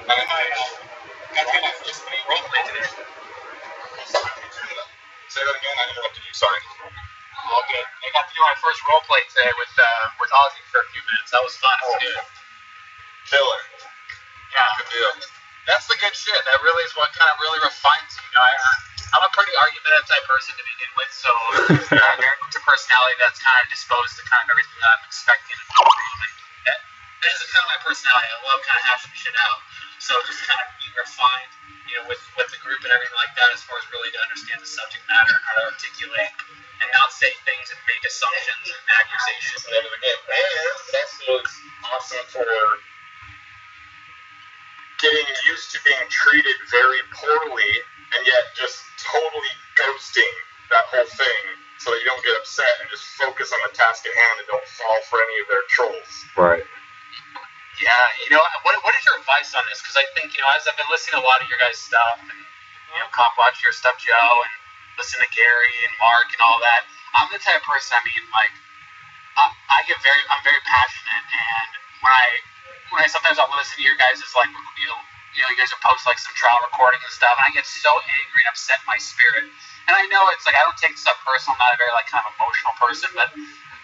I mean, got to get my first role play today. Say that again. I interrupted you. Sorry. All good. I got to do my first role play today with Ozzy for a few minutes. That was fun. It was good. Killer. Yeah. Good deal. That's the good shit. That really is what kind of really refines you. You know, I'm a pretty argumentative type person to begin with, so it's a personality that's kind of disposed to kind of everything that I'm expecting. That is kind of my personality. I love kind of hashing shit out. So just kind of being refined, you know, with the group and everything like that, as far as really to understand the subject matter and how to articulate and not say things and make assumptions and accusations. And that's what's awesome for getting used to being treated very poorly and yet just totally ghosting that whole thing so that you don't get upset and just focus on the task at hand and don't fall for any of their trolls. Right. Yeah, you know, what is your advice on this? Because I think, you know, as I've been listening to a lot of your guys' stuff and, you know, watch your stuff, Joe, and listen to Gary and Mark and all that, I'm the type of person, I mean, like, I'm very passionate, and when I sometimes I'll listen to your guys' like, you know, you guys will post like some trial recordings and stuff, and I get so angry and upset in my spirit. And I know it's like I don't take stuff personal. I'm not a very like kind of emotional person, but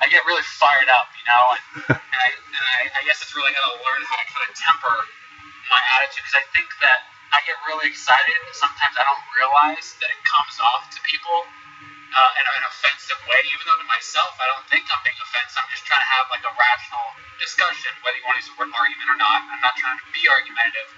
I get really fired up, you know. And I guess it's really got to learn how to kind of temper my attitude, because I think that I get really excited, and sometimes I don't realize that it comes off to people in an offensive way, even though to myself I don't think I'm being offensive. I'm just trying to have like a rational discussion, whether you want to use the word argument or not. I'm not trying to be argumentative,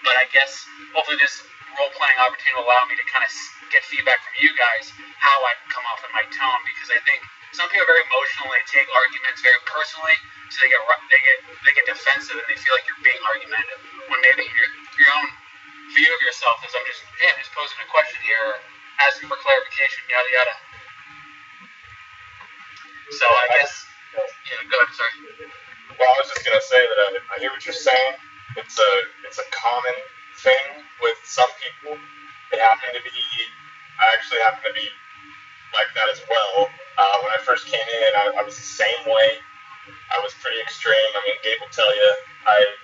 but I guess hopefully this role-playing opportunity will allow me to kind of get feedback from you guys how I can come off in my tone, because I think some people are very emotional, they take arguments very personally, so they get defensive and they feel like you're being argumentative, when maybe your own view of yourself is I'm just posing a question here, or asking for clarification, yada yada. So I guess, yeah, go ahead, sorry. Well, I was just gonna say that I hear what you're saying. It's a common thing with some people. I actually happen to be like that as well. When I first came in, I was the same way. I was pretty extreme. I mean, Gabe will tell you, I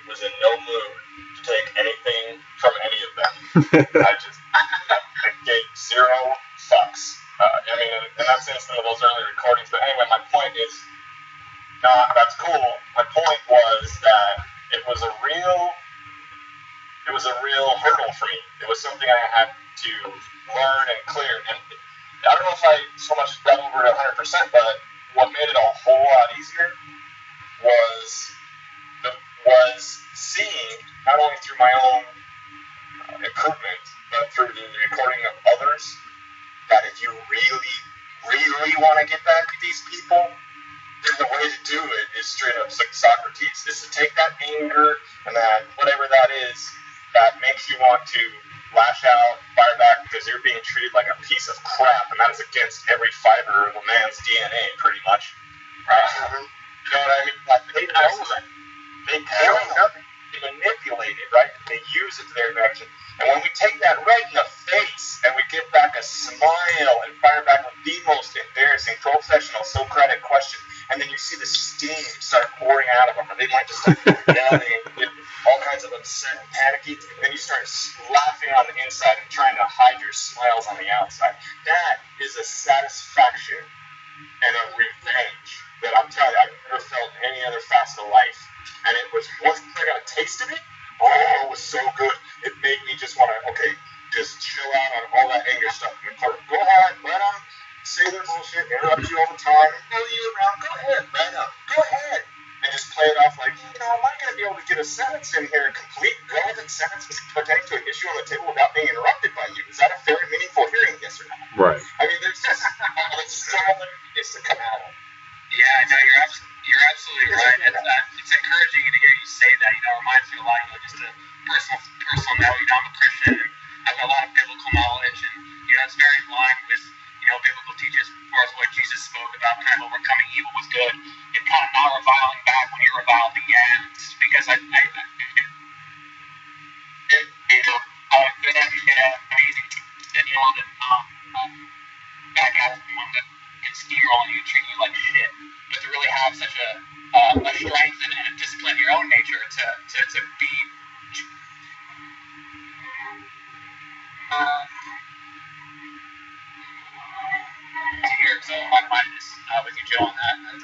was in no mood to take anything from any of them. I gave zero fucks. I mean, and that's in some of those early recordings. But anyway, my point is, that's cool. My point was that it was a real hurdle for me. It was something I had to learn and clear. And I don't know if I so much got over it 100%, but what made it a whole lot easier was seeing, not only through my own improvement, but through the recording of others, that if you really, really want to get back at these people, then the way to do it is straight up Socrates. Is to take that anger and that whatever that is that makes you want to lash out, fire back because you're being treated like a piece of crap, and that is against every fiber of a man's DNA, pretty much. You know what I mean? Like, they know that. They manipulate it, right? They use it to their advantage. And when we take that right in the face and we give back a smile and fire back with the most embarrassing professional Socratic question, and then you see the steam start pouring out of them, or they might just start yelling and get all kinds of upset and panicky, and then you start laughing on the inside and trying to hide your smiles on the outside. That is a satisfaction and a revenge that I'm telling you, I've never felt in any other facet of life. And it was, once I got a taste of it, it was so good. It made me just want to, just chill out on all that anger stuff in the court. Go ahead, let them say their bullshit, interrupt you all the time, throw you around. Go ahead, let them. Go ahead. And just play it off like, am I going to be able to get a sentence in here, a complete, relevant sentence pertaining to an issue on the table without being interrupted by you? Is that a fair, meaningful hearing, yes or no? Right. I mean, there's just so much to come out of. Yeah, no, you're absolutely right. It's encouraging to hear you say that. You know, it reminds me a lot, just a personal note. You know, I'm a Christian, and I've got a lot of biblical knowledge, and it's very in line with biblical teachings as far as what Jesus spoke about, kind of overcoming evil with good, and kind of not reviling back when you revile begins. Because I amazing back at someone that can steer on you, treat you like shit, but to really have such a strength and a discipline in your own nature to be. Here, so my mind is with you, Joe, on that. And,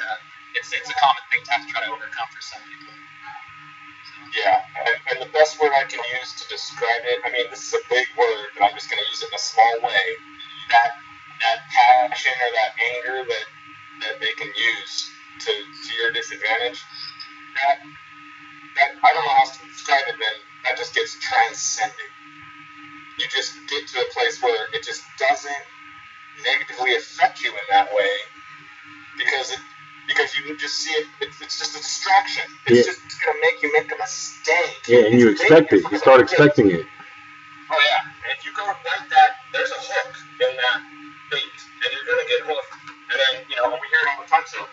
it's a common thing to have to try to overcome for some people. So. Yeah, and the best word I can use to describe it, I mean, this is a big word, but I'm just going to use it in a small way. That passion or that anger that they can use to your disadvantage, that I don't know how else to describe it, then that just gets transcended. You just get to a place where it just doesn't negatively affect you in that way because you just see it. It's just a distraction. It's just going to make you make a mistake. Yeah, and you expect it. You start expecting it. Oh yeah, if you go like that, there's a hook in that bait, and you're going to get hooked. And then we hear it all the time. So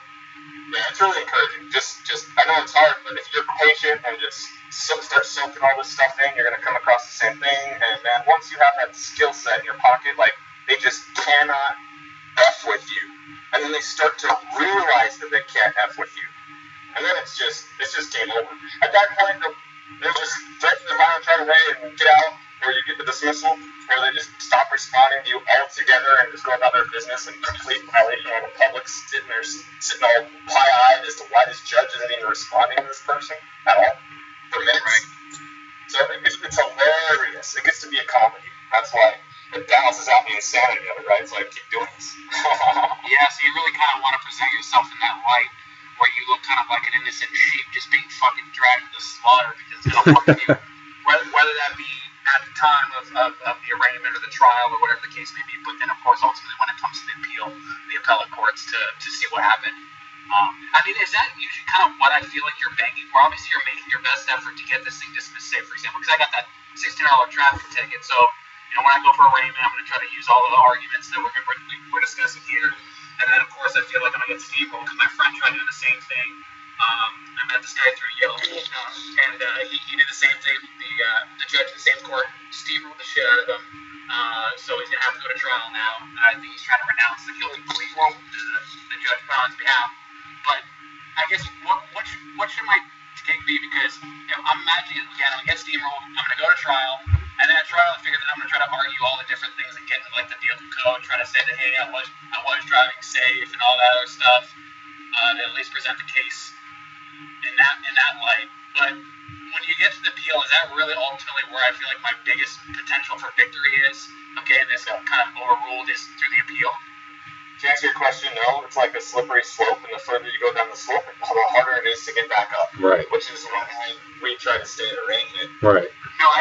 yeah, it's really encouraging. Just I know it's hard, but if you're patient and just start soaking all this stuff in, you're going to come across the same thing. And man, once you have that skill set in your pocket, like they just cannot F with you. And then they start to realize that they can't F with you. And then it's just game over. At that point, they'll just threaten the violent right away and get out, or you get the dismissal, or they just stop responding to you altogether and just go about their business in complete violation while the public's sitting all pie-eyed as to why this judge isn't even responding to this person at all for minutes. Right. So it's hilarious. It gets to be a comedy. That's why it balances out the insanity of it, right? It's like, keep doing this. Yeah, so you really kind of want to present yourself in that light where you look kind of like an innocent sheep just being fucking dragged to the slaughter because it's going to fuck you. Whether that be at the time of the arraignment or the trial or whatever the case may be, but then, of course, ultimately when it comes to the appeal, the appellate courts to see what happened. I mean, is that usually kind of what I feel like you're banking for? Obviously, you're making your best effort to get this thing dismissed, say, for example, because I got that $16 traffic ticket, so when I go for arraignment, I'm going to try to use all of the arguments that we're discussing here. And then, of course, I feel like I'm going to get steamrolled because my friend tried doing the same thing. I met this guy through Yale, and he did the same thing. The judge in the same court steamrolled the shit out of him. So he's going to have to go to trial now. I think he's trying to renounce the guilty plea the judge put on his behalf. But I guess what should my take be? Because I'm imagining, again, I'm going to get steamrolled. I'm going to go to trial. And then at trial, I figured that I'm going to try to argue all the different things and get into like the vehicle code, try to say that, hey, I was driving safe and all that other stuff, to at least present the case in that light. But when you get to the appeal, is that really ultimately where I feel like my biggest potential for victory is? Okay, and this kind of overruled is through the appeal. To answer your question, no. It's like a slippery slope, and the further you go down the slope, the harder it is to get back up. Right. Which is why we try to stay in arraignment. Right. No, I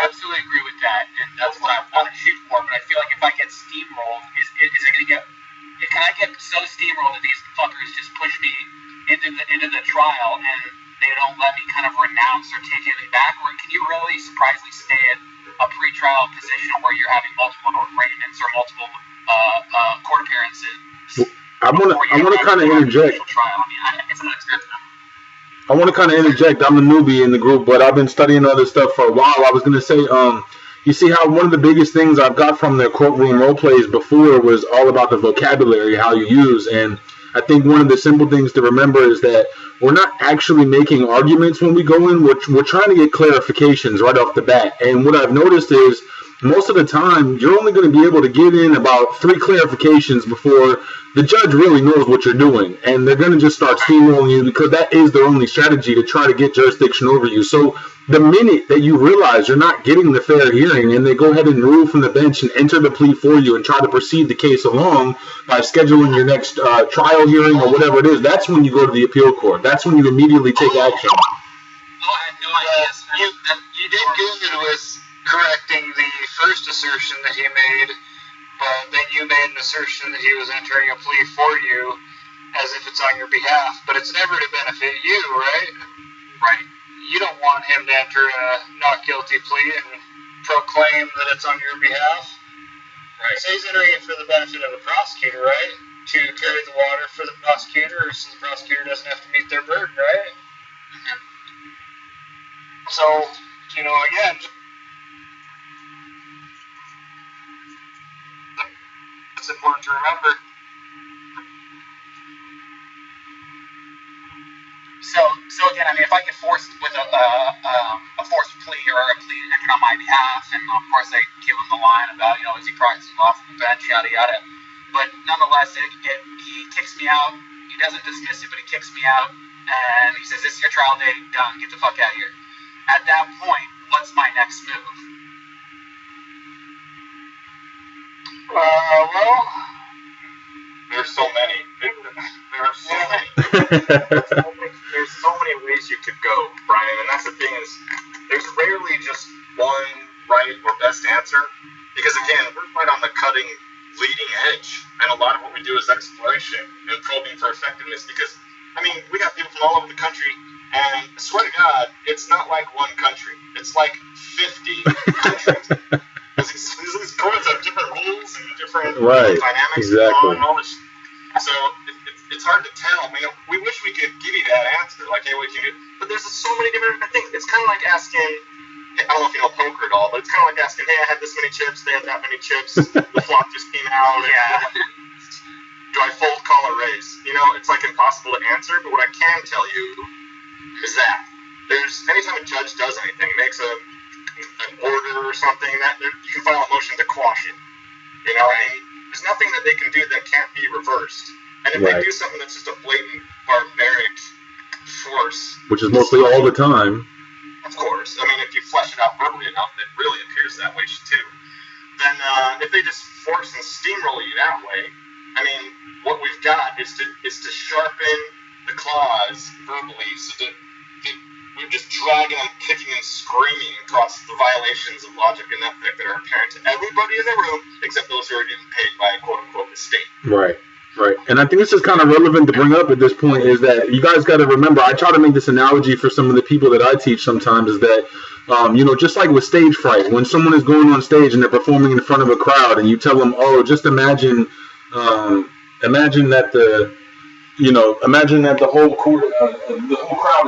absolutely agree with that, and that's what I want to shoot for. But I feel like if I get steamrolled, is it going to get? Can I get so steamrolled that these fuckers just push me into the trial and they don't let me kind of renounce or take anything back? Or can you really surprisingly stay at a pre-trial position where you're having multiple arraignments or multiple court appearances? I want to kind of interject. Trial. I mean, it's an experience now. I want to kind of interject. I'm a newbie in the group, but I've been studying other stuff for a while. I was going to say, you see how one of the biggest things I've got from the courtroom role plays before was all about the vocabulary, how you use. And I think one of the simple things to remember is that we're not actually making arguments when we go in. We're trying to get clarifications right off the bat. And what I've noticed is most of the time, you're only going to be able to get in about 3 clarifications before the judge really knows what you're doing. And they're going to just start steamrolling you because that is their only strategy to try to get jurisdiction over you. So the minute that you realize you're not getting the fair hearing and they go ahead and rule from the bench and enter the plea for you and try to proceed the case along by scheduling your next trial hearing or whatever it is, that's when you go to the appeal court. That's when you immediately take action. Oh, I had no idea. You did good with correcting the first assertion that he made, but then you made an assertion that he was entering a plea for you as if it's on your behalf, but it's never to benefit you, right? Right. You don't want him to enter a not guilty plea and proclaim that it's on your behalf. Right. So he's entering it for the benefit of the prosecutor, right? To carry the water for the prosecutor so the prosecutor doesn't have to meet their burden, right? Mm-hmm. So, again, it's important to remember. So again, I mean, if I get forced with a forced plea or a plea entered on my behalf, and of course I give him the line about, is he practicing law from the bench, yada yada. But nonetheless, he kicks me out. He doesn't dismiss it, but he kicks me out, and he says, "This is your trial date. Done. Get the fuck out of here." At that point, what's my next move? Well, there's so many. There are so many. There's so many ways you could go, Brian. And that's the thing is, there's rarely just one right or best answer. Because again, we're right on the cutting, leading edge, and a lot of what we do is exploration and probing for effectiveness. Because I mean, we got people from all over the country, and I swear to God, it's not like one country. It's like 50 countries. These courts have different rules and different dynamics. Exactly. And all this. So it's hard to tell. I mean, we wish we could give you that answer, like, hey, what can you do? But there's so many different things. It's kind of like asking, I don't know if you know poker at all, but it's kind of like asking, hey, I had this many chips, they had that many chips, the flop just came out. Do I fold, call, or raise? It's like impossible to answer, but what I can tell you is that anytime a judge does anything, makes an order or something, that you can file a motion to quash it. There's nothing that they can do that can't be reversed. And if they do something that's just a blatant, barbaric force, which is mostly all the time, of course. I mean, if you flesh it out verbally enough, it really appears that way too. Then if they just force and steamroll you that way, I mean, what we've got is to sharpen the claws verbally, so that we're just dragging them, kicking and screaming across the violations of logic and ethic that are apparent to everybody in the room, except those who are getting paid by quote-unquote the state. Right. And I think this is kind of relevant to bring up at this point, is that you guys got to remember, I try to make this analogy for some of the people that I teach sometimes, is that, just like with stage fright, when someone is going on stage and they're performing in front of a crowd and you tell them, just imagine that the whole crowd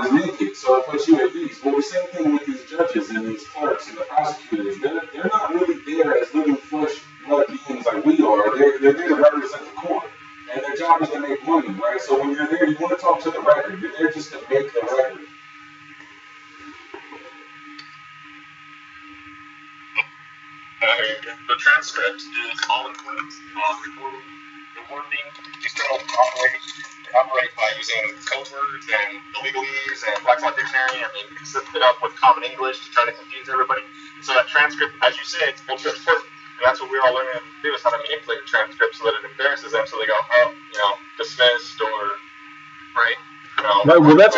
is naked, so it puts you at ease. Well, the same thing with these judges and these clerks and the prosecutors. They're not really there as living flesh blood beings like we are. They're there to represent the court, and their job is to make money, right? So when you're there, you want to talk to the record. You're there just to make the record. The transcript is all important. Reporting external operate by using code words and the legalese and Black's Law Dictionary, and then mix it up with common English to try to confuse everybody. So that transcript, as you say, it's ultra important, and that's what we're all learning to do, is how to manipulate a transcript so that it embarrasses them, so they go, dismissed or right. Right. Well, that's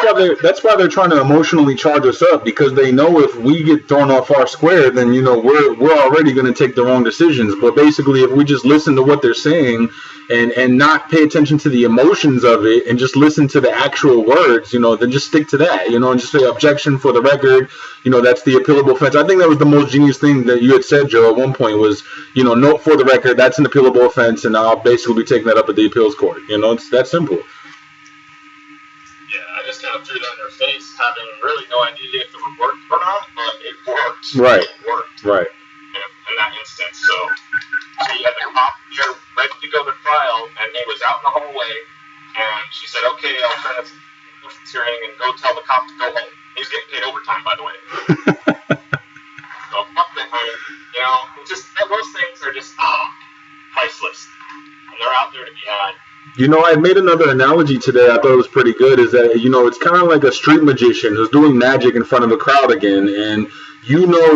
why they're trying to emotionally charge us up, because they know if we get thrown off our square, then we're already going to take the wrong decisions. But basically, if we just listen to what they're saying and not pay attention to the emotions of it and just listen to the actual words, then just stick to that, and just say objection for the record. That's the appealable offense. I think that was the most genius thing that you had said, Joe, at one point was, note for the record, that's an appealable offense, and I'll basically be taking that up at the appeals court. It's that simple. Yeah, I just kind of threw that in their face, having really no idea if it would work or not, but it worked. Right. It worked. Right. In that instance. So you had the cop here ready to go to trial, and he was out in the hallway, and she said, okay, I'll turn this hearing and go tell the cop to go home. He's getting paid overtime, by the way. So fuck that, just those things are just priceless. And they're out there to be had. I made another analogy today I thought it was pretty good, is that, it's kind of like a street magician who's doing magic in front of a crowd again, and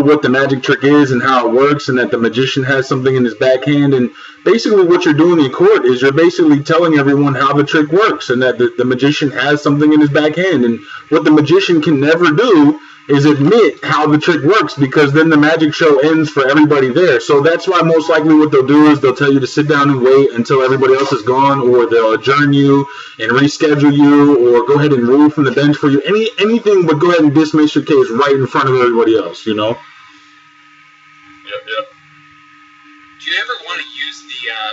what the magic trick is and how it works, and that the magician has something in his backhand, and basically what you're doing in court is you're basically telling everyone how the trick works, and that the magician has something in his backhand, and what the magician can never do is admit how the trick works, because then the magic show ends for everybody there. So that's why most likely what they'll do is they'll tell you to sit down and wait until everybody else is gone, or they'll adjourn you and reschedule you, or go ahead and rule from the bench for you. Anything but go ahead and dismiss your case right in front of everybody else, Yep. Do you ever want to use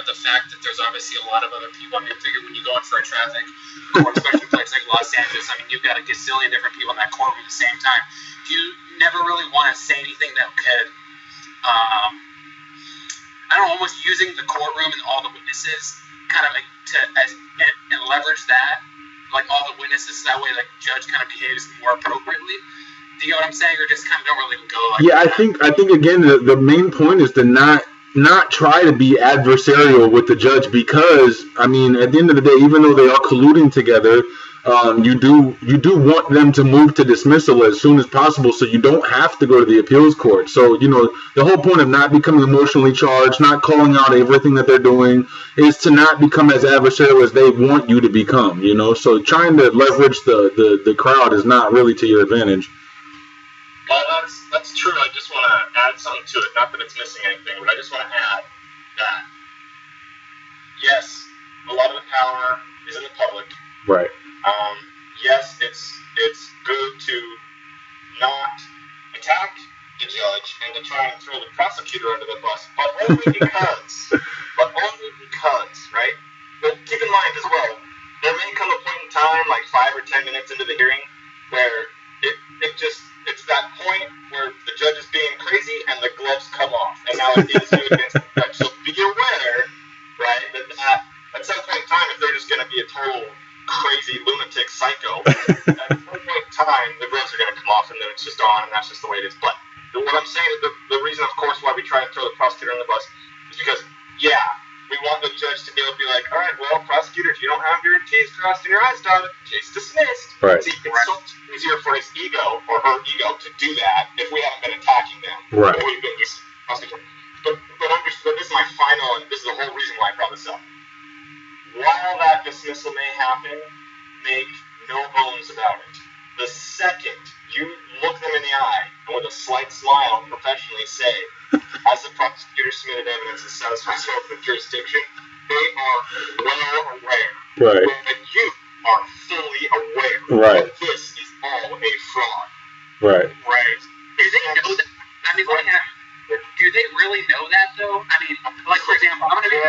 the fact that there's obviously a lot of other people? I mean, I figure when you go in for a traffic court, especially in places like Los Angeles, I mean, you've got a gazillion different people in that courtroom at the same time. Do you never really want to say anything that could, almost using the courtroom and all the witnesses, kind of and leverage that like all the witnesses, that way like the judge kind of behaves more appropriately. Do you get what I'm saying, or just kind of don't really go like Yeah, I think again the main point is to not try to be adversarial with the judge, because I mean at the end of the day, even though they are colluding together, you do want them to move to dismissal as soon as possible, so you don't have to go to the appeals court. So the whole point of not becoming emotionally charged, not calling out everything that they're doing, is to not become as adversarial as they want you to become. So trying to leverage the crowd is not really to your advantage. Well, that's true. I just want to add something to it. Not that it's missing anything, but I just want to add that, yes, a lot of the power is in the public. Right. Yes, it's good to not attack the judge and to try and throw the prosecutor under the bus, but only because, right? But keep in mind as well, there may come a point in time, like 5 or 10 minutes into the hearing, where it's that point where the judge is being crazy and the gloves come off, and now it is you against the judge. So be aware, right, that at some point in time, if they're just going to be a total crazy lunatic psycho, at some point in time, the gloves are going to come off, and then it's just on, and that's just the way it is. But what I'm saying is the reason, of course, why we try and throw the prosecutor on the bus is because, yeah, we want the judge to be able to be like, all right, well, prosecutor, if you don't have your T's crossed and your I's dotted, case dismissed. Right. See, it's so much easier for his ego or her ego to do that if we haven't been attacking them. Right. Or we've been just prosecuting. But this is my final, and this is the whole reason why I brought this up. While that dismissal may happen, make no bones about it. The second you look them in the eye and with a slight smile professionally say, as the prosecutor submitted evidence that satisfies open jurisdiction, they are well aware. Right. And you are fully aware Right. that this is all a fraud. Right. Right. Do they know that? I mean, do they really know that though? I mean, like for example, I'm gonna be.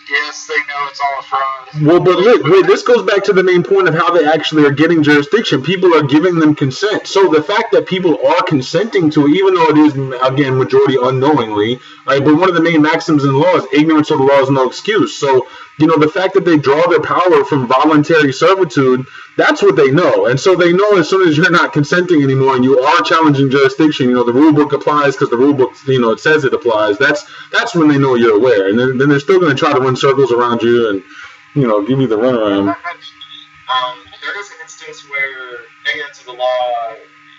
Yes, they know it's all a fraud. Well, but look, wait, this goes back to the main point of how they actually are getting jurisdiction. People are giving them consent. So the fact that people are consenting to it, even though it is, again, majority unknowingly, right, but one of the main maxims in law is ignorance of the law is no excuse. So, the fact that they draw their power from voluntary servitude, that's what they know. And so they know as soon as you're not consenting anymore and you are challenging jurisdiction, the rule book applies because the rule book, it says it applies. That's when they know you're aware. And then they're still going to try to run circles around you and, give you the runaround. There is an instance where ignorance of the law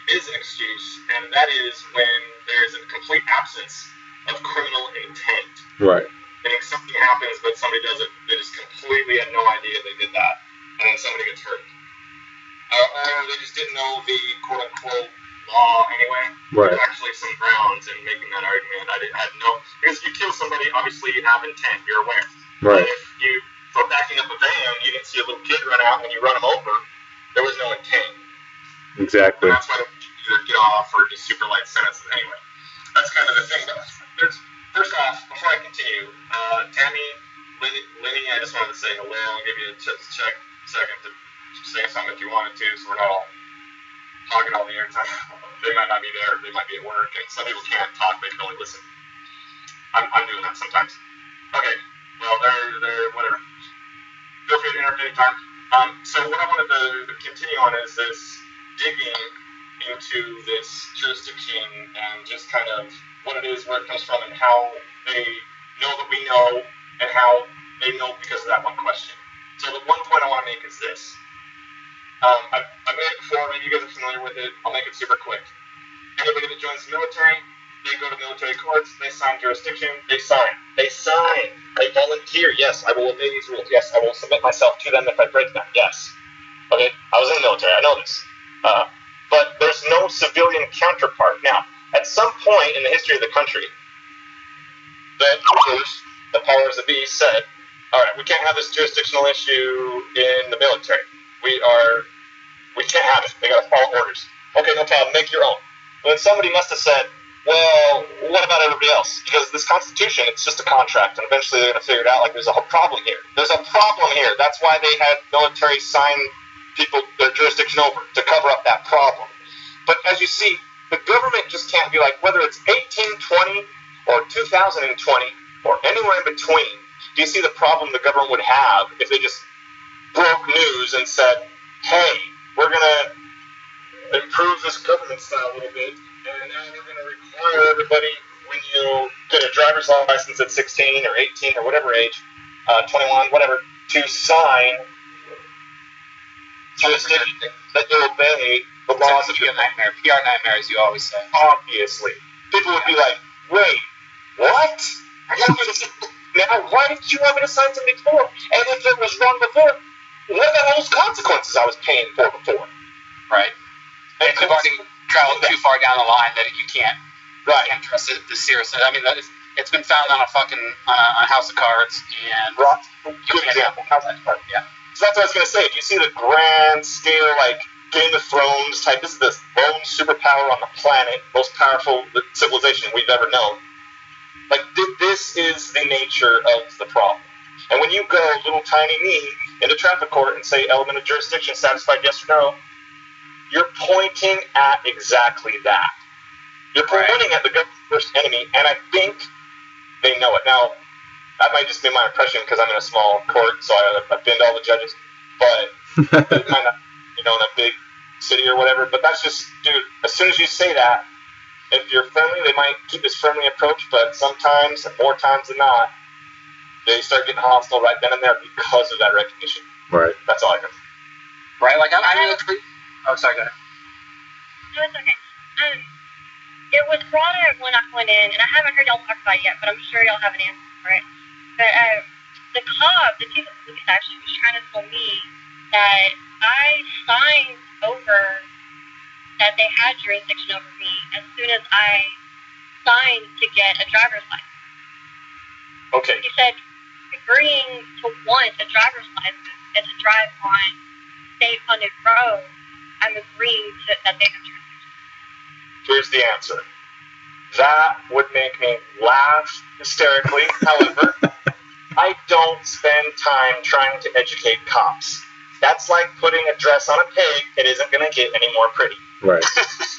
is an excuse, and that is when there is a complete absence of criminal intent. Right. Meaning something happens, but somebody does it, they just completely had no idea they did that, and then somebody gets hurt. Or they just didn't know the quote-unquote law anyway. Right. There's actually some grounds in making that argument. I had no, because if you kill somebody, obviously you have intent, you're aware. Right. But if you, for backing up a van, you didn't see a little kid run out when you run him over, there was no intent. Exactly. And that's why they either get off or just super light sentences anyway. That's kind of the thing. But first off, before I continue, Tammy, Lenny, I just wanted to say hello and give you a second to say something if you wanted to, so we're not all hogging all the airtime. They might not be there, they might be at work, and some people can't talk, they can only listen. I'm doing that sometimes. Okay, well, they're whatever. Feel free to interrupt anytime. So what I wanted to continue on is this digging into this jurisdiction and just kind of what it is, where it comes from, and how they know that we know, and how they know because of that one question. So the one point I want to make is this. I've made it before, maybe you guys are familiar with it, I'll make it super quick. Anybody that joins the military, they go to military courts, they sign jurisdiction, they sign. They volunteer, yes, I will obey these rules, yes, I will submit myself to them if I break them, yes. Okay, I was in the military, I know this. But there's no civilian counterpart. Now, at some point in the history of the country, the rulers, the powers that be, said, all right, we can't have this jurisdictional issue in the military. We can't have it. They got to follow orders. Okay, no problem. Make your own. Well, then somebody must have said, well, what about everybody else? Because this Constitution, it's just a contract, and eventually they're going to figure it out like there's a whole problem here. There's a problem here. That's why they had military sign people their jurisdiction over, to cover up that problem. But as you see, the government just can't be like, whether it's 1820 or 2020 or anywhere in between, do you see the problem the government would have if they just broke news and said, hey, we're going to improve this government style a little bit, and now we're going to require everybody, when you get a driver's license at 16 or 18 or whatever age, 21, whatever, to sign jurisdiction that you obey the laws of your nightmare. PR nightmare, as you always say. Obviously. People would be like, wait, what? Now, why did you want me to sign something before? And if it was wrong before, what about those consequences I was paying for before? Right. And you've already traveled too far down the line that you can't trust the seriousness. I mean, it's been found on a fucking on a house of cards, and good example. House of cards. Yeah. So that's what I was gonna say. If you see the grand scale, like Game of Thrones type, this is the lone superpower on the planet, most powerful civilization we've ever known. Like this is the nature of the problem. And when you go little tiny me into traffic court and say element of jurisdiction satisfied, yes or no, you're pointing at exactly that. You're pointing at the government's worst enemy, and I think they know it. Now, that might just be my impression because I'm in a small court, so I've been to all the judges, but it might not, in a big city or whatever, but that's just, dude, as soon as you say that, if you're friendly, they might keep this friendly approach, but sometimes, and more times than not, they start getting hostile right then and there because of that recognition. Right. That's all I got. Right, like I'm really... Oh, sorry, go ahead. No, it's okay. It was brought up when I went in, and I haven't heard y'all talk about it yet, but I'm sure y'all have an answer for it. But the cop, the chief of police actually was trying to tell me that I signed over that they had jurisdiction over me as soon as I signed to get a driver's license. Okay. He said, agreeing to want a driver's license and to drive on state-funded roads, I'm agreeing to that they have jurisdiction. Here's the answer. That would make me laugh hysterically. However, I don't spend time trying to educate cops. That's like putting a dress on a pig. It isn't going to get any more pretty. Right.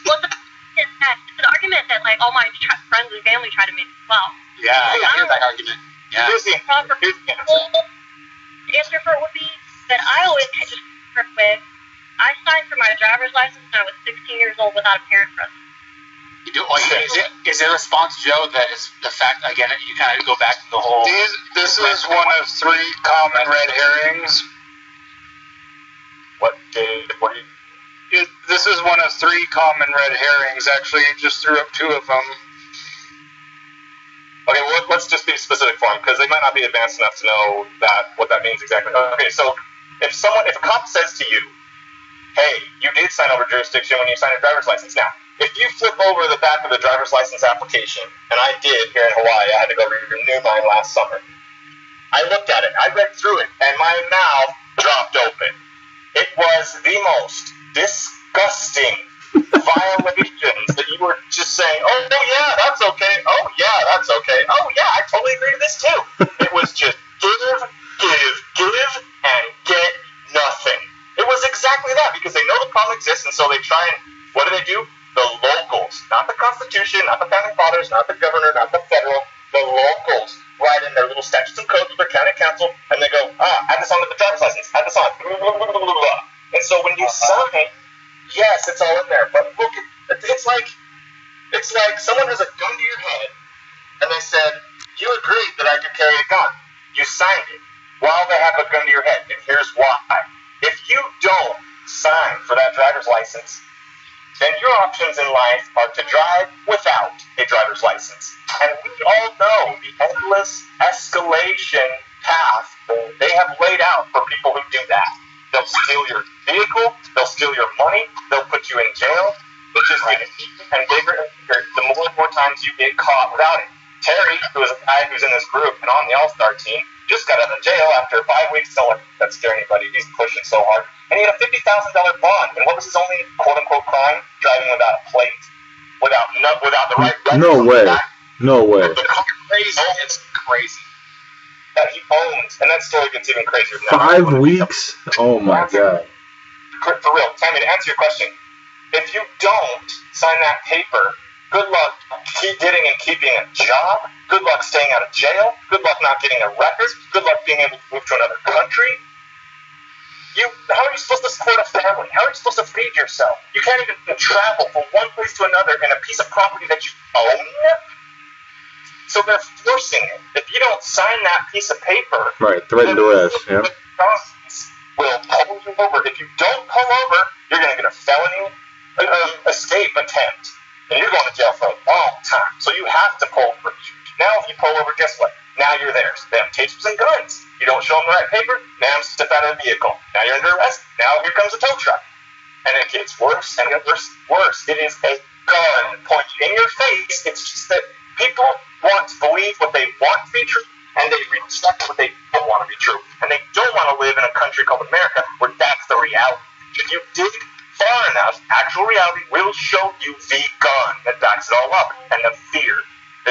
Well, it's an argument that like all my friends and family try to make as well. Yeah, I hear that argument. Yeah. Here's the answer. The answer for it would be that I always just work with. I signed for my driver's license when I was 16 years old without a parent present. You do, is it a response, Joe, that is the fact, again, you kind of go back to the whole... This is one of three common red herrings. This is one of three common red herrings. Actually, you just threw up two of them. Okay, well, let's just be specific for them, because they might not be advanced enough to know what that means exactly. Okay, so if a cop says to you, hey, you did sign over jurisdiction when you signed a driver's license. Now, if you flip over the back of the driver's license application, and I did here in Hawaii, I had to go renew mine last summer. I looked at it, I read through it, and my mouth dropped open. It was the most disgusting violations that you were just saying, oh yeah, that's okay, oh yeah, that's okay, oh yeah, I totally agree with this too. It was just give, and get nothing. It was exactly that, because they know the problem exists, and so they try and, what do? The locals, not the Constitution, not the Founding Fathers, not the governor, not the federal, the locals write in their little statutes and codes with their county council, and they go, add this on to the driver's license, add this on, blah, blah, blah, blah, blah. And so when you sign, yes, it's all in there, but look, it's like someone has a gun to your head, and they said, you agreed that I could carry a gun. You signed it while they have a gun to your head, and here's why. If you don't sign for that driver's license, then your options in life are to drive without a driver's license. And we all know the endless escalation path they have laid out for people who do that. They'll steal your vehicle, they'll steal your money, they'll put you in jail, which is getting bigger and bigger the more and more times you get caught without it. Terry, who is a guy who's in this group and on the All-Star team, just got out of jail after 5 weeks. Don't let that scare anybody. He's pushing so hard. And he had a $50,000 bond. And what was his only quote-unquote crime? Driving without a plate, without the right record. No way. No way. It's crazy. That he owns. And that story gets even crazier now. 5 weeks? Oh my God. For real. Tammy, to answer your question, if you don't sign that paper, good luck getting and keeping a job. Good luck staying out of jail. Good luck not getting a record. Good luck being able to move to another country. How are you supposed to support a family? How are you supposed to feed yourself? You can't even travel from one place to another in a piece of property that you own. So they're forcing it. If you don't sign that piece of paper, right, threatened arrest, yeah, will pull you over. If you don't pull over, you're going to get a felony escape attempt, and you're going to jail for a long time. So you have to pull over. Now, if you pull over, guess what? Now you're theirs. They have tasers and guns. You don't show them the right paper, now step out of the vehicle. Now you're under arrest. Now here comes a tow truck. And it gets worse and worse. It is a gun pointed in your face. It's just that people want to believe what they want to be true, and they reject what they don't want to be true. And they don't want to live in a country called America where that's the reality. If you dig far enough, actual reality will show you the gun that backs it all up. And the fear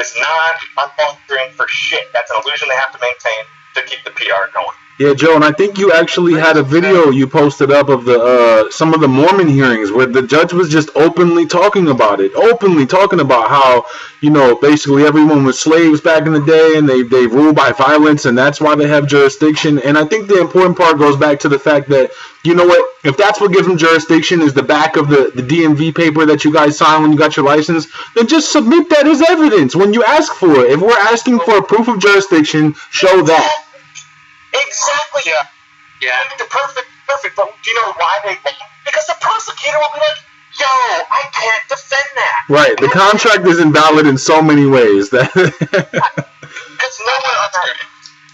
is not unvolunteering for shit. That's an illusion they have to maintain to keep the PR going. Yeah, Joe, and I think you actually had a video you posted up of the some of the Mormon hearings where the judge was just openly talking about it, how, you know, basically everyone was slaves back in the day and they rule by violence, and that's why they have jurisdiction. And I think the important part goes back to the fact that, you know what, if that's what gives them jurisdiction is the back of the DMV paper that you guys signed when you got your license, then just submit that as evidence when you ask for it. If we're asking for a proof of jurisdiction, show that. Exactly. Yeah. The perfect. But do you know why they won't? Because the prosecutor will be like, "Yo, I can't defend that." Right. The contract is invalid in so many ways that. Because no one on that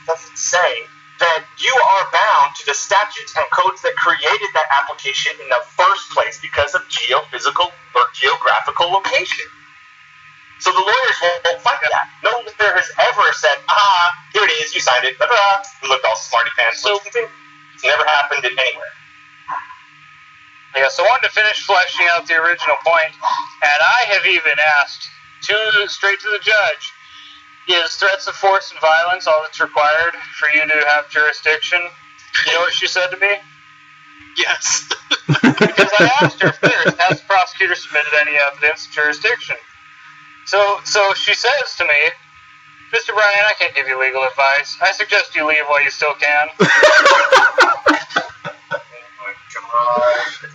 doesn't say that you are bound to the statutes and codes that created that application in the first place because of geophysical or geographical location. So the lawyers won't fight that. No lawyer has ever said, here it is, you signed it, blah, blah, and looked all smarty pants. So it's never happened anywhere. Yeah, so I wanted to finish fleshing out the original point, and I have even asked straight to the judge, is threats of force and violence all that's required for you to have jurisdiction? You know what she said to me? Yes. Because I asked her first, has the prosecutor submitted any evidence of jurisdiction? So she says to me, Mr. Bryan, I can't give you legal advice. I suggest you leave while you still can.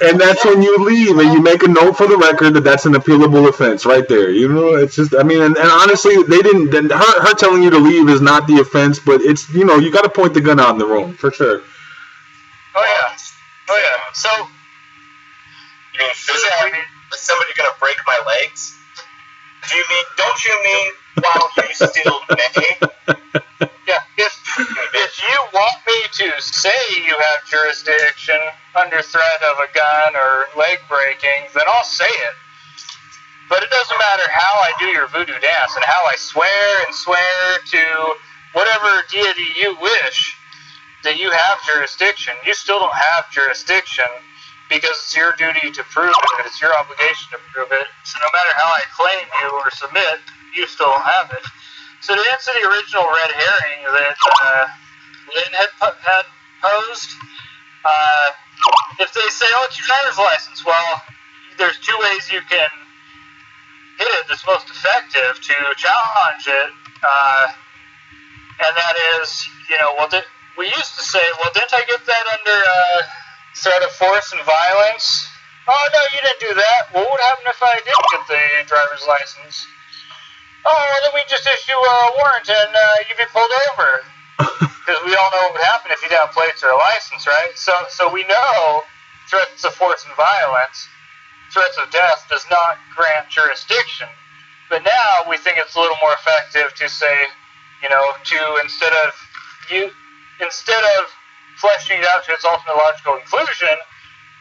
And that's when you leave, and you make a note for the record that that's an appealable offense right there. You know, it's just, I mean, and honestly, they didn't, her telling you to leave is not the offense, but it's, you know, you got to point the gun out in the room, for sure. Oh, yeah. So, you mean physically? Is somebody going to break my legs? Don't you mean while you still may? Yeah, if you want me to say you have jurisdiction under threat of a gun or leg breaking, then I'll say it. But it doesn't matter how I do your voodoo dance and how I swear to whatever deity you wish that you have jurisdiction. You still don't have jurisdiction because it's your duty to prove it. It's your obligation to prove it. So no matter how I claim you or submit, you still don't have it. So to answer the original red herring that Lynn had posed, if they say, oh, it's your driver's license, well, there's two ways you can hit it that's most effective to challenge it, and that is, you know, well, we used to say, well, didn't I get that under threat of force and violence? Oh, no, you didn't do that. Well, what happened if I did get the driver's license? Oh, well, then we just issue a warrant and you'd be pulled over. Because we all know what would happen if you didn't have plates or a license, right? So we know threats of force and violence, threats of death does not grant jurisdiction. But now we think it's a little more effective to say, you know, instead of fleshing it out to its ultimate logical conclusion,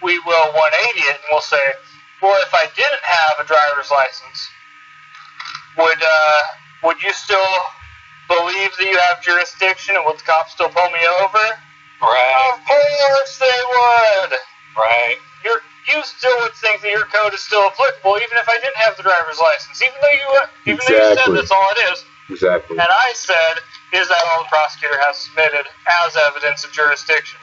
we will 180 it and we'll say, well, if I didn't have a driver's license, would you still believe that you have jurisdiction and would the cops still pull me over? Right. Of course they would. Right. You still would think that your code is still applicable even if I didn't have the driver's license, even though you said that's all it is. Exactly. And I said, is that all the prosecutor has submitted as evidence of jurisdiction?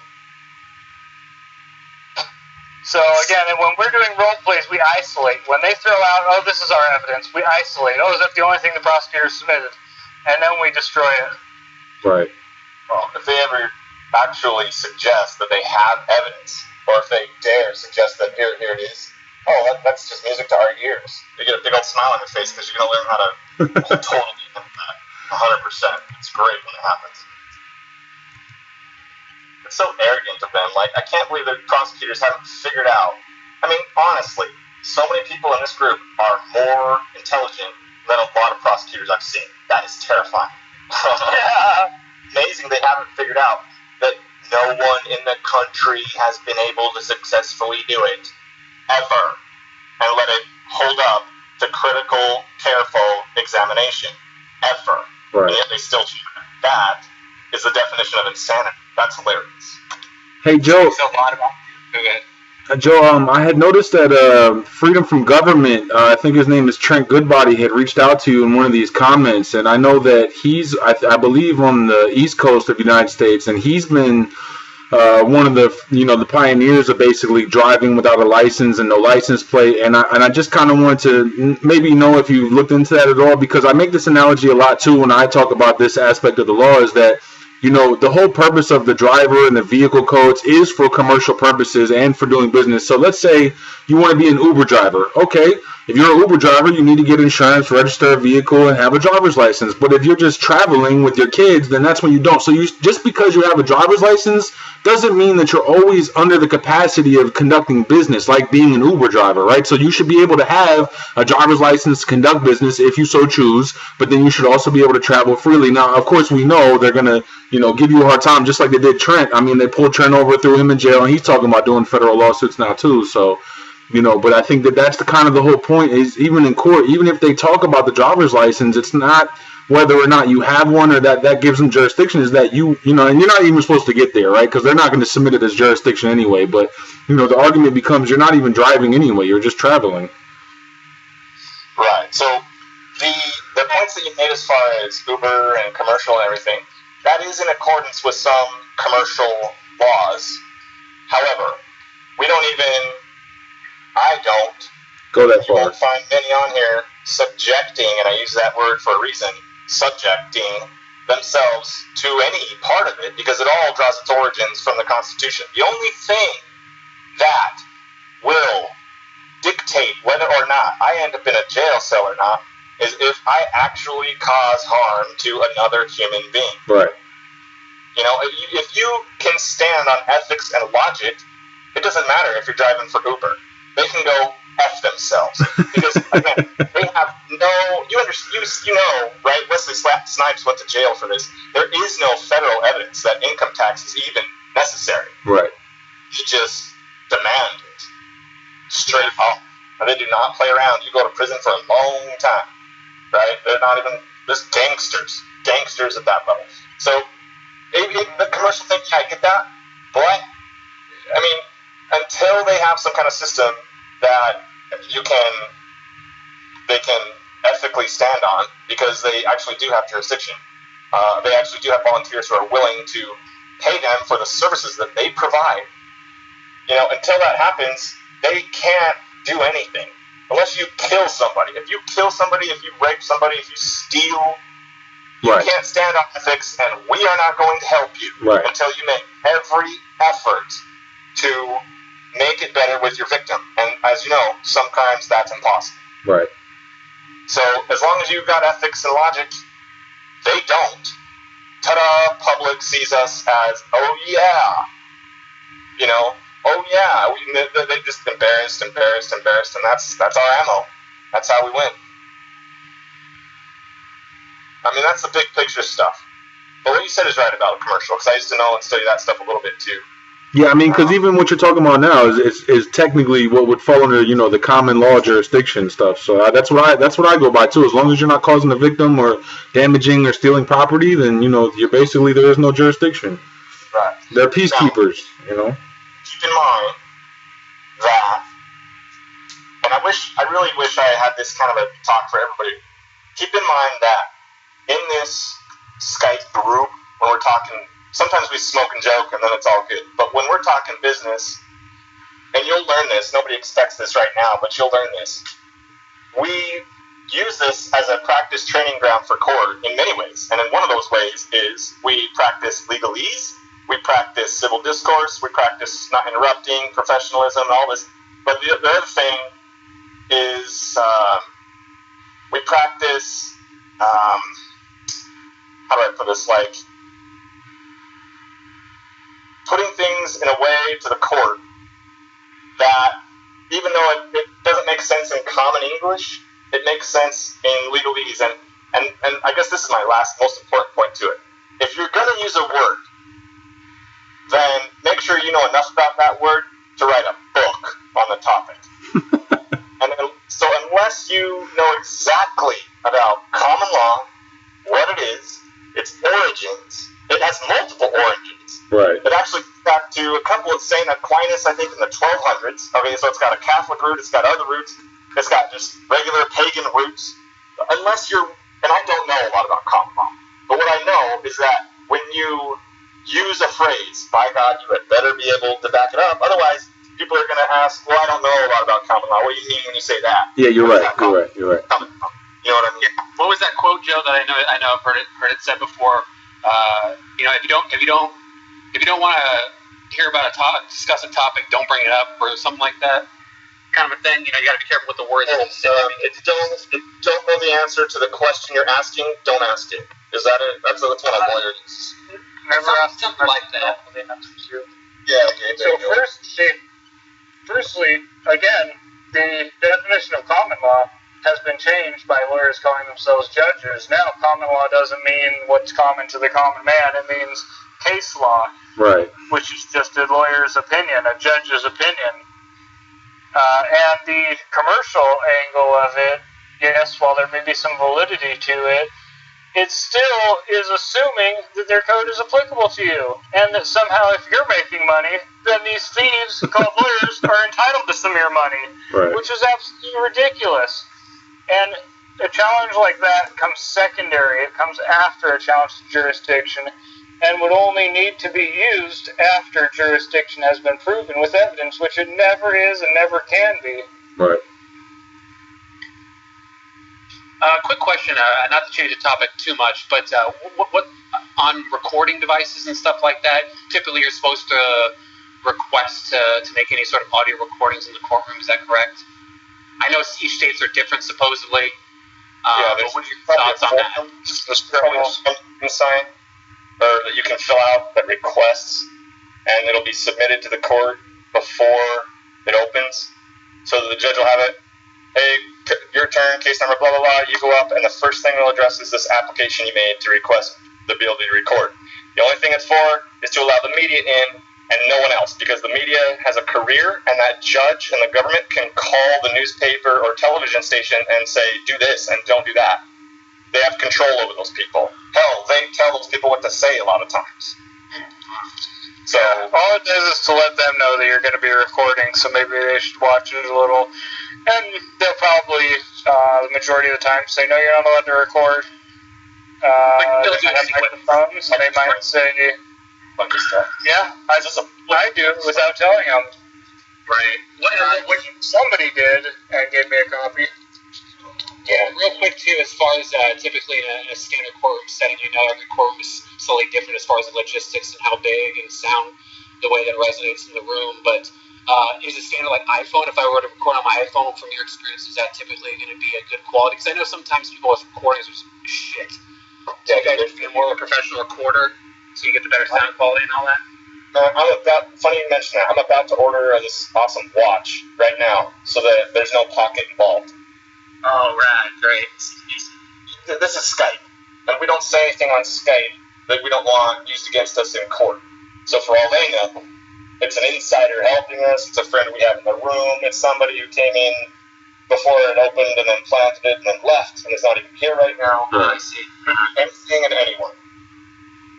So again, when we're doing role plays, we isolate. When they throw out, oh, this is our evidence, we isolate. Oh, is that the only thing the prosecutor submitted? And then we destroy it. Right. Well, if they ever actually suggest that they have evidence, or if they dare suggest that here it is, that's just music to our ears. You get a big old smile on your face because you're going to learn how to totally handle that. 100%. It's great when it happens. It's so arrogant of them. Like, I can't believe that prosecutors haven't figured out. I mean, honestly, so many people in this group are more intelligent than a lot of prosecutors I've seen. That is terrifying. Amazing they haven't figured out that no one in the country has been able to successfully do it, ever, and let it hold up to critical, careful examination, ever. Right. And yet they still do it. That is the definition of insanity. That's hilarious. Hey, Joe. So a lot about you. Okay. Joe, I had noticed that Freedom from Government, I think his name is Trent Goodbody, had reached out to you in one of these comments, and I know that he's, I believe, on the East Coast of the United States, and he's been one of the, the pioneers of basically driving without a license and no license plate, and I just kind of wanted to maybe know if you looked into that at all, because I make this analogy a lot too when I talk about this aspect of the law, is that the whole purpose of the driver and the vehicle codes is for commercial purposes and for doing business. So let's say you want to be an Uber driver. Okay, if you're an Uber driver, you need to get insurance, register a vehicle, and have a driver's license. But if you're just traveling with your kids, then that's when you don't. So just because you have a driver's license doesn't mean that you're always under the capacity of conducting business, like being an Uber driver, right? So you should be able to have a driver's license to conduct business if you so choose, but then you should also be able to travel freely. Now, of course, we know they're going to give you a hard time, just like they did Trent. I mean, they pulled Trent over, threw him in jail, and he's talking about doing federal lawsuits now too. So, but I think that's the kind of the whole point is, even in court, even if they talk about the driver's license, it's not whether or not you have one or that gives them jurisdiction, is that and you're not even supposed to get there, right? Because they're not going to submit it as jurisdiction anyway. But, the argument becomes you're not even driving anyway. You're just traveling. Right. So the points that you made as far as Uber and commercial and everything, that is in accordance with some commercial laws. However, I don't go that you far. won't find many on here subjecting, and I use that word for a reason, subjecting themselves to any part of it, because it all draws its origins from the Constitution. The only thing that will dictate whether or not I end up in a jail cell or not is if I actually cause harm to another human being. Right. If you can stand on ethics and logic, it doesn't matter if you're driving for Uber. They can go F themselves. Because, again, they have no... right? Wesley Snipes went to jail for this. There is no federal evidence that income tax is even necessary. Right. You just demand it. Straight up. And they do not play around. You go to prison for a long time. Right? They're not even... Just gangsters. Gangsters at that level. So, the commercial thing, yeah, I get that. But, I mean, until they have some kind of system that they can ethically stand on, because they actually do have jurisdiction. They actually do have volunteers who are willing to pay them for the services that they provide. Until that happens, they can't do anything unless you kill somebody. If you kill somebody, if you rape somebody, if you steal, you can't stand on ethics, and we are not going to help you until you make every effort to make it better with your victim. And as you know, sometimes that's impossible. Right. So as long as you've got ethics and logic, they don't. Ta-da! Public sees us as, oh yeah, they just embarrassed, and that's our ammo. That's how we win. I mean, that's the big picture stuff. But what you said is right about commercial, because I used to know and study that stuff a little bit too. Yeah, I mean, because even what you're talking about now is technically what would fall under the common law jurisdiction stuff. So that's what I go by too. As long as you're not causing the victim or damaging or stealing property, then you're basically, there is no jurisdiction. Right. They're peacekeepers. Keep in mind that, and I really wish I had this kind of a talk for everybody. Keep in mind that in this Skype group, when we're talking. Sometimes we smoke and joke, and then it's all good. But when we're talking business, and you'll learn this, nobody expects this right now, but you'll learn this. We use this as a practice training ground for court in many ways. And in one of those ways is we practice legalese, we practice civil discourse, we practice not interrupting, professionalism, and all this. But the other thing is we practice, how do I put this, like putting things in a way to the court that even though it doesn't make sense in common English, it makes sense in legalese. And I guess this is my last most important point to it. If you're going to use a word, then make sure you know enough about that word to write a book on the topic. And so unless you know exactly about common law, what it is, its origins, it has multiple origins. Right. It actually goes back to a couple of St. Aquinas, I think, in the 1200s. Okay, so it's got a Catholic root, it's got other roots, it's got just regular pagan roots. Unless you're, and I don't know a lot about common law, but what I know is that when you use a phrase, by God, you had better be able to back it up. Otherwise, people are going to ask, well, I don't know a lot about common law. What do you mean when you say that? Yeah, you're right. You're right. You know what I mean? Yeah. What was that quote, Joe? That I know I've heard it said before. If you don't want to hear about discuss a topic, don't bring it up, or something like that. Kind of a thing. You got to be careful with the words. If you don't know the answer to the question you're asking, don't ask it. Is that it? That's what a lawyer uses. Never asked something like that. Yeah. Okay. So firstly, again, the definition of common law has been changed by lawyers calling themselves judges. Now, common law doesn't mean what's common to the common man. It means case law, right? Which is just a lawyer's opinion, a judge's opinion. And the commercial angle of it, yes, while there may be some validity to it, it still is assuming that their code is applicable to you, and that somehow if you're making money, then these thieves called lawyers are entitled to some of your money, right. Which is absolutely ridiculous. And a challenge like that comes secondary. It comes after a challenge to jurisdiction, and would only need to be used after jurisdiction has been proven with evidence, which it never is and never can be. Right. Quick question, not to change the topic too much, but what on recording devices and stuff like that, typically you're supposed to request to make any sort of audio recordings in the courtroom, is that correct? I know each states are different, supposedly. But what are your thoughts on that? There's probably a sign or that you can fill out that requests, and it'll be submitted to the court before it opens, so that the judge will have it. Hey, your turn, case number, blah, blah, blah. You go up, and the first thing they'll address is this application you made to request the ability to record. The only thing it's for is to allow the media in and no one else, because the media has a career, and that judge and the government can call the newspaper or television station and say, do this and don't do that. They have control over those people. Hell, they tell those people what to say a lot of times. So all it does is to let them know that you're going to be recording, so maybe they should watch it a little. And they'll probably, the majority of the time, say, no, you're not allowed to record. They might have microphones, and they might say, bunch of stuff. yeah, I do, without telling them. Right. Somebody did, and gave me a copy. Yeah, real quick too, as far as typically in a standard courtroom setting, every courtroom is slightly different as far as the logistics and how big and sound, the way that it resonates in the room. But is a standard like iPhone, if I were to record on my iPhone, from your experience, is that typically going to be a good quality? Because I know sometimes people with recordings are shit. So you guys are more of a professional recorder, so you get the better sound quality and all that? Funny you mention that. I'm about to order this awesome watch right now, so that there's no pocket involved. Oh, right, great. This is Skype, and we don't say anything on Skype that we don't want used against us in court. So for all they know, it's an insider helping us, it's a friend we have in the room, it's somebody who came in before it opened and then planted it and then left, and is not even here right now. Oh, I see. Anything and anyone.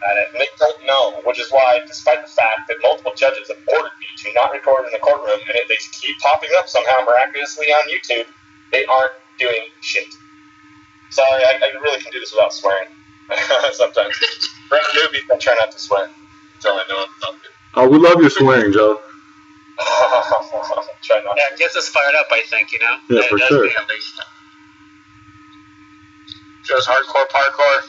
And they don't know, which is why, despite the fact that multiple judges have ordered me to not record in the courtroom, and they keep popping up somehow miraculously on YouTube, they aren't doing shit. Sorry, I really can do this without swearing. Sometimes. For a newbie, I try not to swear. Until I know I'm not good. Oh, we love your swearing, Joe. Try not. Yeah, it gets us fired up, I think, Yeah, for sure. Joe's hardcore parkour.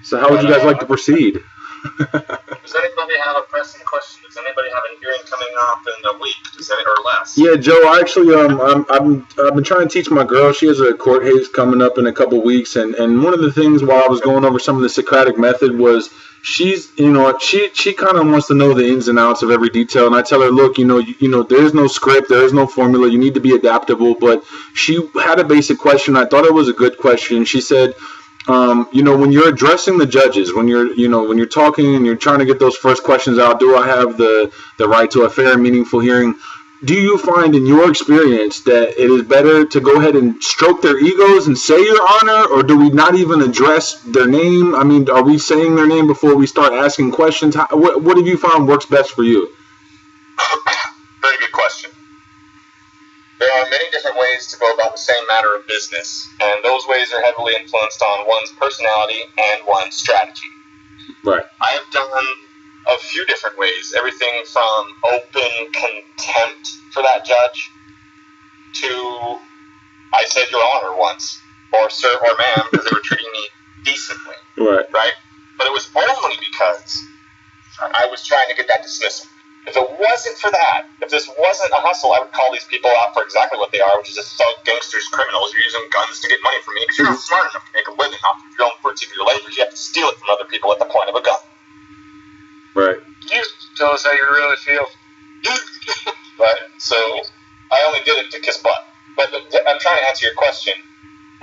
So how would you guys like to proceed? Does anybody have a pressing question? Does anybody have a hearing coming up in a week? Or less? Yeah, Joe. I actually, I've been trying to teach my girl. She has a court case coming up in a couple weeks, and one of the things while I was going over some of the Socratic method was she kind of wants to know the ins and outs of every detail, and I tell her, look, there is no script, there is no formula. You need to be adaptable. But she had a basic question. I thought it was a good question. She said, when you're addressing the judges, when you're talking and you're trying to get those first questions out, do I have the right to a fair and meaningful hearing? Do you find in your experience that it is better to go ahead and stroke their egos and say your honor, or do we not even address their name? I mean, are we saying their name before we start asking questions? What have you found works best for you? Very good question. There are many different ways to go about the same matter of business, and those ways are heavily influenced on one's personality and one's strategy. Right. I have done a few different ways, everything from open contempt for that judge to I said your honor once, or sir or ma'am, because they were treating me decently. Right. But it was only because I was trying to get that dismissal. If it wasn't for that, if this wasn't a hustle, I would call these people out for exactly what they are, which is just thug, gangsters, criminals. You're using guns to get money from me because you're not smart enough to make a living off of your own fruits of your labor. You have to steal it from other people at the point of a gun. Right. You tell us how you really feel. Right. So I only did it to kiss butt. But I'm trying to answer your question.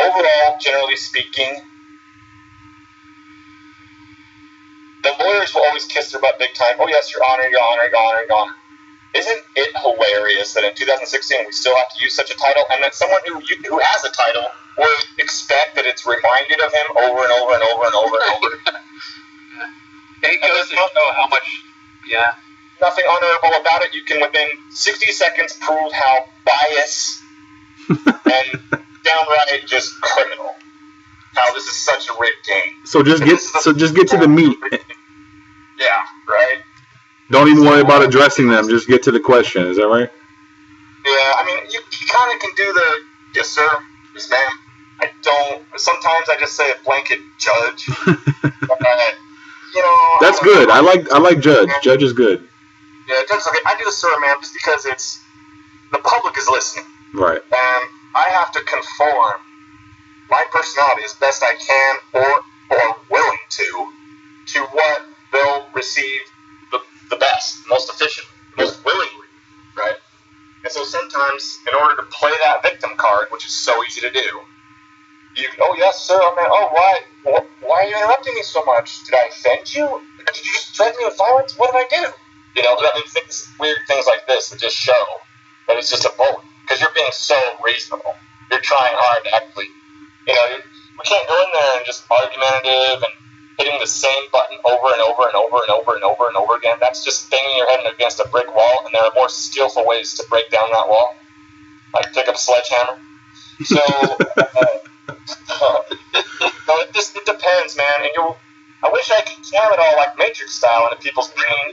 Overall, generally speaking, the lawyers will always kiss their butt big time. Oh, yes, your honor, your honor, your honor, your honor. Isn't it hilarious that in 2016 we still have to use such a title, and that someone who has a title would expect that it's reminded of him over and over and over and over and over? He goes, don't know how much, Nothing honorable about it. You can, within 60 seconds, prove how biased and downright just criminal. How this is such a rigged game. So just get to the meat. Yeah, right. Don't even worry about addressing them. Just get to the question. Is that right? Yeah, I mean, you kind of can do the yes, sir, yes, ma'am. Sometimes I just say a blanket judge. That's good. I like judge. Judge is good. Yeah, judge is okay. I do the sir, ma'am, just because it's the public is listening. Right. And I have to conform my personality as best I can, or willing to what they'll receive the best, most efficient, most willingly, right? And so sometimes, in order to play that victim card, which is so easy to do, oh yes, sir, man, oh why are you interrupting me so much? Did I offend you? Did you just threaten me with violence? What did I do? Weird things like this that just show that it's just a bully, because you're being so reasonable. You're trying hard to actually, we can't go in there and just argumentative and hitting the same button over and over and over and over and over and over again. That's just banging your head against a brick wall, and there are more skillful ways to break down that wall, like pick up a sledgehammer. So, it depends, man. And I wish I could jam it all like Matrix style into people's brain,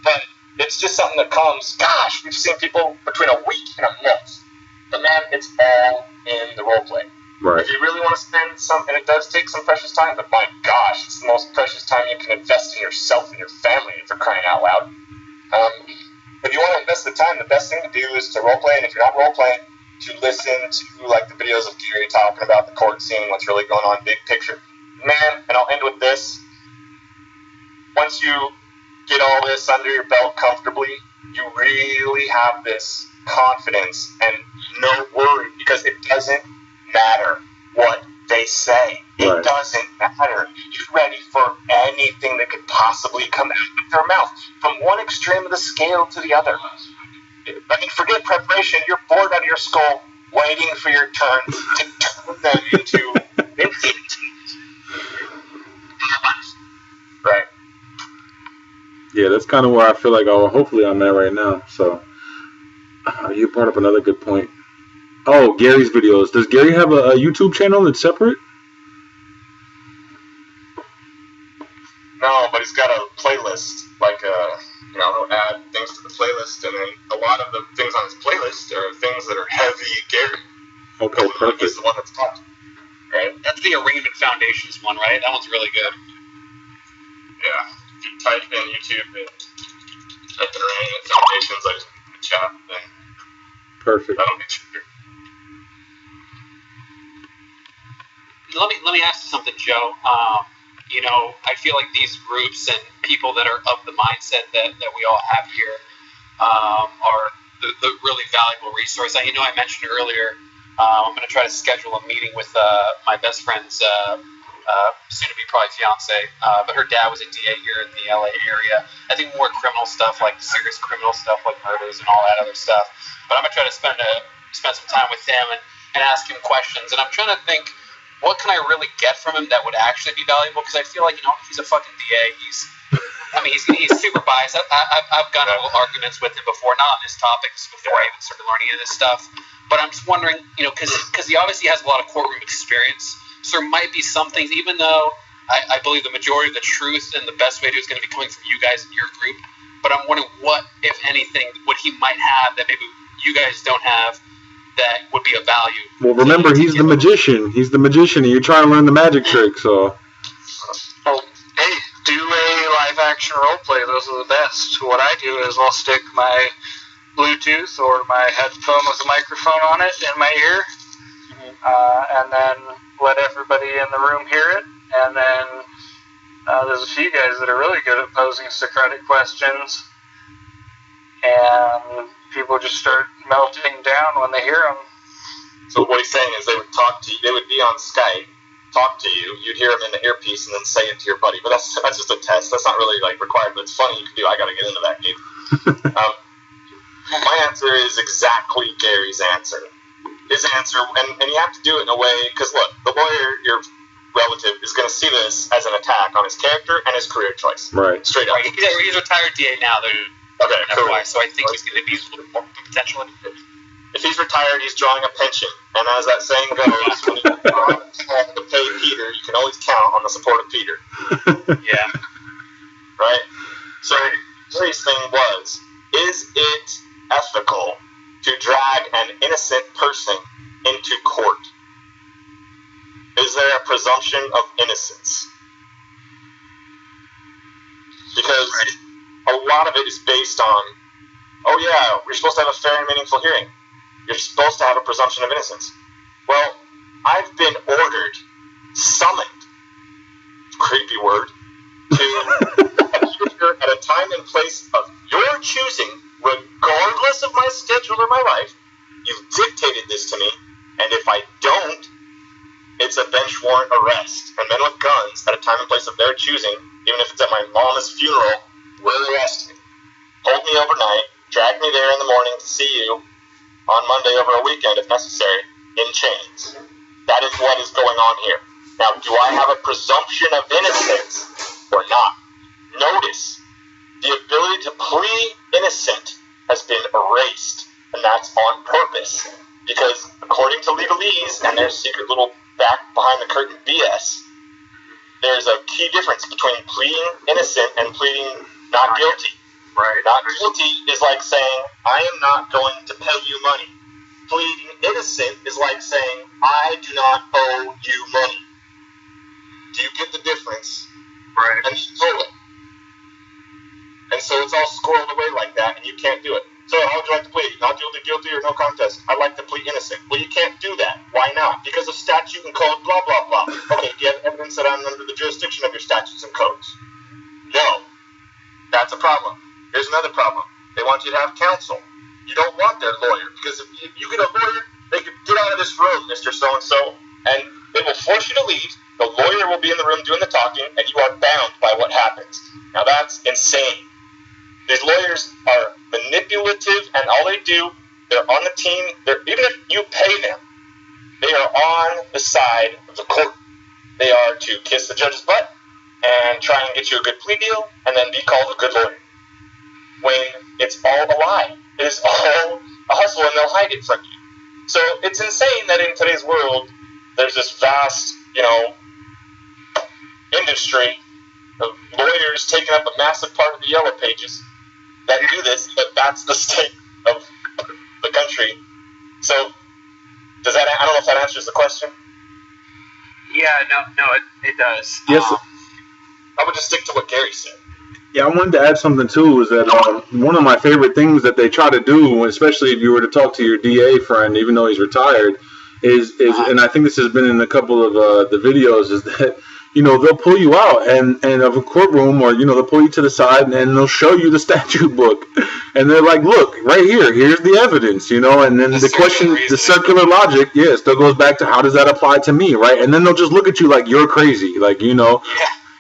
but it's just something that comes. Gosh, we've seen people between a week and a month. But man, it's all in the role play. Right. If you really want to spend some, and it does take some precious time, but my gosh, it's the most precious time you can invest in yourself and your family, for crying out loud. If you want to invest the time, the best thing to do is to role play, and if you're not role playing, to listen to like the videos of Gary talking about the court scene, what's really going on, big picture. Man, and I'll end with this. Once you get all this under your belt comfortably, you really have this confidence and no worry, because it doesn't matter what they say. It doesn't matter. You're ready for anything that could possibly come out of their mouth, from one extreme of the scale to the other. I mean, forget preparation. You're bored out of your skull, waiting for your turn to turn them into right. Yeah, that's kind of where I feel like, hopefully I'm at right now. So, you brought up another good point. Oh, Gary's videos. Does Gary have a YouTube channel that's separate? No, but he's got a playlist, he'll add things to the playlist, and then a lot of the things on his playlist are things that are heavy Gary. Okay, perfect. He's the one that's talking. Right? That's the Arraignment Foundation's one, right? That one's really good. Yeah. If you type in YouTube and type in Arraignment Foundations, I just put in the chat, then Perfect. that'll get you through. Let me ask you something, Joe. You know, I feel like these groups and people that are of the mindset that we all have here are the really valuable resource. You know, I mentioned earlier, I'm going to try to schedule a meeting with my best friend's soon-to-be probably fiance, but her dad was a DA here in the LA area. I think more criminal stuff, like serious criminal stuff, like murders and all that other stuff. But I'm going to try to spend some time with him and ask him questions. And I'm trying to think, what can I really get from him that would actually be valuable? Because I feel like, you know, he's a fucking DA. He's super biased. I've gotten little arguments with him before, not on this topic, before I even started learning any of this stuff. But I'm just wondering, you know, because he obviously has a lot of courtroom experience, so there might be some things, even though I believe the majority of the truth and the best way to do is going to be coming from you guys in your group. But I'm wondering what, if anything, what he might have that maybe you guys don't have that would be of value. Well, remember, he's the magician. He's the magician, and you're trying to learn the magic trick, so. Well, hey, do a live action role play. Those are the best. What I do is I'll stick my Bluetooth or my headphone with a microphone on it in my ear, and then let everybody in the room hear it. And then there's a few guys that are really good at posing Socratic questions, and people just start melting down when they hear them. So what he's saying is they would talk to you. They would be on Skype, talk to you. You'd hear them in the earpiece, and then say it to your buddy. But that's just a test. That's not really like required. But it's funny. You can do. I got to get into that game. My answer is exactly Gary's answer. His answer, and you have to do it in a way, because look, the lawyer, your relative, is going to see this as an attack on his character and his career choice. Right. Straight up. He's a retired DA now. Okay, cool. So I think he's going to be a little more potential. If he's retired, he's drawing a pension. And as that saying goes, when you draw to pay Peter, you can always count on the support of Peter. Yeah. Right? So Gary's thing was, is it ethical to drag an innocent person into court? Is there a presumption of innocence? Because a lot of it is based on, oh yeah, we're supposed to have a fair and meaningful hearing. You're supposed to have a presumption of innocence. Well, I've been ordered, summoned, creepy word, to appear at a time and place of your choosing, regardless of my schedule or my life. You've dictated this to me, and if I don't, it's a bench warrant arrest. And men with guns at a time and place of their choosing, even if it's at my mama's funeral, will arrest me. Hold me overnight, drag me there in the morning to see you on Monday over a weekend, if necessary, in chains. That is what is going on here. Now, do I have a presumption of innocence or not? Notice, the ability to plead innocent has been erased, and that's on purpose. Because according to legalese and their secret little back behind the curtain BS, there's a key difference between pleading innocent and pleading not guilty. Right. Not guilty is like saying, I am not going to pay you money. Pleading innocent is like saying, I do not owe you money. Do you get the difference? Right. And stole it. And so it's all squirreled away like that, and you can't do it. So how would you like to plead? Not guilty or no contest? I'd like to plead innocent. Well, you can't do that. Why not? Because of statute and code, blah, blah, blah. Okay, do you have evidence that I'm under the jurisdiction of your statutes and codes? No. That's a problem. Here's another problem. They want you to have counsel. You don't want their lawyer, because if you get a lawyer, they could get out of this room, Mr. So-and-so, and they will force you to leave. The lawyer will be in the room doing the talking, and you are bound by what happens. Now, that's insane. These lawyers are manipulative, and all they do, they're on the team. Even if you pay them, they are on the side of the court. They are to kiss the judge's butt and try and get you a good plea deal, and then be called a good lawyer. When it's all a lie. It is all a hustle, and they'll hide it from you. So it's insane that in today's world, there's this vast, industry of lawyers taking up a massive part of the yellow pages that do this, but that's the state of the country. So, I don't know if that answers the question. Yeah, no, it does. Yes. I would just stick to what Gary said. Yeah, I wanted to add something too. Is that one of my favorite things that they try to do, especially if you were to talk to your DA friend, even though he's retired, is and I think this has been in a couple of the videos, is that they'll pull you out and of a courtroom, or they'll pull you to the side and they'll show you the statute book, and they're like, look right here's the evidence, and then the question, the circular logic, still goes back to how does that apply to me, right? And then they'll just look at you like you're crazy, like Yeah.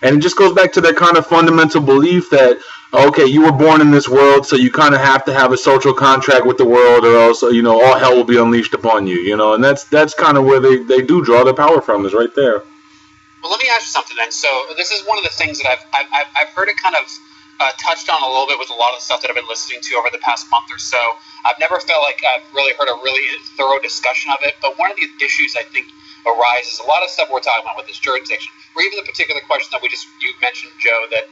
And it just goes back to that kind of fundamental belief that, okay, you were born in this world, so you kind of have to have a social contract with the world, or else, all hell will be unleashed upon you, and that's kind of where they do draw their power from, is right there. Well, let me ask you something then. So this is one of the things that I've heard it kind of touched on a little bit with a lot of the stuff that I've been listening to over the past month or so. I've never felt like I've really heard a really thorough discussion of it, but one of the issues I think arises, a lot of stuff we're talking about with this jurisdiction, or even the particular question that you mentioned, Joe, that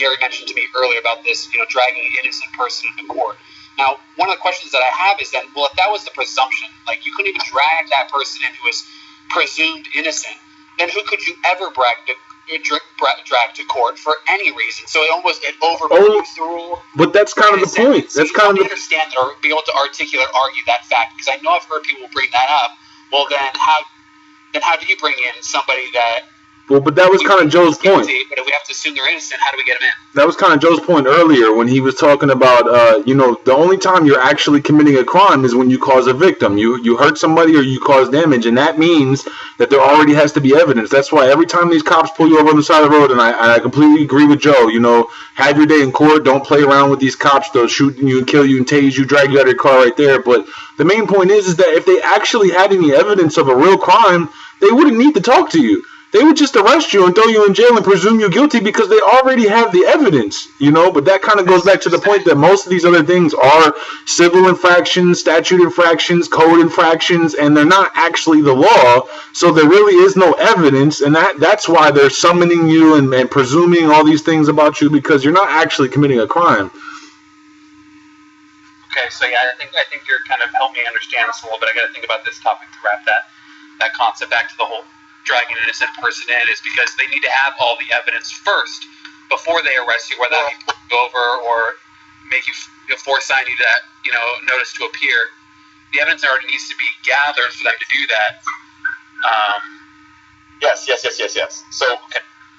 Gary mentioned to me earlier about this, dragging an innocent person into court. Now, one of the questions that I have is then, well, if that was the presumption, like you couldn't even drag that person in who is presumed innocent, then who could you ever drag to court for any reason? So it overrules the rule. But that's kind of the point. So that's kind of understand or be able to argue that fact, because I know I've heard people bring that up. Well, then how do you bring in somebody that? Well, but that was kind of Joe's point. But if we have to assume they're innocent, how do we get them in? That was kind of Joe's point earlier when he was talking about, the only time you're actually committing a crime is when you cause a victim. You hurt somebody or you cause damage, and that means that there already has to be evidence. That's why every time these cops pull you over on the side of the road, and I completely agree with Joe, have your day in court. Don't play around with these cops. They'll shoot you and kill you and tase you, drag you out of your car right there. But the main point is that if they actually had any evidence of a real crime, they wouldn't need to talk to you. They would just arrest you and throw you in jail and presume you guilty because they already have the evidence, But that kind of goes back to the point that most of these other things are civil infractions, statute infractions, code infractions, and they're not actually the law. So there really is no evidence, and that's why they're summoning you and presuming all these things about you, because you're not actually committing a crime. Okay, so yeah, I think you're kind of helping me understand this a little bit. I got to think about this topic to wrap that concept back to the whole dragging an innocent person in, is because they need to have all the evidence first before they arrest you, whether that be pull you over or make you sign you that notice to appear. The evidence already needs to be gathered for them to do that. Yes. So,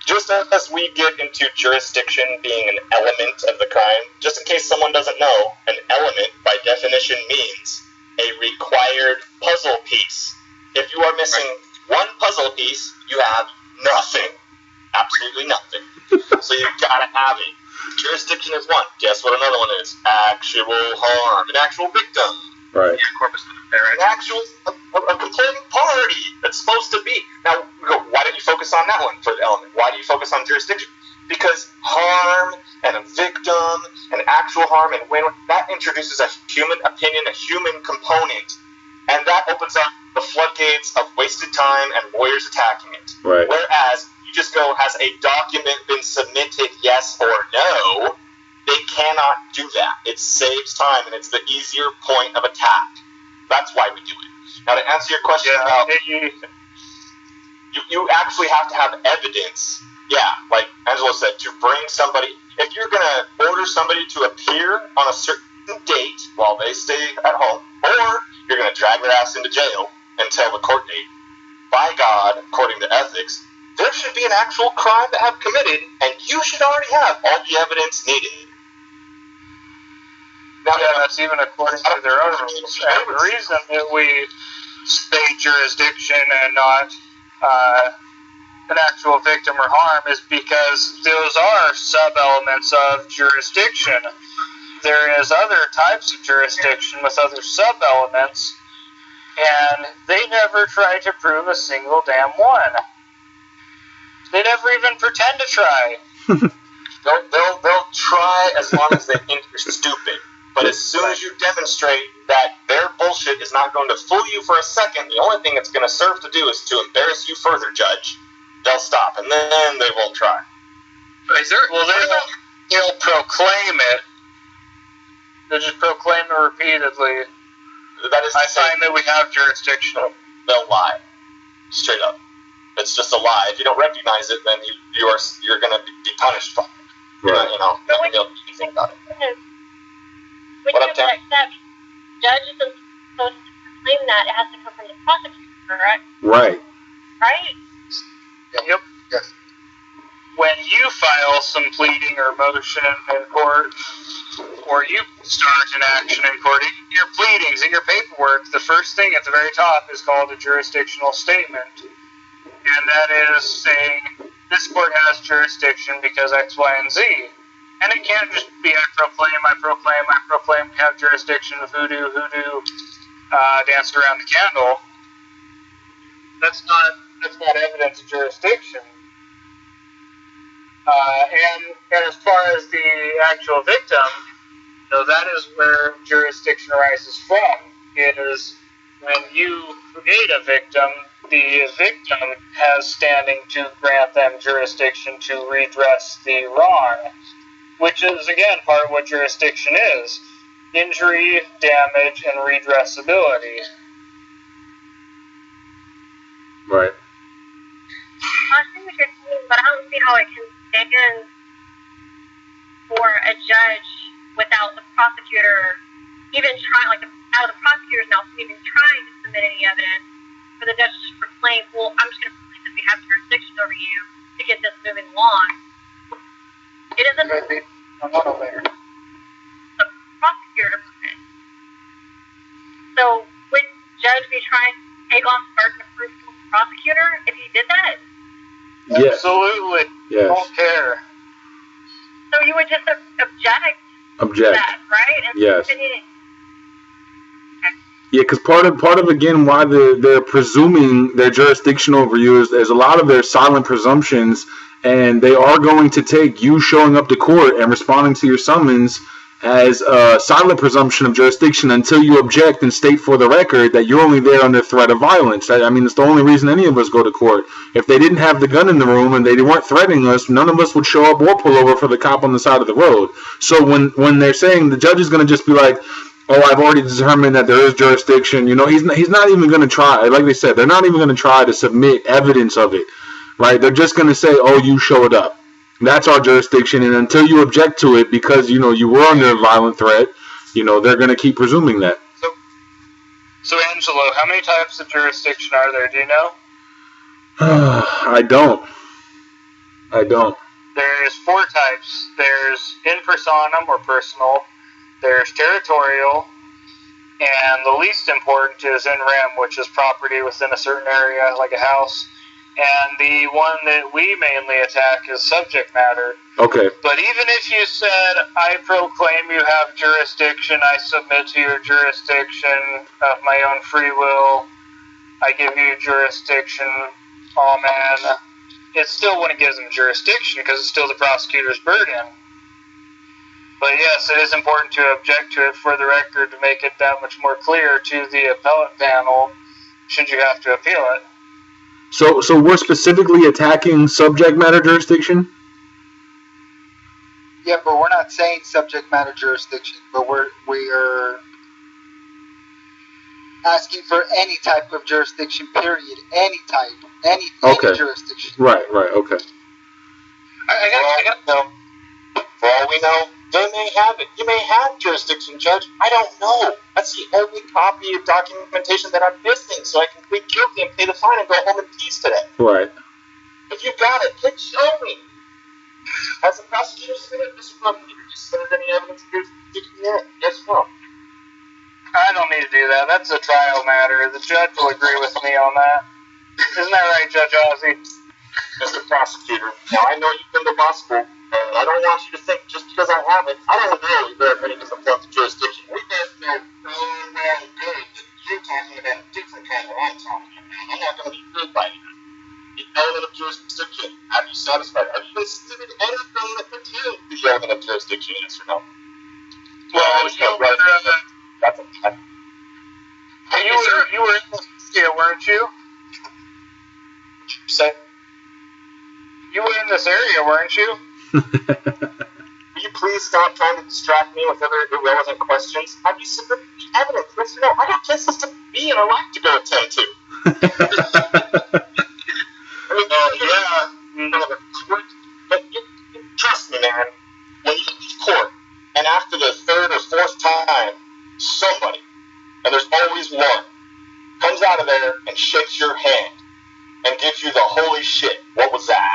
just as we get into jurisdiction being an element of the crime, just in case someone doesn't know, an element by definition means a required puzzle piece. If you are missing one puzzle piece, you have nothing. Absolutely nothing. So you've got to have it. Jurisdiction is one. Guess what another one is? Actual harm. An actual victim. Right. Yeah, corpus delicti, right? An actual, a complaining party that's supposed to be. Now, why don't you focus on that one for the element? Why do you focus on jurisdiction? Because harm and a victim and actual harm and when that introduces a human opinion, a human component. And that opens up the floodgates of wasted time and lawyers attacking it. Right. Whereas you just go, has a document been submitted, yes or no? They cannot do that. It saves time, and it's the easier point of attack. That's why we do it. Now, to answer your question about, you actually have to have evidence. Yeah, like Angelo said, to bring somebody. If you're going to order somebody to appear on a certain date while they stay at home, or you're going to drag their ass into jail until the court date, by God, according to ethics, there should be an actual crime to have committed, and you should already have all the evidence needed. Now, that's even according to their own rules. And the reason that we say jurisdiction and not an actual victim or harm is because those are sub-elements of jurisdiction. There is other types of jurisdiction with other sub-elements, and they never try to prove a single damn one. They never even pretend to try. They'll try as long as they think you're stupid. But as soon as you demonstrate that their bullshit is not going to fool you for a second, the only thing it's going to serve to do is to embarrass you further, Judge. They'll stop, and then they won't try. They'll proclaim it. They'll just proclaim it repeatedly. That is I find that we have jurisdiction. They'll lie. Straight up. It's just a lie. If you don't recognize it, then you're going to be punished for it. Right. You're not going to be able to do anything about it. When What you up, Tim? accept, judge isn't supposed to claim that. It has to come from the prosecutor, correct? Right. Right? Yep. Yes. When you file some pleading or motion in court, or you start an action in court, in your pleadings, in your paperwork, the first thing at the very top is called a jurisdictional statement. And that is saying, this court has jurisdiction because X, Y, and Z. And it can't just be I proclaim, we have jurisdiction, hoodoo, danced around the candle. That's not evidence of jurisdiction. And as far as the actual victim, that is where jurisdiction arises from. It is when you create a victim, the victim has standing to grant them jurisdiction to redress the wrong, which is, again, part of what jurisdiction is. Injury, damage, and redressability. Right. I see what you're saying, but I don't see how it can stand for a judge without the prosecutor even trying, out of the prosecutor's mouth, even trying to submit any evidence, for the judge to just proclaim, well, I'm just going to proclaim that we have jurisdiction over you to get this moving along. It isn't I'm not aware. the prosecutor to prove it. So would the judge be trying to take off the burden of proof to the prosecutor if he did that? Yes. Absolutely. Yes. Don't care. So you would just object Object. that, right? And Yes. then you, Yeah, because part of again why they're presuming their jurisdiction over you is there's a lot of their silent presumptions, and they are going to take you showing up to court and responding to your summons as a silent presumption of jurisdiction until you object and state for the record that you're only there under threat of violence. I mean, it's the only reason any of us go to court. If they didn't have the gun in the room and they weren't threatening us, none of us would show up or pull over for the cop on the side of the road. So when they're saying the judge is going to just be like, oh, I've already determined that there is jurisdiction, he's not even going to try. Like they said, they're not even going to try to submit evidence of it, right? They're just going to say, oh, you showed up. That's our jurisdiction, and until you object to it because, you were under a violent threat, they're going to keep presuming that. So Angelo, how many types of jurisdiction are there? Do you know? I don't. There's 4 types. There's in personam or personal. There's territorial. And the least important is in rem, which is property within a certain area, like a house. And the one that we mainly attack is subject matter. Okay. But even if you said, I proclaim you have jurisdiction, I submit to your jurisdiction of my own free will, I give you jurisdiction, amen, it still wouldn't give them jurisdiction because it's still the prosecutor's burden. But yes, it is important to object to it for the record to make it that much more clear to the appellate panel should you have to appeal it. So we're specifically attacking subject matter jurisdiction? Yeah, but we're not saying subject matter jurisdiction, but we are asking for any type of jurisdiction, period. Any type. Any jurisdiction. Right, okay. I got to know. For all we know, they may have it. You may have jurisdiction, Judge. I don't know. That's the only copy of documentation that I'm missing, so I can plead guilty and pay the fine and go home in peace today. Right. If you got it, please show me. Has the prosecutor submitted this from you? Did you submit any evidence of jurisdiction yet? Yes or no? I don't need to do that. That's a trial matter. The judge will agree with me on that. Isn't that right, Judge Ozzie? Mr. Prosecutor, now I know you've been to law school, and I don't want you to think just because I haven't, I don't know there are any different forms of jurisdiction. We both know well good that you're talking about a different kind of I'm talking about. I'm not going to be fooled by you. The element of jurisdiction, have you satisfied? Have you considered anything that pertains to the element of jurisdiction, yes or no? Well, you were that's a fact. You were in this area, weren't you? What'd you say? You were in this area, weren't you? Will you please stop trying to distract me with other irrelevant questions? Have you submitted the evidence? Yes or no? I got cases to be in a life to go attend to. somebody, and there's always one, comes out of there and shakes your hand and gives you the holy shit. What was that?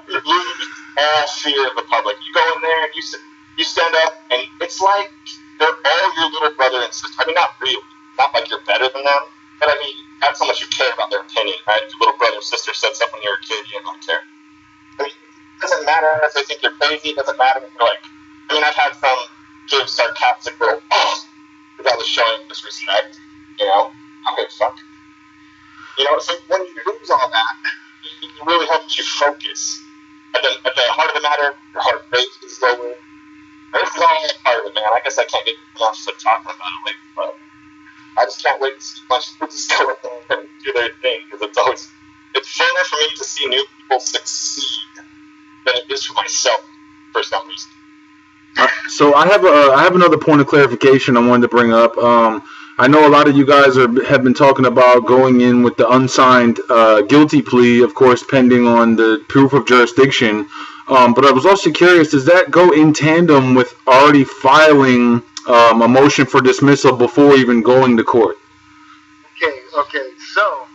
You lose all fear of the public. You go in there and you stand up, and it's like they're all your little brother and sister. I mean, not really. Not like you're better than them, but I mean, that's how much you care about their opinion, right? If your little brother or sister said something when you were a kid, you don't care. I mean, it doesn't matter if they think you're crazy. It doesn't matter if you're like, I mean, I've had some give sarcastic little, if I was showing disrespect, you know, I don't give a fuck. You know, so when you lose all that, it really helps you focus. At the heart of the matter, your heart rate is lower. This is all part of it, man. I guess I can't get enough to talking about it later, but I just can't wait to see my students go in there and do their thing, because it's funner for me to see new people succeed than it is for myself for some reason. So I have another point of clarification I wanted to bring up. I know a lot of you guys have been talking about going in with the unsigned guilty plea, of course, pending on the proof of jurisdiction. But I was also curious, does that go in tandem with already filing a motion for dismissal before even going to court? Okay. So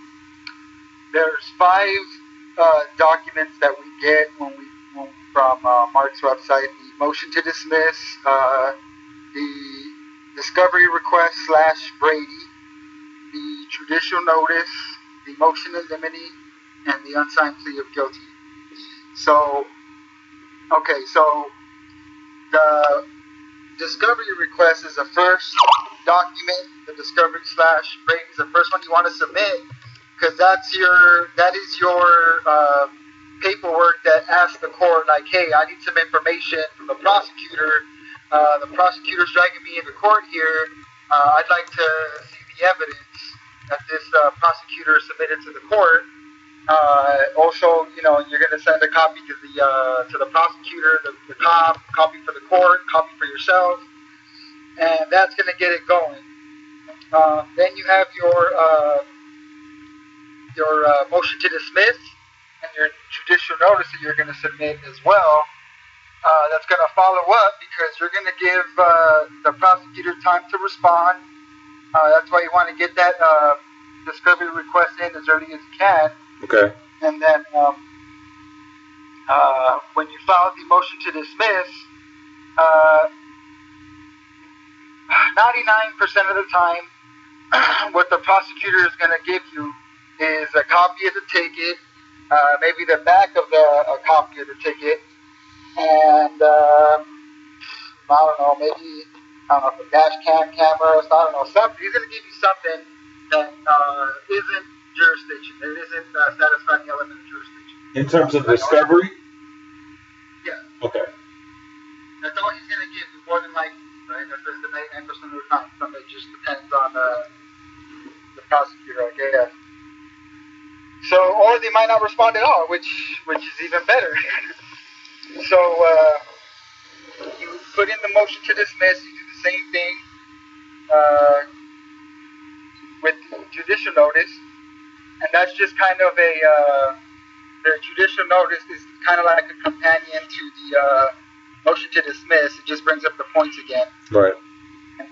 there's 5 documents that we get from Mark's website: the motion to dismiss, the discovery request / Brady, the judicial notice, the motion in limine, and the unsigned plea of guilty. So the discovery request is the first document. The discovery / Brady is the first one you want to submit, because that is your paperwork that asks the court, like, hey, I need some information from the prosecutor. The prosecutor's dragging me into court here. I'd like to see the evidence that this prosecutor submitted to the court. Also, you know, you're going to send a copy to the prosecutor, the copy for the court, copy for yourself, and that's going to get it going. Then you have your motion to dismiss and your judicial notice that you're going to submit as well. That's going to follow up, because you're going to give the prosecutor time to respond. That's why you want to get that discovery request in as early as you can. Okay. And then when you file the motion to dismiss, 99% of the time, what the prosecutor is going to give you is a copy of the ticket, maybe the back of a copy of the ticket, and I don't know, maybe a dash cam camera, I don't know, something. He's going to give you something that isn't jurisdiction. It isn't satisfying the element of jurisdiction. In terms of discovery? Yeah. Okay. That's all he's going to give you, more than likely, right? That's just the 99% of the time. Some it just depends on the prosecutor, I guess. So, or they might not respond at all, which is even better. So, you put in the motion to dismiss, you do the same thing with the judicial notice, and that's just kind of the judicial notice is kind of like a companion to the motion to dismiss. It just brings up the points again. Right. And,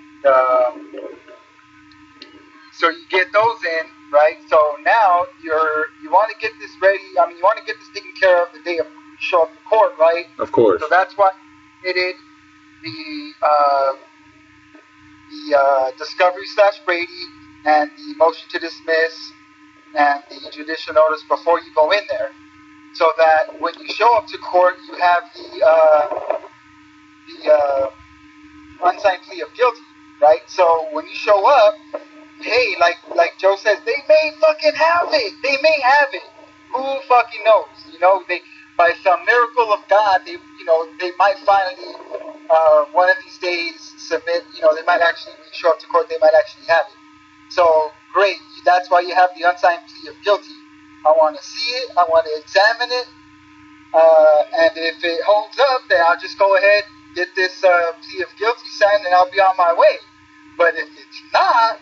so you get those in, right? So now you want to get this ready. I mean, you want to get this taken care of the day of you show up to court, right? Of course. So that's why it is the discovery / Brady and the motion to dismiss and the judicial notice before you go in there, so that when you show up to court, you have the unsigned plea of guilty, right? So when you show up, hey, like Joe says, they may fucking have it. They may have it. Who fucking knows? You know, they, by some miracle of God, they might finally one of these days submit. You know, they might actually, when you show up to court, they might actually have it. So great. That's why you have the unsigned plea of guilty. I want to see it. I want to examine it. And if it holds up, then I'll just go ahead, get this plea of guilty signed, and I'll be on my way. But if it's not,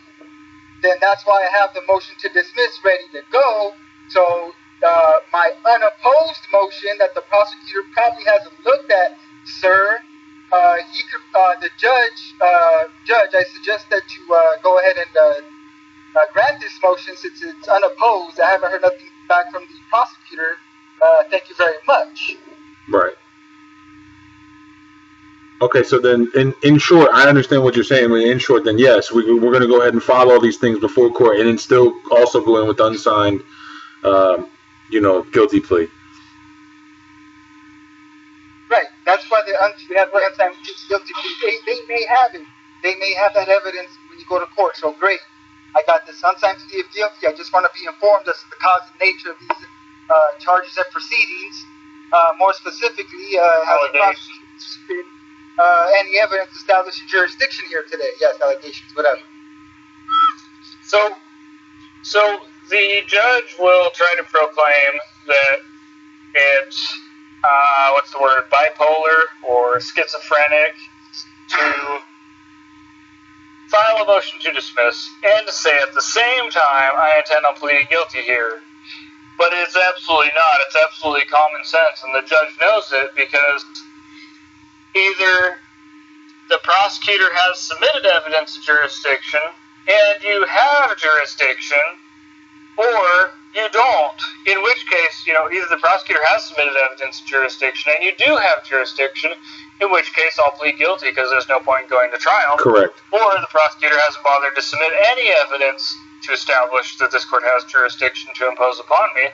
then that's why I have the motion to dismiss ready to go. So my unopposed motion that the prosecutor probably hasn't looked at, sir, he could, the judge, I suggest that you go ahead and grant this motion since it's unopposed. I haven't heard nothing back from the prosecutor. Thank you very much. Right. Okay, so then, in short, I understand what you're saying. In short, then yes, we're going to go ahead and file all these things before court, and then still also go in with unsigned, guilty plea. Right. That's why we have the unsigned guilty plea. They may have it. They may have that evidence when you go to court. So great. I got this unsigned plea of guilty. I just want to be informed as to the cause and nature of these charges and proceedings. More specifically, how the prosecution any evidence establishing jurisdiction here today. Yes, allegations, whatever. So the judge will try to proclaim that it's bipolar or schizophrenic to file a motion to dismiss and to say at the same time, I intend on pleading guilty here. But it's absolutely not. It's absolutely common sense, and the judge knows it because either the prosecutor has submitted evidence of jurisdiction and you have jurisdiction, or you don't. In which case, either the prosecutor has submitted evidence of jurisdiction and you do have jurisdiction, in which case I'll plead guilty because there's no point in going to trial. Correct. Or the prosecutor hasn't bothered to submit any evidence to establish that this court has jurisdiction to impose upon me,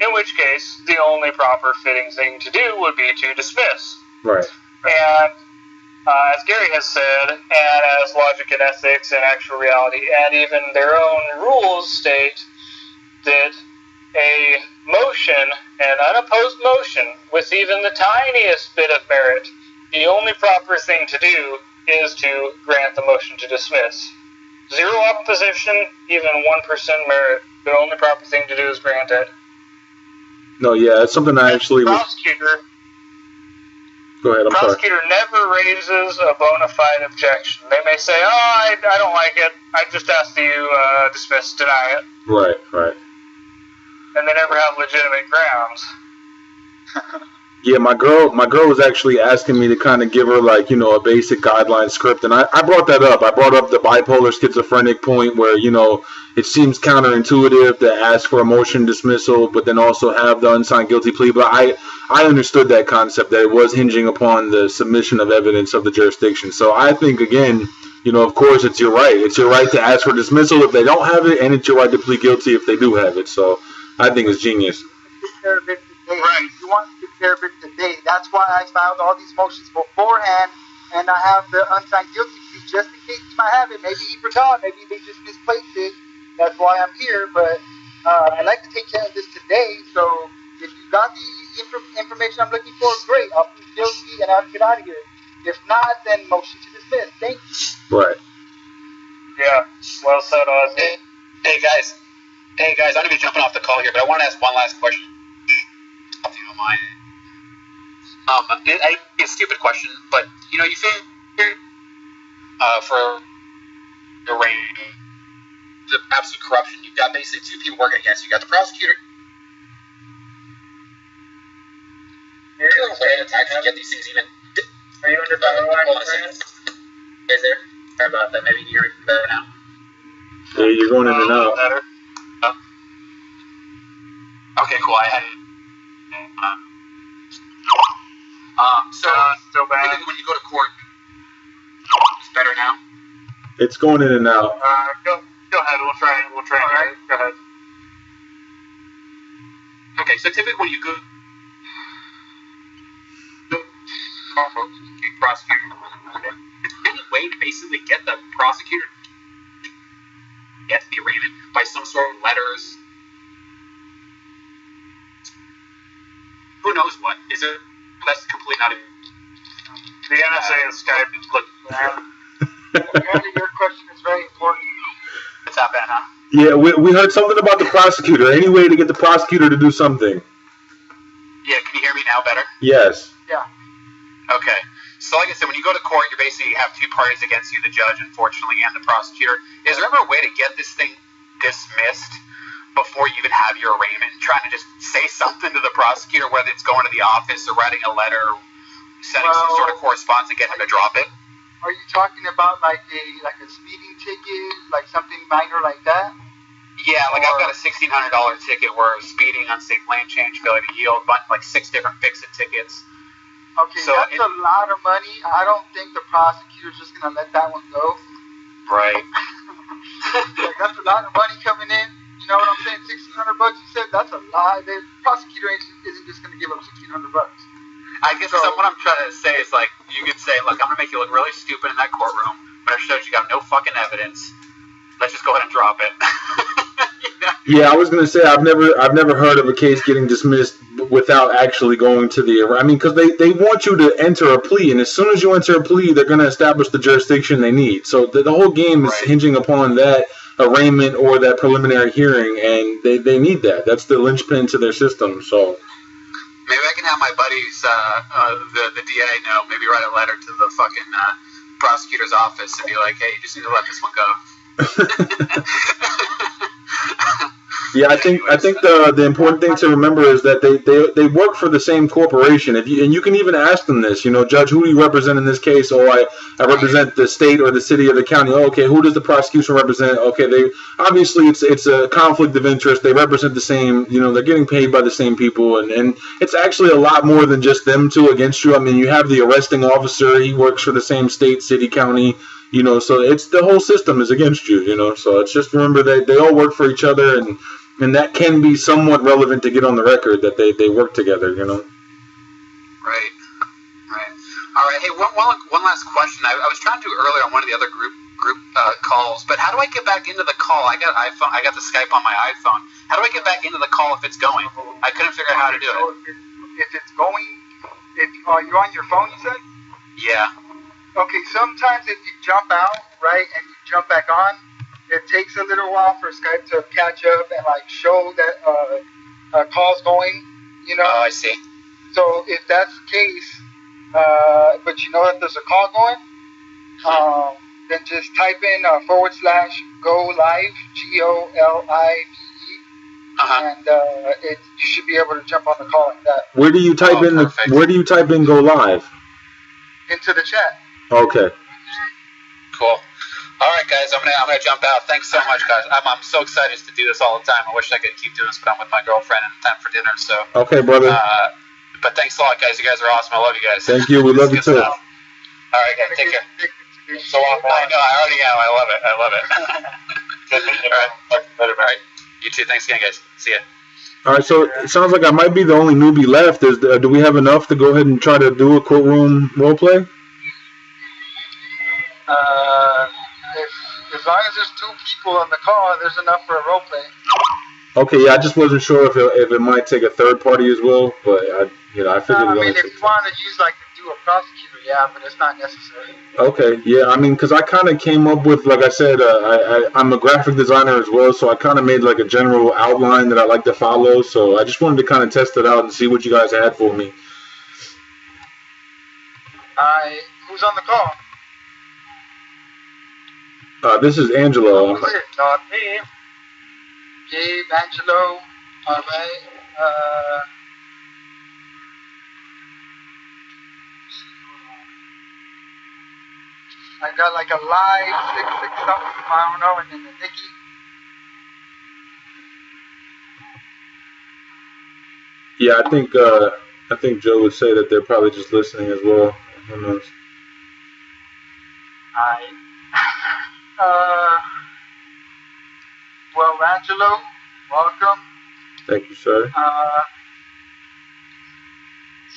in which case the only proper fitting thing to do would be to dismiss. Right. And as Gary has said, and as logic and ethics and actual reality and even their own rules state, that a motion, an unopposed motion, with even the tiniest bit of merit, the only proper thing to do is to grant the motion to dismiss. Zero opposition, even 1% merit, the only proper thing to do is grant it. No, yeah, it's something I actually... The prosecutor... Go ahead, I'm sorry. The prosecutor never raises a bona fide objection. They may say, I don't like it. I just ask that you dismiss, deny it. Right. And they never have legitimate grounds. Yeah, my girl was actually asking me to kind of give her, a basic guideline script, and I brought that up. I brought up the bipolar schizophrenic point where, it seems counterintuitive to ask for a motion dismissal, but then also have the unsigned guilty plea. But I understood that concept, that it was hinging upon the submission of evidence of the jurisdiction. So I think, again, of course, it's your right. It's your right to ask for dismissal if they don't have it, and it's your right to plead guilty if they do have it. So I think it's genius. Right. You want to take care of it today. That's why I filed all these motions beforehand, and I have the unsigned guilty plea just in case he might have it. Maybe he forgot. Maybe they just misplaced it. That's why I'm here. But I'd like to take care of this today. So if you got the information I'm looking for, great. I'll plead guilty and I'll get out of here. If not, then motion to dismiss. Thank you. Right. Yeah. Well said, Ozzy. Hey guys, I'm gonna be jumping off the call here, but I want to ask one last question. If you don't mind. It's a stupid question, but you figure for your reign, the absolute corruption, you've got basically two people working against you. You got the prosecutor. Is there a way to actually get these things even? Are you under power line? Is there? Sorry about that. Maybe you're better now. Yeah, you're going in and out. Better. Okay, cool. I had it. Still bad. When you go to court, it's better now. It's going in and out. Go ahead. We'll try. Right. Go ahead. Okay, so typically when you go prosecutor, is there any way to basically get the prosecutor to get the arraignment by some sort of letters? Who knows what? Is it? That's completely not. The NSA is Skype. Look. Your question is very important. It's that bad, huh? Yeah, we heard something about the prosecutor. Any way to get the prosecutor to do something? Yeah, can you hear me now better? Yes. Yeah. Okay. So like I said, when you go to court, you basically have two parties against you, the judge, unfortunately, and the prosecutor. Is there ever a way to get this thing dismissed before you even have your arraignment, and trying to just say something to the prosecutor, whether it's going to the office or writing a letter or sending some sort of correspondence to get him to drop it? Are you talking about like a speeding ticket, like something minor like that? Yeah, like I've got a $1,600 ticket where I was speeding, unsafe lane change, failure to yield, like 6 different fix-it tickets. Okay, so that's a lot of money. I don't think the prosecutor's just gonna let that one go. Right. Like that's a lot of money coming in. You know what I'm saying? $1,600. You said that's a lot. The prosecutor isn't just gonna give up $1,600. I guess what I'm trying to say is like you could say, look, I'm gonna make you look really stupid in that courtroom, but I showed you got no fucking evidence. Let's just go ahead and drop it. Yeah, I was gonna say I've never heard of a case getting dismissed without actually going to the. I mean, because they want you to enter a plea, and as soon as you enter a plea, they're gonna establish the jurisdiction they need. So the whole game is hinging upon that arraignment or that preliminary hearing, and they need that. That's the linchpin to their system. So. Maybe I can have my buddies, the DA, know. Maybe write a letter to the fucking prosecutor's office and be like, "Hey, you just need to let this one go." Yeah, I think the important thing to remember is that they work for the same corporation. And you can even ask them this, Judge, who do you represent in this case? Oh, I represent the state or the city or the county. Oh, okay, who does the prosecution represent? Okay, they obviously it's a conflict of interest. They represent the same, they're getting paid by the same people, and it's actually a lot more than just them two against you. I mean, you have the arresting officer. He works for the same state, city, county. So it's the whole system is against you. So it's just remember that they all work for each other, and that can be somewhat relevant to get on the record that they work together. Right. All right. Hey, one last question. I was trying to do earlier on one of the other group calls, but how do I get back into the call? I got iPhone. I got the Skype on my iPhone. How do I get back into the call if it's going? I couldn't figure out how to do it. If it's going, you're on your phone, you said? Yeah. Okay, sometimes if you jump out, right, and you jump back on, it takes a little while for Skype to catch up and, show that call's going, Oh, I see. So if that's the case, but you know that there's a call going, then just type in / go live, GOLIVE, and you should be able to jump on the call like that. Where do you type in go live? Into the chat. Okay. Cool. All right, guys, I'm gonna jump out. Thanks so much, guys. I'm so excited to do this all the time. I wish I could keep doing this, but I'm with my girlfriend and time for dinner. So. Okay, brother. But thanks a lot, guys. You guys are awesome. I love you guys. Thank you. We love you too. All right, guys. Take care. So I know. I already am. I love it. Good meeting you. All right. You too. Thanks again, guys. See ya. All right. So it sounds like I might be the only newbie left. Do we have enough to go ahead and try to do a courtroom role play? As long as there's 2 people on the call, there's enough for a role play. Okay, yeah, I just wasn't sure if it might take a third party as well, but I figured. I mean, if you want to use do a prosecutor, yeah, but it's not necessary. Okay, yeah, I mean, because I kind of came up with, like I said, I'm a graphic designer as well, so I kind of made a general outline that I like to follow. So I just wanted to kind of test it out and see what you guys had for me. Who's on the call? This is Angelo. Who's it? Not me. Gabe, Angelo. All right. I got a live 6 something. I don't know, and then the Nikki. Yeah, I think Joe would say that they're probably just listening as well. Who knows? Well, Angelo, welcome. Thank you, sir.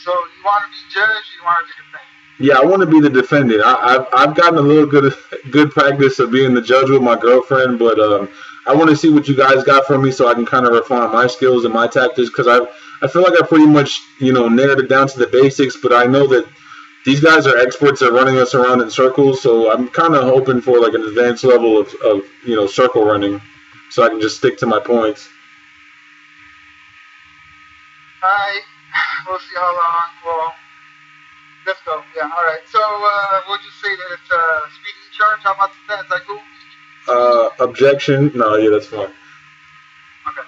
So you want to be judge, or you want to be defendant? Yeah, I want to be the defendant. I've gotten a little good practice of being the judge with my girlfriend, but I want to see what you guys got from me so I can kind of refine my skills and my tactics, because I feel like I pretty much narrowed it down to the basics, but I know that these guys are experts at running us around in circles, so I'm kind of hoping for an advanced level of circle running, so I can just stick to my points. All right, we'll see how long. Well, let's go. Yeah, all right. So we'll just say that it's a speeding charge. How about that? Is that cool? Objection? No, yeah, that's fine. Okay.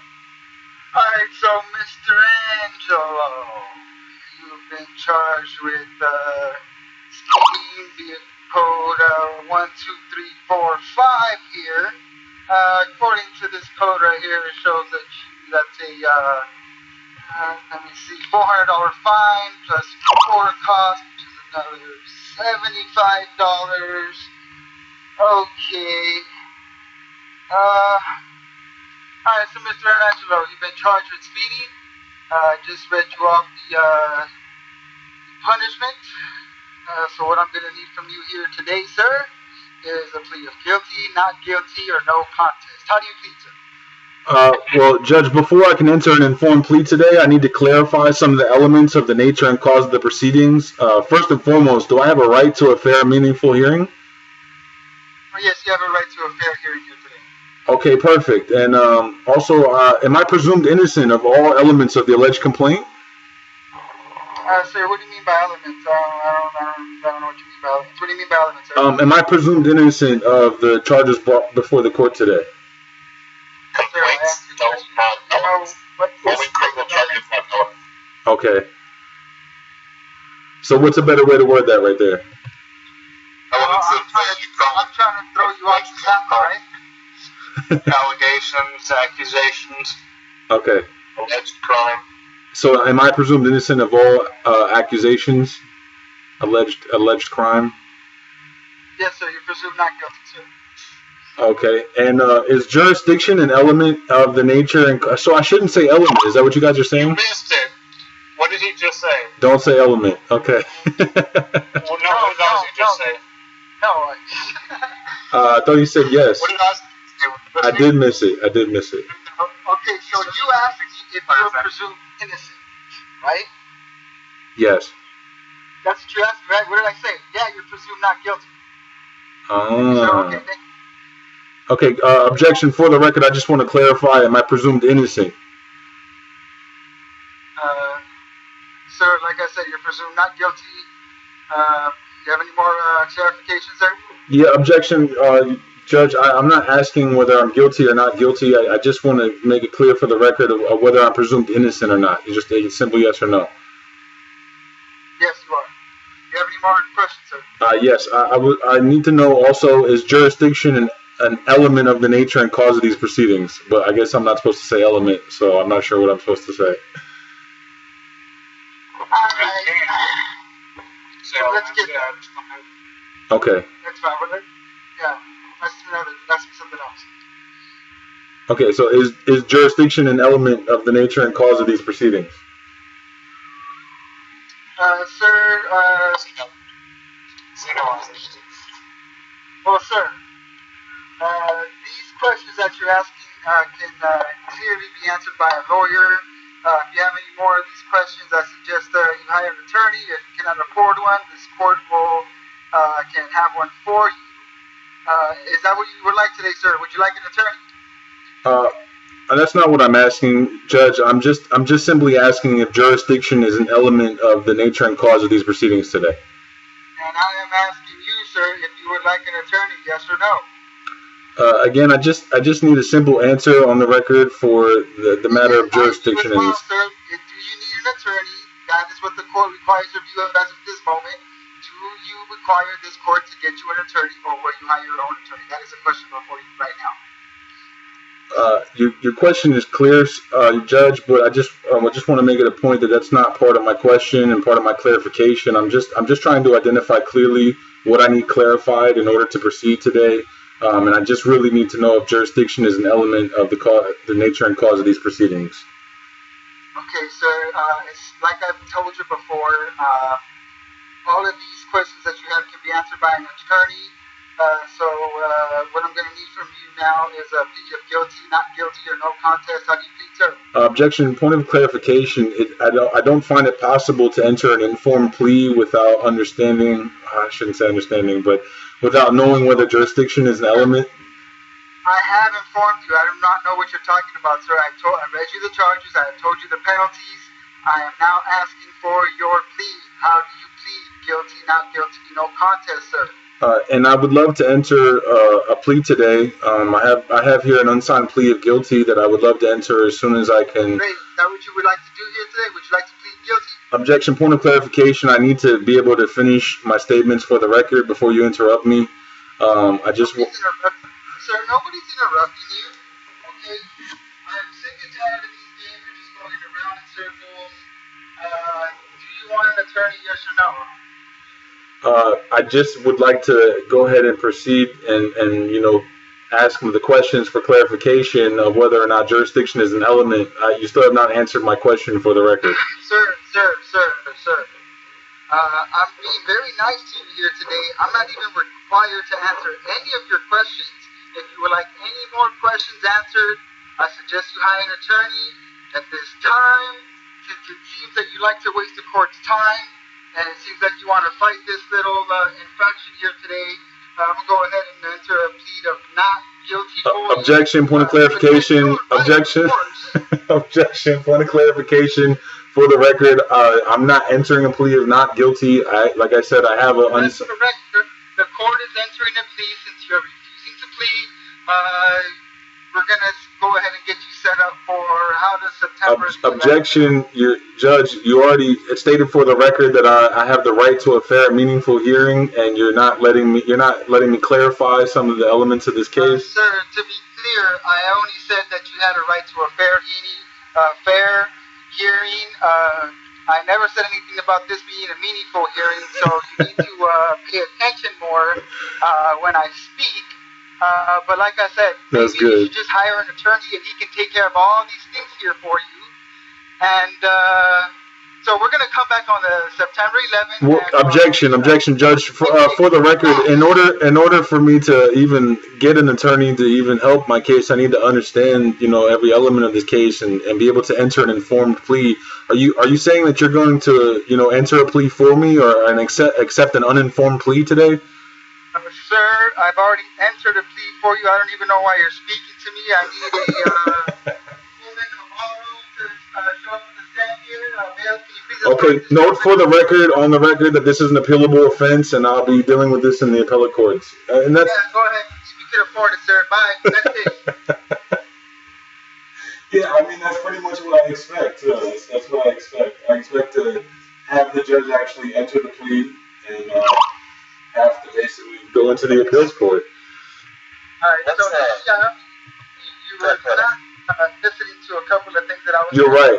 All right. So, Mr. Angelo, you've been charged with speeding code 12345 here. According to this code right here, it shows that that's a let me see, $400 fine plus court cost, which is another $75. Okay. Alright, so Mr. Angelo, you've been charged with speeding. Just read you off the punishment. So what I'm going to need from you here today, sir, is a plea of guilty, not guilty, or no contest. How do you plead, sir? Well, Judge, before I can enter an informed plea today, I need to clarify some of the elements of the nature and cause of the proceedings. First and foremost, do I have a right to a fair, meaningful hearing? Oh, yes, you have a right to a fair hearing here today. Okay, perfect. And also, am I presumed innocent of all elements of the alleged complaint? Sir, what do you mean by elements? I don't know what you mean by elements. What do you mean by elements, sir? Am I presumed innocent of the charges brought before the court today? Complaints don't have elements. Only criminal charges have elements. Okay. So what's a better way to word that right there? Elements of I'm trying to throw you off the top, right? allegations, accusations, Okay. alleged crime. So am I presumed innocent of all accusations, alleged crime? Yes, sir. You're presumed not guilty, sir. Okay. And is jurisdiction an element of the nature? And so I shouldn't say element. Is that what you guys are saying? You missed it. What did he just say? Don't say element. Okay. Well, no, what did he just say? No. I thought you said yes. What did I say? I did miss it. Okay, so you asked me if you're presumed innocent, right? Yes. That's what you asked me, right? What did I say? Yeah, you're presumed not guilty. Okay, thank you. Okay, objection. For the record, I just want to clarify, am I presumed innocent? Sir, like I said, you're presumed not guilty. You have any more clarifications there? Yeah, objection. Judge, I'm not asking whether I'm guilty or not guilty. I just want to make it clear for the record of whether I'm presumed innocent or not. It's just a simple yes or no. Yes, you are. Do you have any more questions, sir? Yes, I need to know also, is jurisdiction an element of the nature and cause of these proceedings? But I guess I'm not supposed to say element, so I'm not sure what I'm supposed to say. Alright. So let's get that. Okay. That's fine. Yeah. Ask me something else. Okay, so is jurisdiction an element of the nature and cause of these proceedings? Sir, well, sir, these questions that you're asking can clearly be answered by a lawyer. If you have any more of these questions, I suggest you hire an attorney. If you cannot afford one, this court will can have one for you. Is that what you would like today, sir? Would you like an attorney? That's not what I'm asking, Judge. I'm just simply asking if jurisdiction is an element of the nature and cause of these proceedings today. And I am asking you, sir, if you would like an attorney, yes or no? Again, I just need a simple answer on the record for the matter of jurisdiction. Well, sir, do you need an attorney? That is what the court requires of you as of this moment. Do you require this court to get you an attorney, or will you hire your own attorney? That is a question before you right now. Your question is clear, Judge, but I just want to make it a point that that's not part of my question and part of my clarification. I'm just trying to identify clearly what I need clarified in order to proceed today, and I just really need to know if jurisdiction is an element of the nature and cause of these proceedings. Okay, sir. It's like I've told you before. All of these questions that you have can be answered by an attorney. So what I'm going to need from you now is a plea of guilty, not guilty, or no contest. How do you plead, sir? Objection. Point of clarification. I don't find it possible to enter an informed plea without understanding. I shouldn't say understanding, but without knowing whether jurisdiction is an element. I have informed you. I do not know what you're talking about, sir. I read you the charges. I have told you the penalties. I am now asking for your plea. How do you plead? Guilty, not guilty, no contest, sir. And I would love to enter a plea today. I have here an unsigned plea of guilty that I would love to enter as soon as I can. Great. Is that what you would like to do here today? Would you like to plead guilty? Objection. Point of clarification. I need to be able to finish my statements for the record before you interrupt me. I just. Sir, nobody's interrupting you. Okay? I'm sick and tired of these games. You're just going around in circles. Do you want an attorney, yes or no? I just would like to go ahead and proceed and ask the questions for clarification of whether or not jurisdiction is an element. You still have not answered my question for the record. Sir. I'm being very nice to you here today. I'm not even required to answer any of your questions. If you would like any more questions answered, I suggest you hire an attorney at this time, since it seems that you like to waste the court's time, and it seems like you want to fight this little infraction here today. I'm going to go ahead and enter a plea of not guilty. Objection, point of clarification. Objection. Objection, point of clarification. For the record, I'm not entering a plea of not guilty. Like I said, I have a... That's correct. The court is entering a plea since you're refusing to plead. We're going to go ahead and get you set up for how does September... Objection, Judge, you already stated for the record that I have the right to a fair and meaningful hearing, and you're not letting me clarify some of the elements of this case. Sir, to be clear, I only said that you had a right to a fair hearing. I never said anything about this being a meaningful hearing, so you need to pay attention more when I speak. But like I said, maybe you should just hire an attorney and he can take care of all these things here for you. And so we're going to come back on the September 11th. Objection, Judge. For the record, in order for me to even get an attorney to even help my case, I need to understand, every element of this case and be able to enter an informed plea. Are you saying that you're going to, enter a plea for me or accept an uninformed plea today? Sir, I've already entered a plea for you. I don't even know why you're speaking to me. I need a woman tomorrow to show up to the stand here. Ma'am, can you please... Okay, note for the record, on the record, that this is an appealable offense, and I'll be dealing with this in the appellate courts. And that's... Yeah, go ahead. You can afford it, sir. Bye. Next day. Yeah, I mean, that's pretty much what I expect. That's what I expect. I expect to have the judge actually enter the plea and have to basically go into the appeals court. All right, so you were not listening to a couple of things that I was... You're right.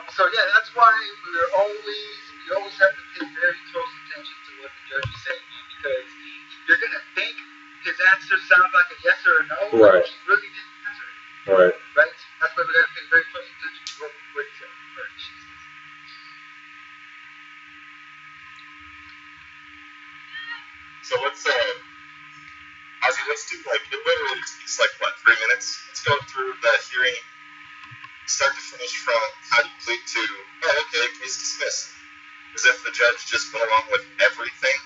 So yeah, that's why we always have to pay very close attention to what the judge is saying, because you're gonna think his answer sounds like a yes or a no, right? He really didn't answer it. Right. Right. That's why we gotta pay very close attention to what he said. So let's do it literally takes 3 minutes. Let's go through the hearing, start to finish from how do you plead to, case dismissed. As if the judge just went along with everything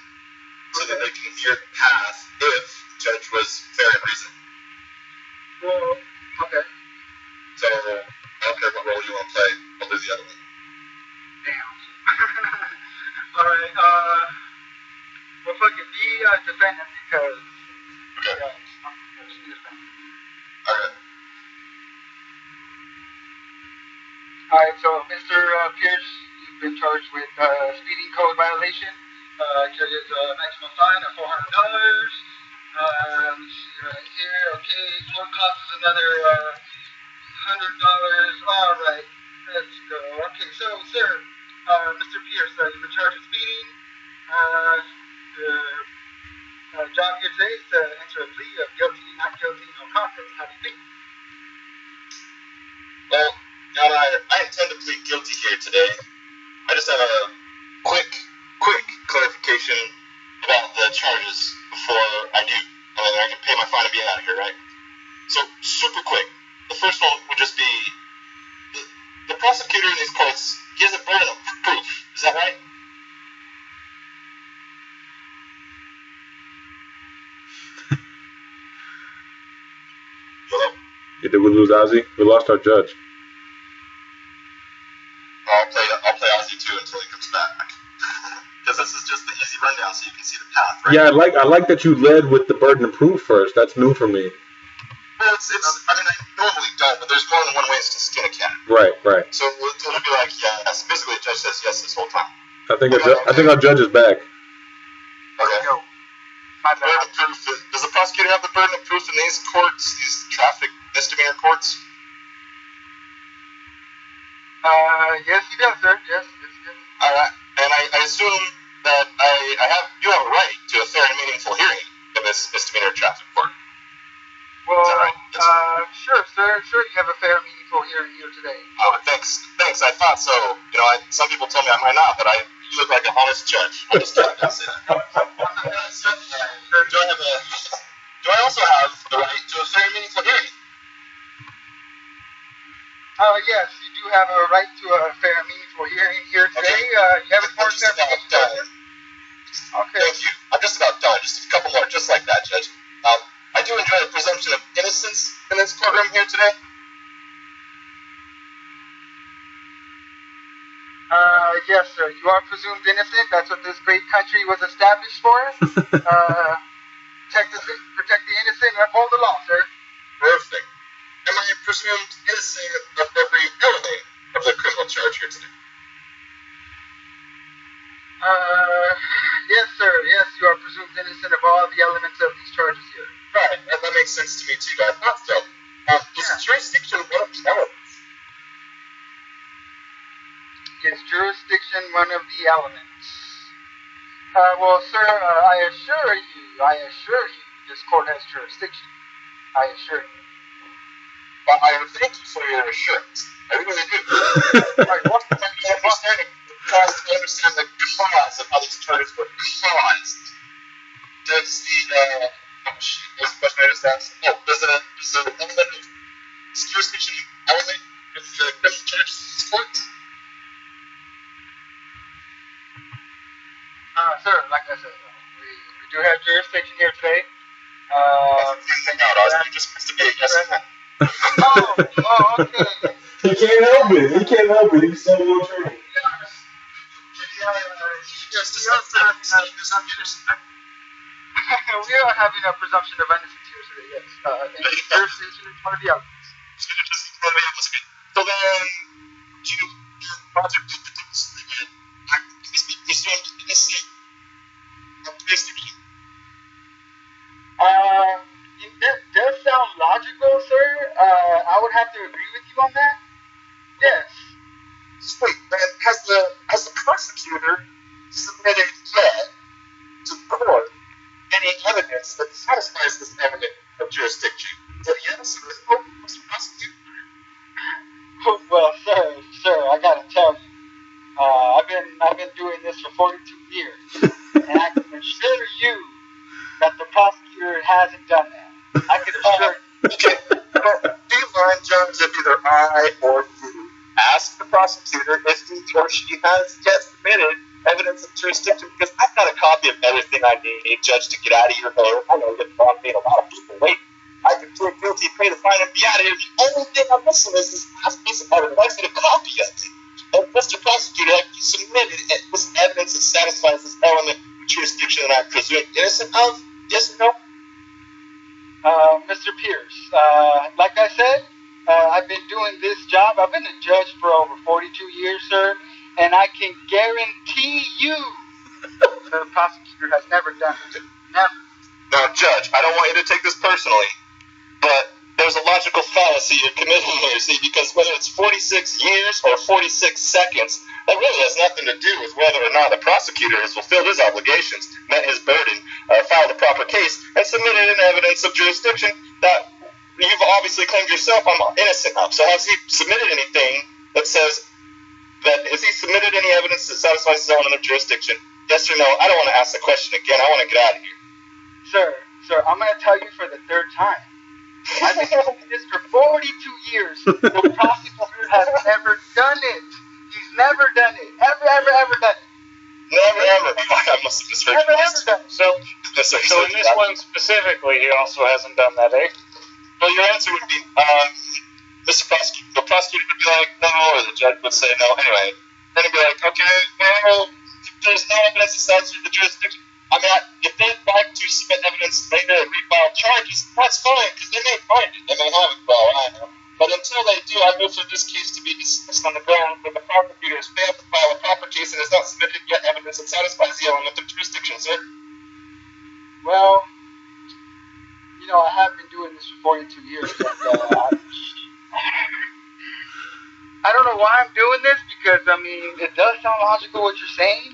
so that they can hear the path if the judge was fair and reasonable. Well, okay. So I don't care what role you want to play, I'll do the other one. Damn. Alright, well, fucking be a defendant because... Okay. Alright. Alright, so Mr. Pierce, you've been charged with speeding code violation. Here is a maximum fine of $400. Let me see right here. Okay, court cost is another $100. Alright, let's go. Okay, so, sir, Mr. Pierce, you've been charged with speeding. The job here today is to enter a plea of guilty, not guilty, no contest. How do you think? Well, John, I intend to plead guilty here today. I just have a quick clarification about the charges before I do. I can pay my fine and be out of here, right? So, super quick. The first one would just be the prosecutor in these courts, he has a burden of proof. Is that right? Hello? Did we lose Ozzy? We lost our judge. I'll play Ozzy too until he comes back. Because this is just the easy rundown so you can see the path, right? Yeah, I like that you led with the burden of proof first. That's new for me. Well, I mean, I normally don't, but there's more than one ways to skin a cat. Right. So it'll be like, yes. Basically, the judge says yes this whole time. I think our judge is back. Okay. Does the prosecutor have the burden of proof in these courts, these traffic misdemeanor courts? Yes, he does, sir. Yes. All right. And I assume that you have a right to a fair and meaningful hearing in this misdemeanor traffic court. Well, is that right? Yes. Sure, sir. Sure, you have a fair and meaningful hearing here today. Oh, thanks. I thought so. You know, some people tell me I might not, but you look like a honest judge. I'm just trying to say that. Do I also have the right to a fair and meaningful hearing? Yes, you do have a right to a fair and meaningful hearing here today. Okay. You have a court certification. Okay. Thank you. I'm just about done. Just a couple more, just like that, Judge. I do enjoy the presumption of innocence in this courtroom here today. Yes, sir. You are presumed innocent. That's what this great country was established for. Protect the innocent and uphold the law, sir. Perfect. Am I presumed innocent of every element of the criminal charge here today? Yes, sir. Yes, you are presumed innocent of all the elements of these charges here. Right. That makes sense to me, too. I thought so. Is jurisdiction one of the elements? Is jurisdiction one of the elements? Well, sir, I assure you, this court has jurisdiction. I assure you. Well, I thank you for your assurance. I really do. Right, what I understand the cause of how these charges were caused. Does the question I just asked? Oh, does the element of jurisdiction element of the criminal charges in this court? Sir, like I said, we do have jurisdiction here today. Just supposed to be a yes or no. Okay. He can't help it. He's so well trained. We are having a presumption of innocence here today, yes. And jurisdiction is one of the elements. So then, do you project presumed innocent of jurisdiction? That does sound logical, sir. I would have to agree with you on that. Yes. Sweet, man. Has the prosecutor submitted yet to court any evidence that satisfies this element of jurisdiction? Is that yes or no, Mr. Prosecutor? Well, sir, I gotta tell you, I've been doing this for 42 years, and I can assure you that the prosecutor hasn't done that. I can assure you. Okay. Do you mind, Judge, if either I or you ask the prosecutor if he or she has yet submitted evidence of jurisdiction? Because I've got a copy of everything I need, Judge, to get out of your hair. I know that I'm being a lot of people wait. I can plead guilty, pay the fine, and be out of here. The only thing I'm missing is this last piece of evidence. I need a copy of it. And Mr. Prosecutor, have you submitted this evidence that satisfies this element of jurisdiction that I'm presumed innocent of? Yes or no? Mr. Pierce, like I said, I've been doing this job. I've been a judge for over 42 years, sir, and I can guarantee you the prosecutor has never done it. Never. Now, Judge, I don't want you to take this personally, but there's a logical fallacy you're committing here, see, because whether it's 46 years or 46 seconds, that really has nothing to do with whether or not the prosecutor has fulfilled his obligations, met his burden, filed a proper case, and submitted an evidence of jurisdiction that you've obviously claimed yourself I'm innocent of. So has he submitted anything that says has he submitted any evidence that satisfies his element of jurisdiction? Yes or no? I don't want to ask the question again. I want to get out of here. Sir, I'm going to tell you for the third time. I've been doing this for 42 years. The prosecutor has never done it. He's never done it. Ever done it. Never, ever. I must have misheard you. Never done it. So in this one specifically, he also hasn't done that, eh? Well, your answer would be, Mr. Prosecutor. The prosecutor would be like, no, or the judge would say no. Anyway, then he'd be like, okay, well, there's no evidence that satisfies the jurisdiction. I mean, if they'd like to you submit evidence later and refile charges, that's fine, because they may find it. They may have it for all I know. But until they do, I move for this case to be dismissed on the ground that the prosecutor has failed to file a proper case and has not submitted yet evidence that satisfies the element of jurisdiction, sir. Well, I have been doing this for 42 years, and I don't know why I'm doing this, because, it does sound logical what you're saying,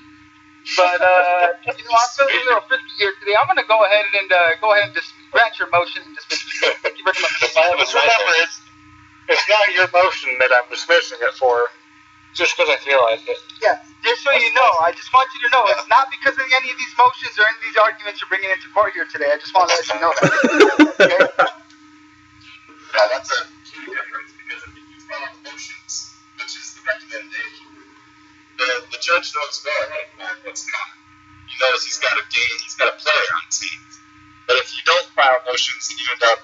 but, I'm feeling a little frisky here today. I'm going to go ahead and grant your motion and dismiss you. Thank you very much. Remember, it's not your motion that I'm dismissing it for, just because I feel like it. Yeah, just so you know, I just want you to know, it's not because of any of these motions or any of these arguments you're bringing into court here today. I just want to let you know that. Okay? Yeah, that's a key difference, because if you file motions, which is the recommendation, the judge knows well what's coming. He knows he's got a game, he's got a player on his hands. But if you don't file motions and you end up,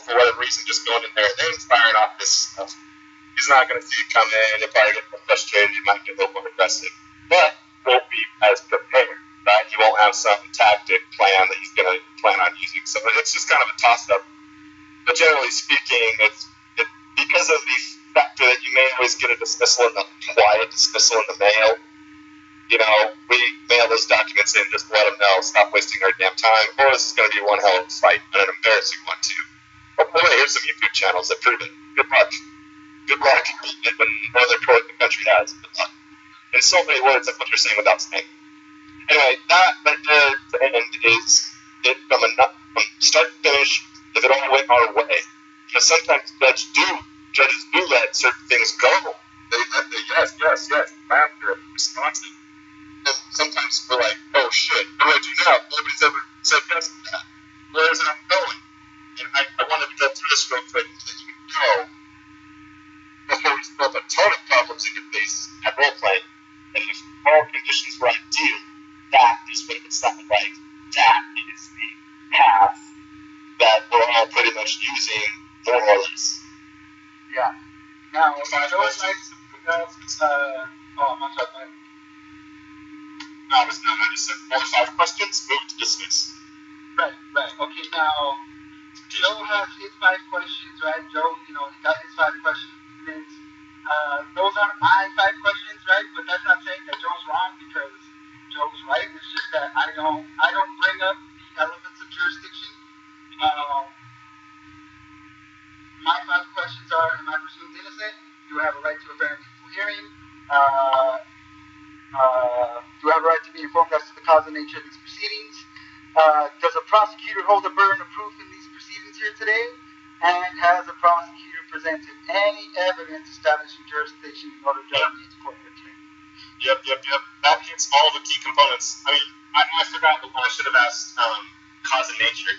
for whatever reason, just going in there and then firing off this stuff, he's not going to see it come in. He'll probably get frustrated. He might get a little more aggressive. But won't be as prepared, right? He won't have some tactic plan that he's going to plan on using. So it's just kind of a toss-up. But generally speaking, it's because of the factor that you may always get a dismissal in the quiet dismissal in the mail. We mail those documents in just to let them know, stop wasting our damn time, or this is going to be one hell of a fight, and an embarrassing one, too. Oh, boy, here's some YouTube channels that prove it. Good luck. Good luck beating it when no other court in the country has. Good luck. In so many words, that's what you're saying without saying. Anyway, that right there to end is it from start to finish, if it all went our way. Because sometimes judges do let certain things go. They let yes, laughter, responsive. And sometimes we're like, oh shit, what do I do now? Nobody's ever said yes to that. Where is it I'm going? And I wanted to go through this real quick so that you know, before we develop a ton of problems in your face at role playing, and if all conditions were ideal, that is what it would sound like. That is the path that we're all pretty much using, more or less. Yeah. Now, I was nice to I'm sorry. No, I just said 4 or 5 questions, move to dismiss. Right. Okay, now, Joe has his 5 questions, right? Joe, he got his 5 questions. Those aren't my 5 questions, right? But that's not saying that Joe's wrong, because Joe's right. It's just that I don't bring up the elements of jurisdiction. My 5 questions are: am I presumed innocent? Do I have a right to a fair and equal hearing? Do I have a right to be informed as to the cause and nature of these proceedings? Does a prosecutor hold a burden of proof in these proceedings here today? And has a prosecutor presented any evidence establishing jurisdiction in order to drive me into court here today? Yep. That hits all the key components. I mean, I forgot the one I should have asked, cause and nature.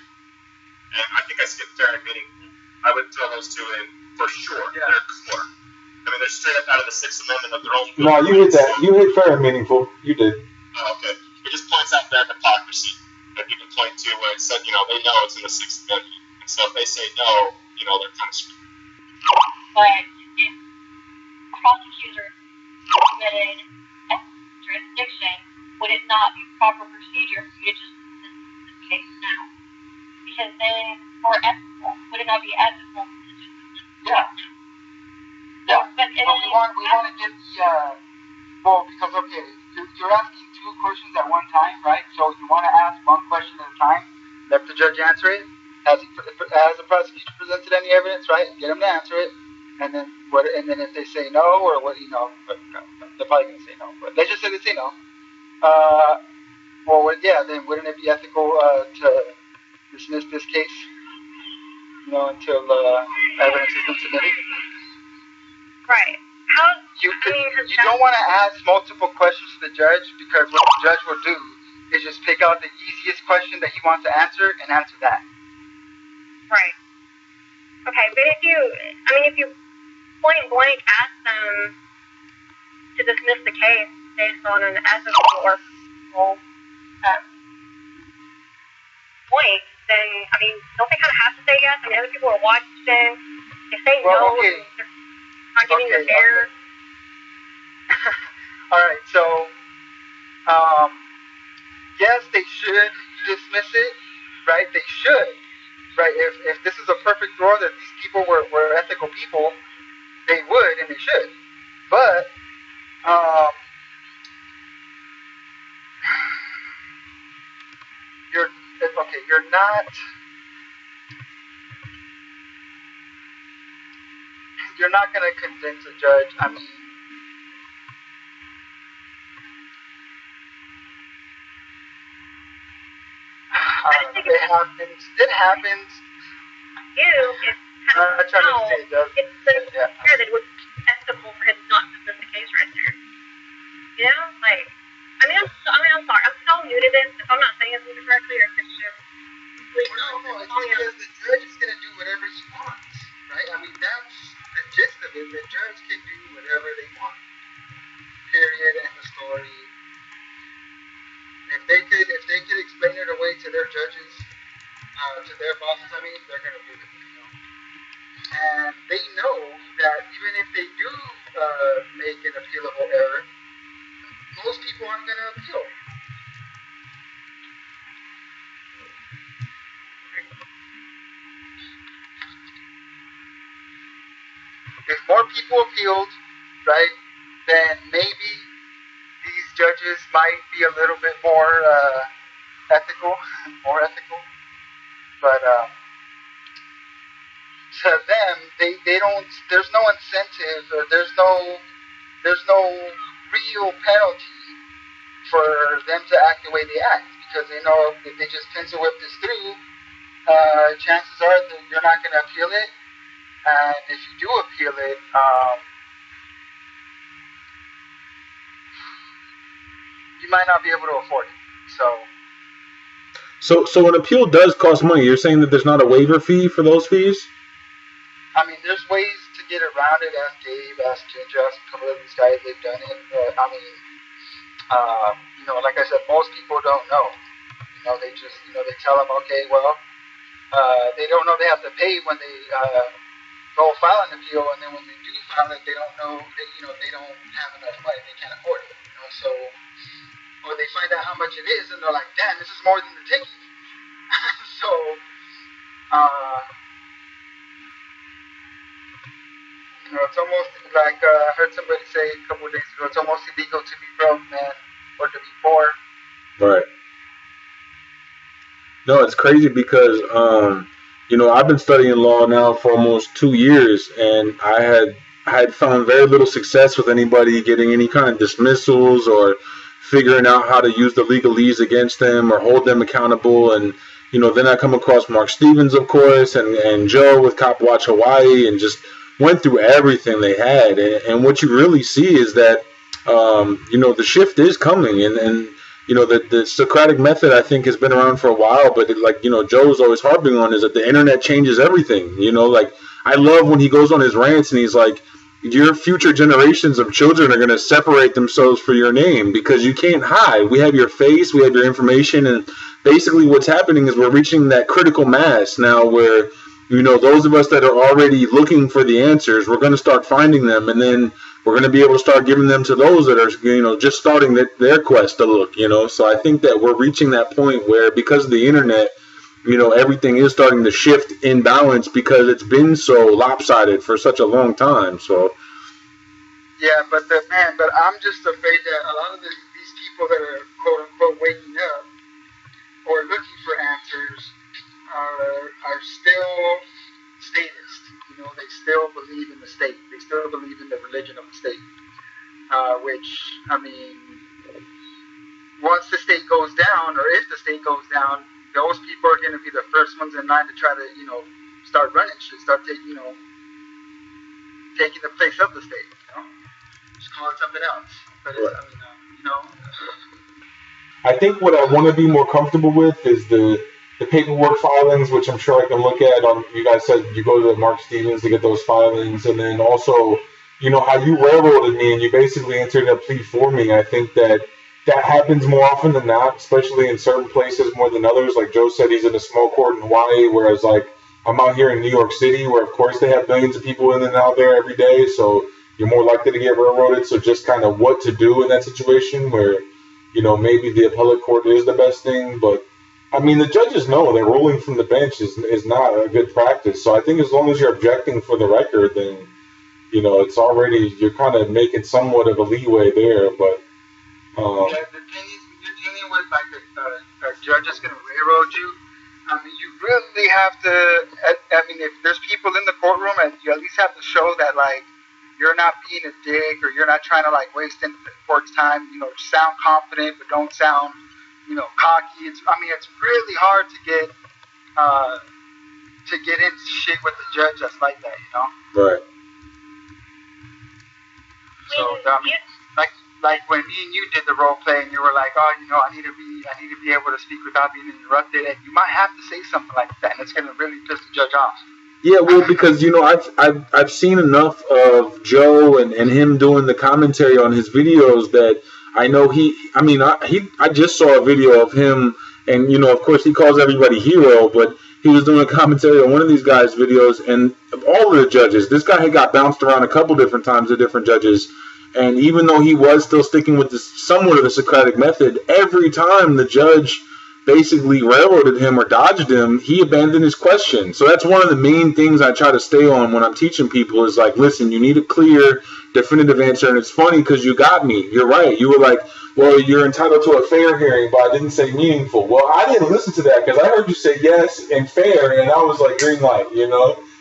And I think I skipped fair and meaningful. I would throw those 2 in for sure. Yeah. They're core. I mean, they're straight up out of the 6th Amendment of their own. No, you hit that. You hit fair and meaningful. You did. Oh, okay. It just points out their hypocrisy. That people point to where it said, they know it's in the 6th Amendment. And so if they say no, they're kind of screwed. But if a prosecutor committed jurisdiction, would it not be proper procedure for you to just dismiss this case now? Because then, or ethical, would it not be ethical to just dismiss this case? Yeah. But we want to get the because you're asking 2 questions at one time, right? So you want to ask 1 question at a time. Let the judge answer it. Has the prosecutor presented any evidence, right? Get him to answer it, and then if they say no, or they're probably going to say no. But let's just say they say no. Then wouldn't it be ethical to dismiss this case, until evidence has been submitted? Right. You don't want to ask multiple questions to the judge, because what the judge will do is just pick out the easiest question that he wants to answer and answer that. Right. Okay, but if you point blank ask them to dismiss the case based on an ethical or moral point, then, don't they kind of have to say yes? Other people are watching. They say no. Okay. They're not giving you fair. All right, so, yes, they should dismiss it, right? They should, right? If this is a perfect world, if these people were ethical people, they would and they should. But you're not. You're not going to convince a judge. I mean, it happens. I'm not trying to say it does. It's the that it was ethical for him not to win the case right there. You know, like, I'm sorry. I'm so new to this. If I'm not saying it correctly, or if it's just no, it's because the judge is going to do whatever he wants, right? I mean, that's the gist of it. The judge can do whatever they want. Period. End of story. If they could explain it away to their judges, to their bosses, I mean, they're going to do it. You know? And they know that even if they do make an appealable error, most people aren't going to appeal. If more people appealed, right, then maybe these judges might be a little bit more ethical. But to them, they don't. There's no incentive, or there's no real penalty for them to act the way they act, because they know if they just pencil whip this through, chances are that you're not going to appeal it. And if you do appeal it, you might not be able to afford it. So an appeal does cost money. You're saying that there's not a waiver fee for those fees? I mean, there's ways to get around it. Ask Gabe, ask Ginger, ask a couple of these guys. They've done it. But, I mean, like I said, most people don't know. They just, they tell them, okay, well, they don't know they have to pay when they go file an appeal, and then when they do file it, they don't know that, they don't have enough money, they can't afford it, so, or they find out how much it is, and they're like, damn, this is more than the ticket. So, it's almost like, I heard somebody say a couple of days ago, it's almost illegal to be broke, man, or to be poor. Right. No, it's crazy because, I've been studying law now for almost 2 years, and I had found very little success with anybody getting any kind of dismissals or figuring out how to use the legalese against them or hold them accountable. And, then I come across Mark Stevens, of course, and Joe with Cop Watch Hawaii, and just went through everything they had. And what you really see is that, the shift is coming, and the Socratic method, I think, has been around for a while, but Joe's always harping on is that the internet changes everything. I love when he goes on his rants and he's like, your future generations of children are going to separate themselves for your name because you can't hide. We have your face, we have your information, and basically what's happening is we're reaching that critical mass now where, those of us that are already looking for the answers, we're going to start finding them, and then we're going to be able to start giving them to those that are, just starting their quest to look, So I think that we're reaching that point where, because of the internet, everything is starting to shift in balance because it's been so lopsided for such a long time. So. Yeah, but I'm just afraid that a lot of these people that are quote unquote waking up or looking for answers are still statist. They still believe in the state. They still believe in the religion of the state. Which, I mean, once the state goes down, or if the state goes down, those people are going to be the first ones in line to try to, start running shit, start taking the place of the state. Just call it something else. But I think what I want to be more comfortable with is the paperwork filings, which I'm sure I can look at. You guys said you go to Mark Stevens to get those filings, and then also, how you railroaded me and you basically entered a plea for me. I think that happens more often than not, especially in certain places more than others. Like Joe said, he's in a small court in Hawaii, whereas I'm out here in New York City, where of course they have millions of people in and out there every day, so you're more likely to get railroaded. So just kind of what to do in that situation where, maybe the appellate court is the best thing, but I mean, the judges know that ruling from the bench is not a good practice. So I think as long as you're objecting for the record, then it's already you're kind of making somewhat of a leeway there. But yeah, the thing is, when you're dealing with like a judge that's going to railroad you, I mean, you really have to. I mean, if there's people in the courtroom, and you at least have to show that like you're not being a dick or you're not trying to like waste the court's time. Sound confident but don't sound cocky. It's really hard to get into shit with a judge that's like that. right. So like when me and you did the role play, and you were like, oh, I need to be able to speak without being interrupted, and you might have to say something like that, and it's gonna really piss the judge off. Yeah, well, because I've seen enough of Joe and him doing the commentary on his videos that I know I just saw a video of him, and of course he calls everybody hero, but he was doing a commentary on one of these guys' videos, and all of the judges, this guy had got bounced around a couple different times to different judges. And even though he was still sticking with somewhat of the Socratic method, every time the judge basically railroaded him or dodged him, he abandoned his question. So that's one of the main things I try to stay on when I'm teaching people is like, listen, you need a clear, definitive answer. And it's funny because you got me. You're right. You were like, well, you're entitled to a fair hearing, but I didn't say meaningful. Well, I didn't listen to that because I heard you say yes and fair, and I was like, green light,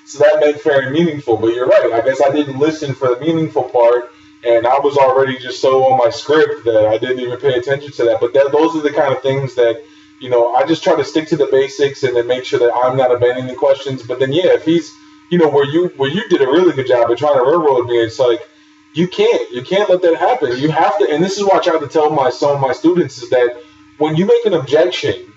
So that meant fair and meaningful. But you're right. I guess I didn't listen for the meaningful part. And I was already just so on my script that I didn't even pay attention to that. But those are the kind of things that, I just try to stick to the basics and then make sure that I'm not abandoning the questions. But then, if he's, where you did a really good job of trying to railroad me, it's like, you can't let that happen. You have to, and this is what I try to tell some of my students is that when you make an objection,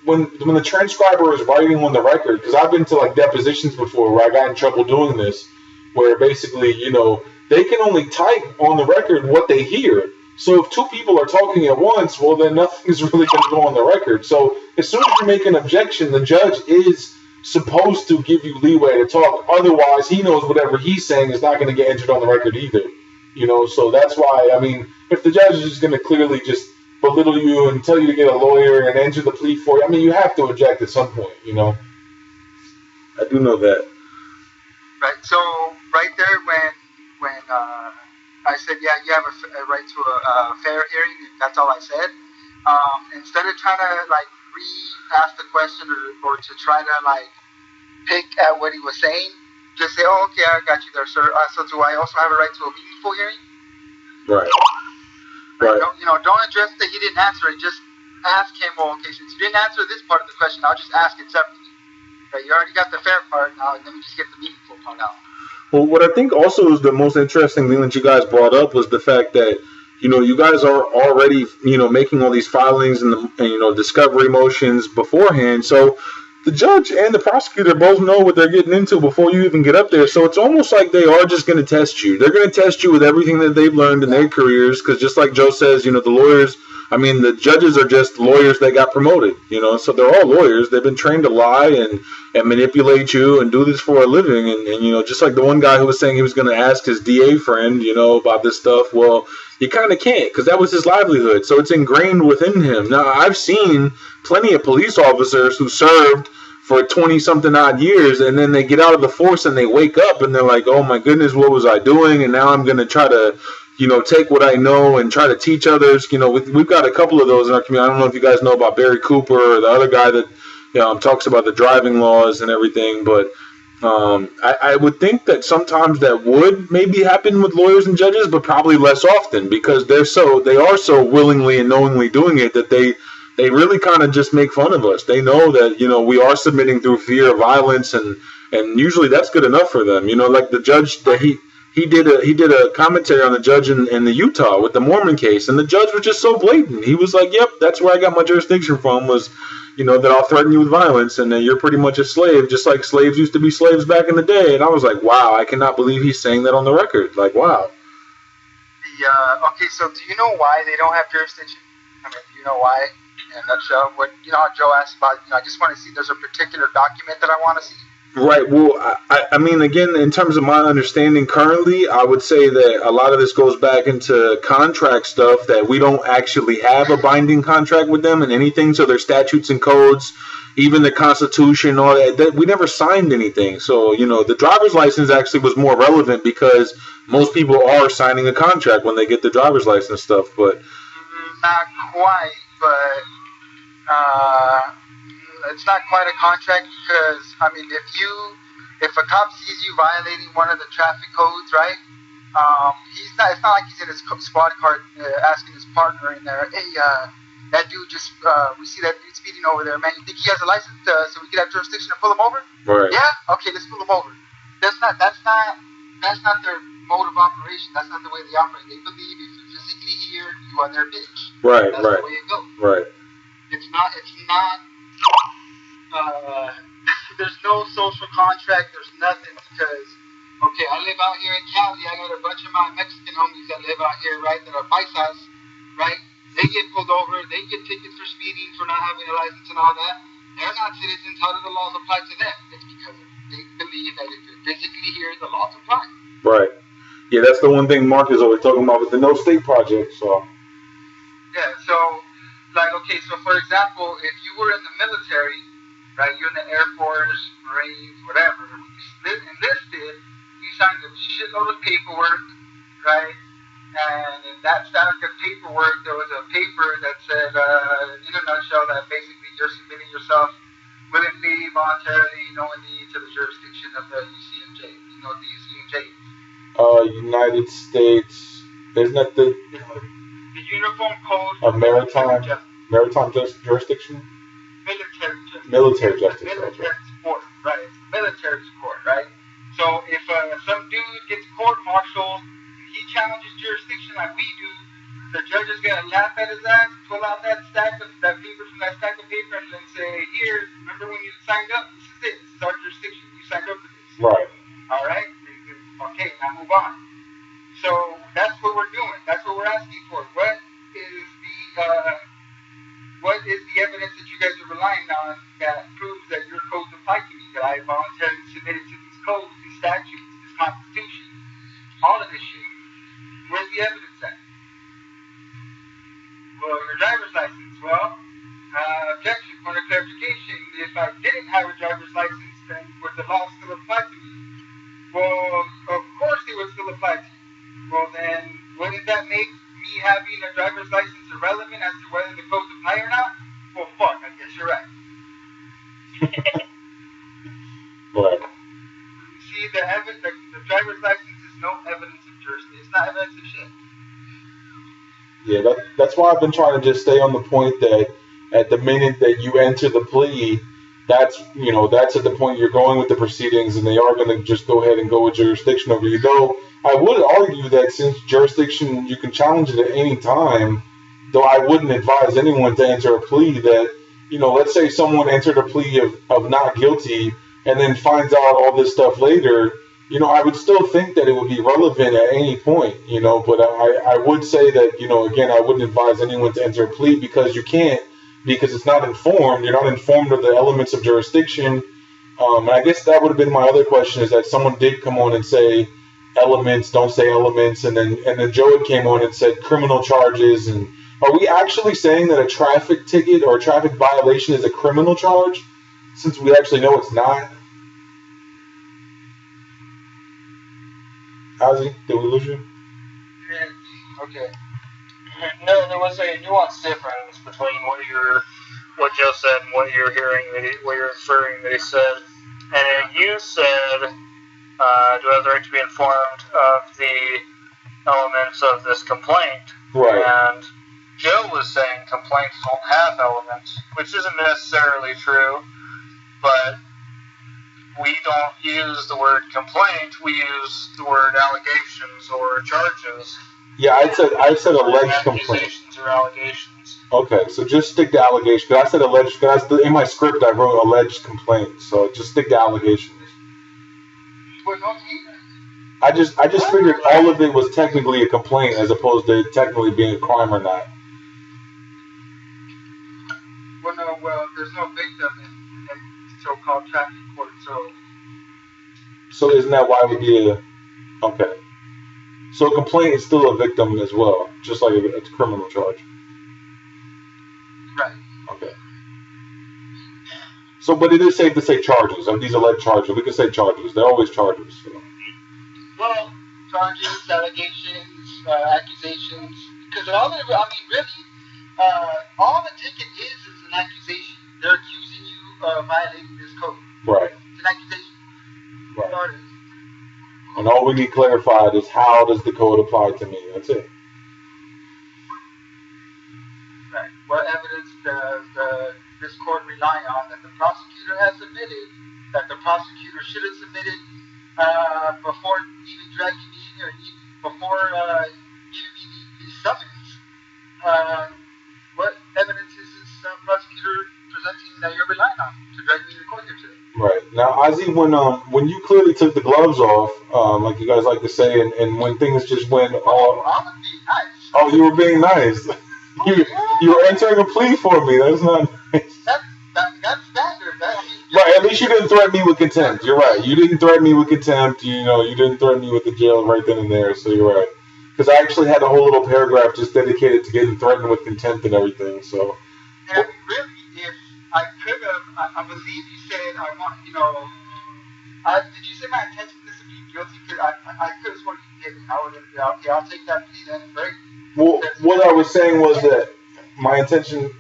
when the transcriber is writing on the record, because I've been to like depositions before where I got in trouble doing this, where basically, they can only type on the record what they hear. So if two people are talking at once, well, then nothing's really going to go on the record. So as soon as you make an objection, the judge is supposed to give you leeway to talk. Otherwise, he knows whatever he's saying is not going to get entered on the record either. So that's why, if the judge is going to clearly just belittle you and tell you to get a lawyer and enter the plea for you, you have to object at some point, I do know that. Right. So right there when I said, yeah, you have a right to a fair hearing, that's all I said. Instead of trying to like re-ask the question or to try to like pick at what he was saying, just say, oh, okay, I got you there, sir. So do I also have a right to a meaningful hearing? Right. Right. Don't address that he didn't answer it. Just ask him, well, okay, since you didn't answer this part of the question, I'll just ask it separately. Right, you already got the fair part now, and then we just get the meaningful part out. Well, what I think also is the most interesting thing that you guys brought up was the fact that, you guys are already, making all these filings and discovery motions beforehand. So the judge and the prosecutor both know what they're getting into before you even get up there. So it's almost like they are just going to test you. They're going to test you with everything that they've learned in their careers. Because just like Joe says, the lawyers, the judges are just lawyers that got promoted, so they're all lawyers. They've been trained to lie and manipulate you and do this for a living. And just like the one guy who was saying he was going to ask his DA friend, about this stuff. Well, you kind of can't because that was his livelihood. So it's ingrained within him. Now, I've seen plenty of police officers who served for 20-something odd years, and then they get out of the force and they wake up and they're like, oh my goodness, what was I doing? And now I'm going to try to take what I know and try to teach others. We've got a couple of those in our community. I don't know if you guys know about Barry Cooper or the other guy that talks about the driving laws and everything. But I would think that sometimes that would maybe happen with lawyers and judges, but probably less often because they are so willingly and knowingly doing it that they really kind of just make fun of us. They know that we are submitting through fear of violence, and usually that's good enough for them. Like the judge that he did a commentary on the judge in the Utah with the Mormon case, and the judge was just so blatant. He was like, "Yep, that's where I got my jurisdiction from. Was that I'll threaten you with violence, and that you're pretty much a slave, just like slaves used to be slaves back in the day." And I was like, "Wow, I cannot believe he's saying that on the record." Like, wow. Okay, so do you know why they don't have jurisdiction? Do you know why? In a nutshell, how Joe asked about, I just want to see. There's a particular document that I want to see. Right. Well, I mean, again, in terms of my understanding currently, I would say that a lot of this goes back into contract stuff that we don't actually have a binding contract with them and anything. So their statutes and codes, even the Constitution, all that we never signed anything. So, the driver's license actually was more relevant because most people are signing a contract when they get the driver's license stuff. But Not quite, but it's not quite a contract because, I mean, if a cop sees you violating one of the traffic codes, right? It's not like he's in his squad car asking his partner in there, hey, that dude just, we see that dude speeding over there, man. You think he has a license so we could have jurisdiction to pull him over? right, Yeah? Okay, let's pull him over. That's not their mode of operation. That's not the way they operate. They believe if you're physically here, you are their bitch. right, That's right, the way it goes. right, It's not, there's no social contract, there's nothing because, okay, I live out here in Cali, I got a bunch of my Mexican homies that live out here, right, that are paisas, right? They get pulled over, they get tickets for speeding, for not having a license and all that. They're not citizens, how do the laws apply to them? It's because they believe that if you're physically here, the laws apply. right. Yeah, that's the one thing Mark is always talking about with the No State Project. So, Yeah, so, like, okay, so for example, if you were in the military, right, you're in the Air Force, Marines, whatever, you enlisted, you signed a shitload of paperwork, right, and in that stack of paperwork, there was a paper that said, in a nutshell, that basically you're submitting yourself willingly, voluntarily, knowingly to the jurisdiction of the UCMJ. You know what the UCMJ is? United States, isn't that the Uniform Code of Maritime Jurisdiction? Military justice. Military justice. Military support, right? It's military support, right? So if some dude gets court-martialed and he challenges jurisdiction like we do, the judge is gonna laugh at his ass, pull out that paper from that stack of paper, and then say, "Here, remember when you signed up? This is it. This is our jurisdiction. You signed up for this." Right. All right. Okay, now move on. So that's what we're doing. That's what we're asking for. What is the evidence that you guys are relying on that proves that your codes apply to me, that I voluntarily submitted to these codes, these statutes, this Constitution, all of this shit? Where's the evidence at? Well, your driver's license. Well, objection, point of clarification. If I didn't have a driver's license, then would the law still apply to me? Well, of course it would still apply to you. Well, then, wouldn't that make me having a driver's license irrelevant as to whether the codes apply or not? Well, fuck, I guess you're right. Right. See, the driver's license is no evidence of jurisdiction. It's not evidence of shit. Yeah, that's why I've been trying to just stay on the point that at the minute that you enter the plea, that's at the point you're going with the proceedings, and they are going to just go ahead and go with jurisdiction over you. Though I would argue that since jurisdiction, you can challenge it at any time. Though I wouldn't advise anyone to enter a plea that, let's say someone entered a plea of not guilty and then finds out all this stuff later. I would still think that it would be relevant at any point, but I would say that, again, I wouldn't advise anyone to enter a plea because you can't, because it's not informed. You're not informed of the elements of jurisdiction. And I guess that would have been my other question, is that someone did come on and say elements, don't say elements, and then Joe came on and said criminal charges. And are we actually saying that a traffic ticket or a traffic violation is a criminal charge, since we actually know it's not? Ozzy, did we lose you? Okay. No, there was a nuanced difference between what Joe said and what you're hearing, what you're inferring that he said. And you said, do I have the right to be informed of the elements of this complaint? Right. And Joe was saying complaints don't have elements, which isn't necessarily true, but we don't use the word complaint, we use the word allegations or charges. Yeah, I said alleged complaint. Accusations or allegations. Okay, so just stick to allegations. I said alleged. In my script, I wrote alleged complaint. So just stick to allegations. I just figured all of it was technically a complaint as opposed to technically being a crime or not. Well, there's no victim in so-called traffic court, so So isn't that why it would be a... Okay. So a complaint is still a victim as well, just like it's a criminal charge. Right. Okay. So, but it is safe to say charges. These alleged charges. We can say charges. They're always charges. So. Well, charges, allegations, accusations. Because all the, I mean, really, all the ticket is an accusation. They're accusing you of violating this code. Right. It's an accusation. Right. That's all it is. And all we need clarified is how does the code apply to me? That's it. Right. What evidence does this court rely on that the prosecutor has submitted, that the prosecutor should have submitted before even dragging me in, or before giving me the summons? What evidence is this prosecutor presenting that you're relying on to drag me to court here today? Right. Now, Ozzy, when you clearly took the gloves off, like you guys like to say, and when things just went all... I was being nice. Oh, you were being nice. You were entering a plea for me. That's not nice. That's standard. Right, at least you didn't threaten me with contempt. You're right. You didn't threaten me with contempt. You didn't threaten me with the jail right then and there, so you're right. Because I actually had a whole little paragraph just dedicated to getting threatened with contempt and everything, so... And really, if I could have, I believe you said I want, did you say my intention is to be guilty? Because I could have sworn you didn't. I would have been, okay, I'll take that plea then, right? Well, what I was saying was that my intention,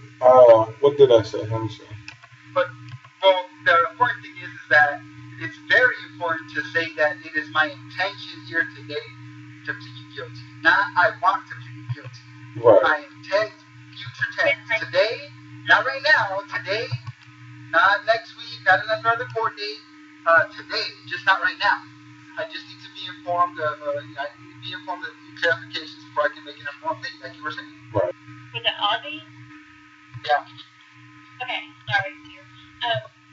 what did I say? Let me see. But, well, the important thing is that it's very important to say that it is my intention here today to plead guilty. Not I want to plead guilty. Right. I intend, future tense. Today, not right now, today, not next week, not another court date, today, just not right now. I just need to be informed of, I need to be informed of new clarifications before I can make an informed plea, like you were saying. Right. Was it Ozzy? Yeah. Okay, sorry, dear.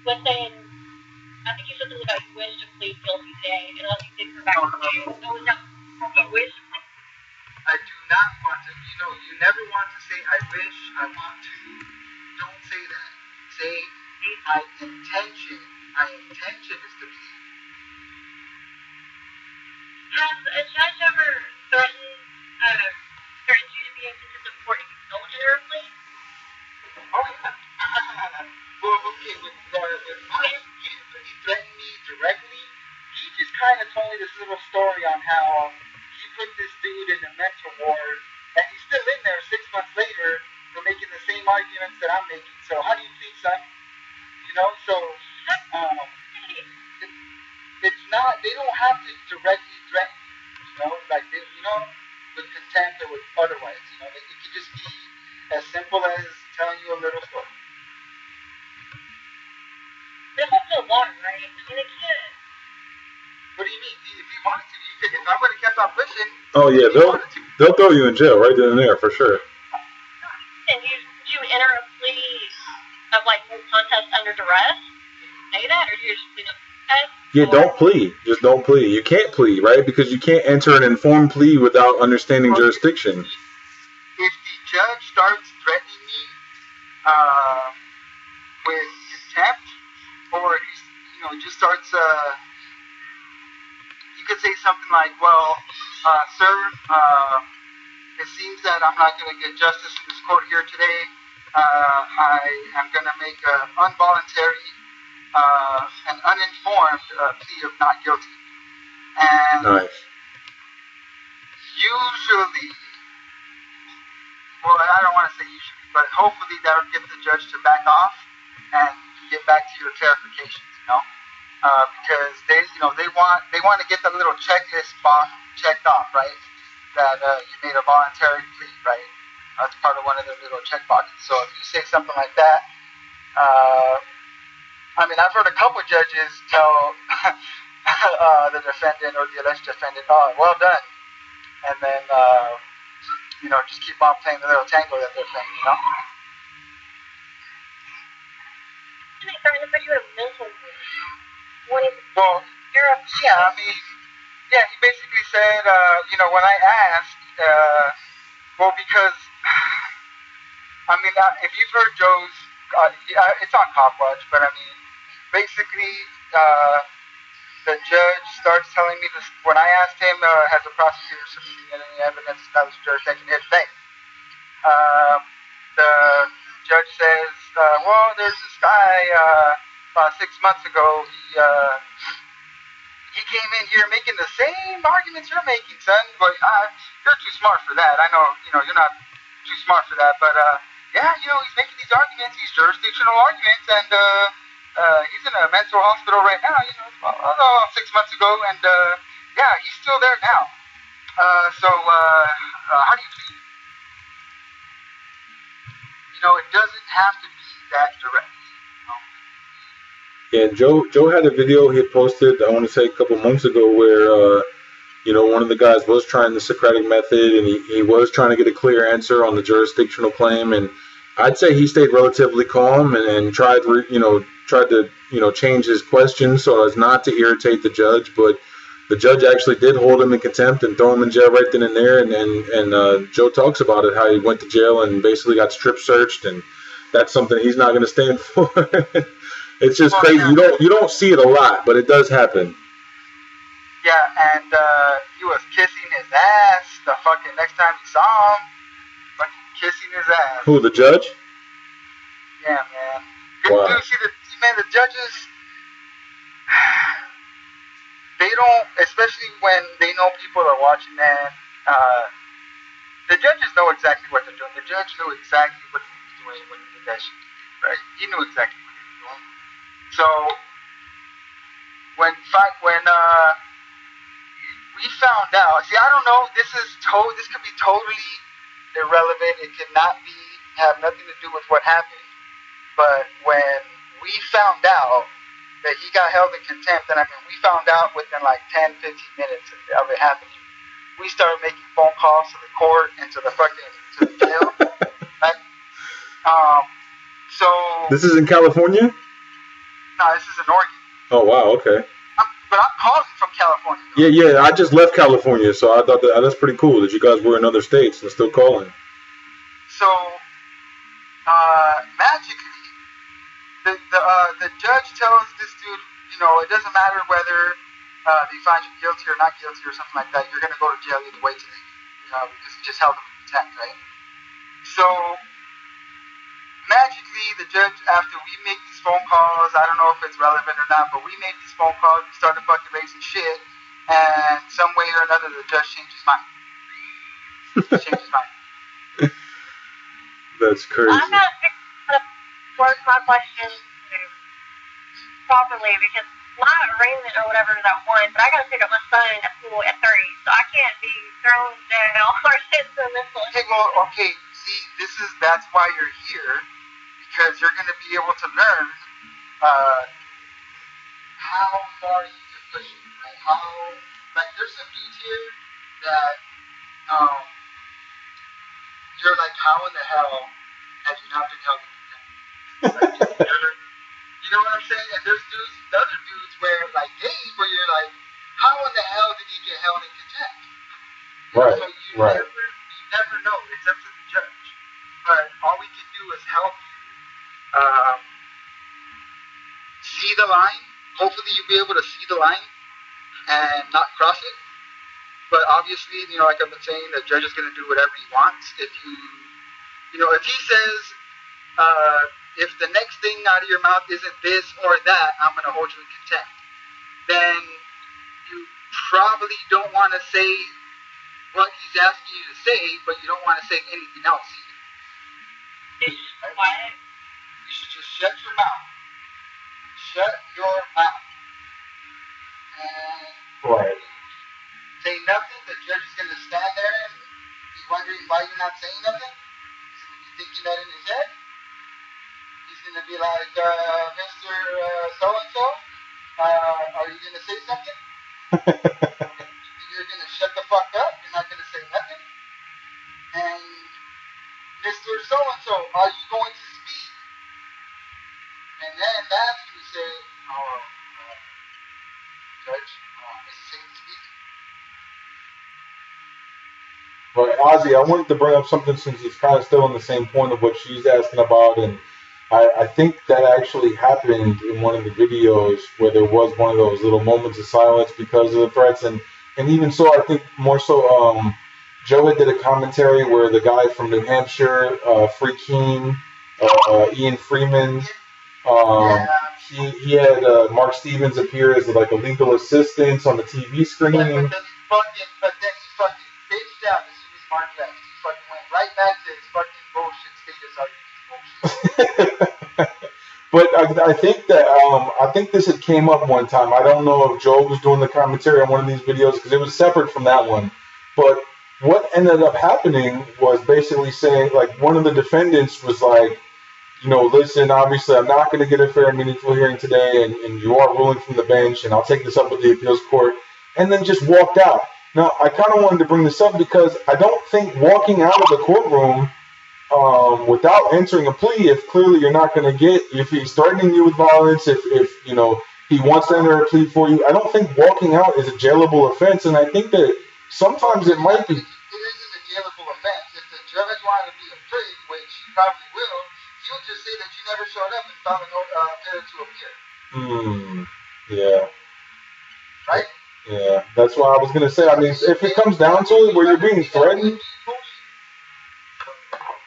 Was saying, I think you said something about you wish to plead guilty today, and Ozzy did come back to you. So was that you wish to plead? I do not want to, you never want to say, I wish, I want to. Don't say that. Say, my intention is to plead. Has a judge ever threatened you to be in contempt of court if you don't enter a plea? Oh, yeah. Well, okay, with mine, he didn't really threaten me directly. He just kind of told me this little story on how he put this dude in a mental ward, and he's still in there 6 months later for making the same arguments that I'm making. So how do you plead, son? So it's not, they don't have to directly threaten you, like they, with contempt or with otherwise, it could just be as simple as telling you a little story. They hold no water, right? I mean, they can't. What do you mean? If he wanted to, you could. If I would have kept on pushing. Oh yeah, they'll throw you in jail right then and there for sure. And you enter a plea of like no contest under duress? Say that, or do you just plead no contest? Yeah, don't plead. Just don't plead. You can't plead, right? Because you can't enter an informed plea without understanding jurisdiction. If the judge starts threatening me with contempt, or he just starts, you could say something like, well, sir, it seems that I'm not going to get justice in this court here today. I am going to make an involuntary an uninformed plea of not guilty. And nice. Usually, well, I don't want to say usually, but hopefully that'll get the judge to back off and get back to your clarifications, because they want to get the little checklist box checked off, right? That you made a voluntary plea, right? That's part of one of their little check boxes. So if you say something like that, I've heard a couple judges tell the defendant or the alleged defendant, "Oh, well done," and then just keep on playing the little tango that they're playing, They're trying to put you in a mental ward. Well, he basically said, when I asked, because, if you've heard Joe's, it's on Cop Watch, but basically, the judge starts telling me this. When I asked him, has the prosecutor submitted any evidence to establish jurisdiction, his thing. The judge says, well, there's this guy, about 6 months ago, he came in here making the same arguments you're making, son, but you're too smart for that. I know, you're not too smart for that, but, yeah, he's making these arguments, these jurisdictional arguments, and, he's in a mental hospital right now, about 6 months ago, and, yeah, he's still there now. So, how do you feel? It doesn't have to be that direct. Yeah, Joe had a video he had posted, I want to say a couple months ago, where one of the guys was trying the Socratic method, and he was trying to get a clear answer on the jurisdictional claim, and I'd say he stayed relatively calm and tried to change his questions so as not to irritate the judge, but the judge actually did hold him in contempt and throw him in jail right then and there, and Joe talks about it, how he went to jail and basically got strip searched, and that's something he's not going to stand for. It's just crazy. You don't see it a lot, but it does happen. Yeah, and he was kissing his ass the fucking next time he saw him. Fucking kissing his ass. Who, the judge? Yeah, man. Wow. Dude, see, the judges, they don't, especially when they know people are watching, man, the judges know exactly what they're doing. The judge knew exactly what he was doing when he did that shit, right? He knew exactly what he was doing. So, when we found out, see, I don't know, this could be totally irrelevant. It could not have nothing to do with what happened. But when we found out that he got held in contempt, and we found out within like 10, 15 minutes of it happening, we started making phone calls to the court and to the jail. Right? So. This is in California? No, this is in Oregon. Oh, wow, okay. But I'm calling from California. Yeah, I just left California, so I thought that's pretty cool that you guys were in other states and still calling. So, magically, the judge tells this dude, it doesn't matter whether they find you guilty or not guilty or something like that. You're going to go to jail either way today, because he just held him in contempt, right? So, magically, the judge, after we make these phone calls, I don't know if it's relevant or not, but we made these phone calls, we started fucking raising shit, and some way or another, the judge changed his mind. That's crazy. I'm not going to work my questions properly because my arraignment or whatever is at 1, but I got to pick up my son at school at 3, so I can't be thrown down or sent to a mental. Okay, see, that's why you're here, because you're going to be able to learn how far you can push it, right? There's some dudes here that you're like, how in the hell have you not been held in contempt? You know what I'm saying? And there's other dudes where, like Dave, where you're like, how in the hell did he get held in contempt? Right. So you never know. It's up to the judge. But all we can do is help you see the line. Hopefully you'll be able to see the line and not cross it. But obviously, like I've been saying, the judge is going to do whatever he wants. If if he says, if the next thing out of your mouth isn't this or that, I'm going to hold you in contempt, then you probably don't want to say what he's asking you to say, but you don't want to say anything else either. Right? You should just shut your mouth. Shut your mouth. And say nothing. The judge is going to stand there and be wondering why you're not saying nothing. He's going to be thinking that in his head. He's going to be like, Mr. So-and-so, are you going to say something? You're going to shut the fuck up. You're not going to say nothing. And Mr. So-and-so, are you going to speak? And then that's when you say, Judge, Mr. Satan's speaking. But Ozzy, I wanted to bring up something since it's kind of still on the same point of what she's asking about, and I think that actually happened in one of the videos where there was one of those little moments of silence because of the threats, and even so, I think more so, Joe had did a commentary where the guy from New Hampshire, Free King, Ian Freeman, he had Mark Stevens appear as like a legal assistant on the TV screen. But then he fucking bitched out as soon as Mark left. He fucking went right back to his fucking bullshit status argument bullshit. But I think that I think this had came up one time. I don't know if Joe was doing the commentary on one of these videos because it was separate from that one. But what ended up happening was basically saying, like, one of the defendants was like, listen, obviously I'm not going to get a fair and meaningful hearing today, and you are ruling from the bench, and I'll take this up with the appeals court, and then just walked out. Now, I kind of wanted to bring this up because I don't think walking out of the courtroom without entering a plea, if clearly you're not going to get, if he's threatening you with violence, if he wants to enter a plea for you, I don't think walking out is a jailable offense, and I think that sometimes it might be. It isn't a jailable offense. If the judge wanted to be a prig, which he probably will, he'll just say that you never showed up and found a failure to appear. Yeah. Right? Yeah, that's what I was going to say. I mean, if it comes down to it, where you're being threatened.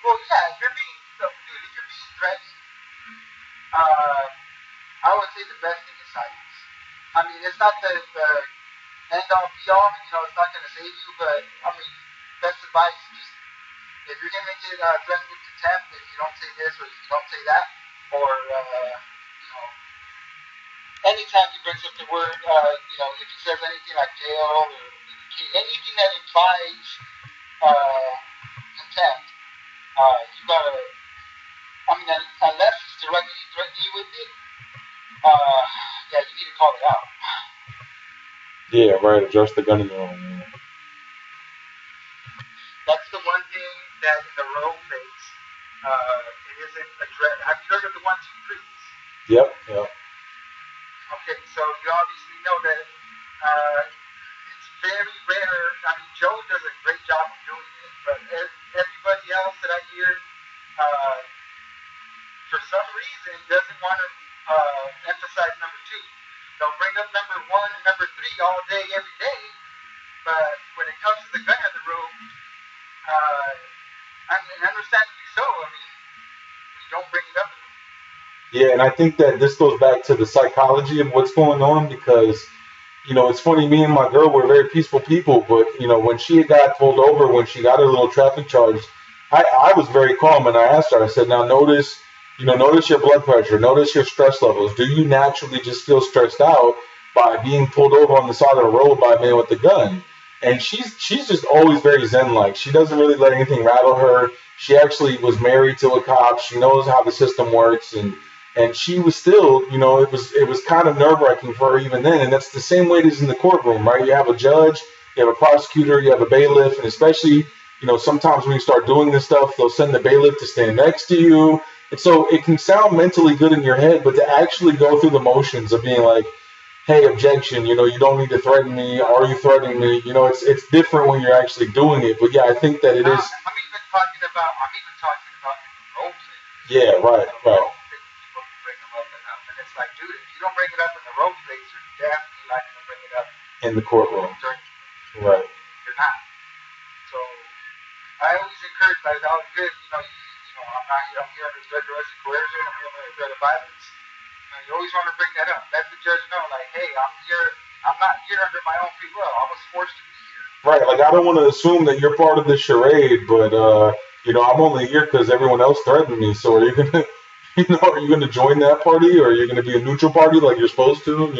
Well, yeah, if you're being threatened, I would say the best thing is silence. I mean, it's not the end all be all, it's not going to save you, but, I mean, best advice, just, if you're going to get threatened with contempt, if you don't say this or if you don't say that, or, anytime he brings up the word, if he says anything like jail or anything that implies contempt, you gotta, unless he's directly threatening you with it, you need to call it out. Yeah, right, address the gun in your own. That's the one thing that in the role plays, it isn't addressed. Have you heard of the 1, 2, 3s? Yep. Okay, so you obviously know that it's very rare. I mean, Joe does a great job of doing it, but everybody else that I hear, for some reason, doesn't want to emphasize number 2. They'll bring up number 1 and number 3 all day, every day, but when it comes to the gun in the room, understandably so, I mean, you don't bring it up. Yeah, and I think that this goes back to the psychology of what's going on because, it's funny, me and my girl were very peaceful people, but, when she got pulled over, when she got her little traffic charge, I was very calm, and I asked her, I said, now notice your blood pressure, notice your stress levels. Do you naturally just feel stressed out by being pulled over on the side of the road by a man with a gun? And she's just always very zen-like. She doesn't really let anything rattle her. She actually was married to a cop. She knows how the system works, and she was still, it was kind of nerve-wracking for her even then. And that's the same way it is in the courtroom, right? You have a judge, you have a prosecutor, you have a bailiff, and especially, sometimes when you start doing this stuff, they'll send the bailiff to stand next to you. And so it can sound mentally good in your head, but to actually go through the motions of being like, hey, objection, you don't need to threaten me. Are you threatening me? It's different when you're actually doing it. But yeah, I think that it is. I'm even talking about in the role play. Yeah, right. And it's like, dude, if you don't bring it up in the role plays, you're definitely not going to bring it up in the courtroom. Right. You're not. So I always encourage, like, it's always good, I'm here under threat of arrest and coercion, I'm here under threat of violence. You always want to bring that up. Let the judge know, like, hey, I'm not here under my own free will. I was forced to be here. Right, like, I don't want to assume that you're part of this charade, but, I'm only here because everyone else threatened me. So are you going to, are you going to join that party, or are you going to be a neutral party like you're supposed to,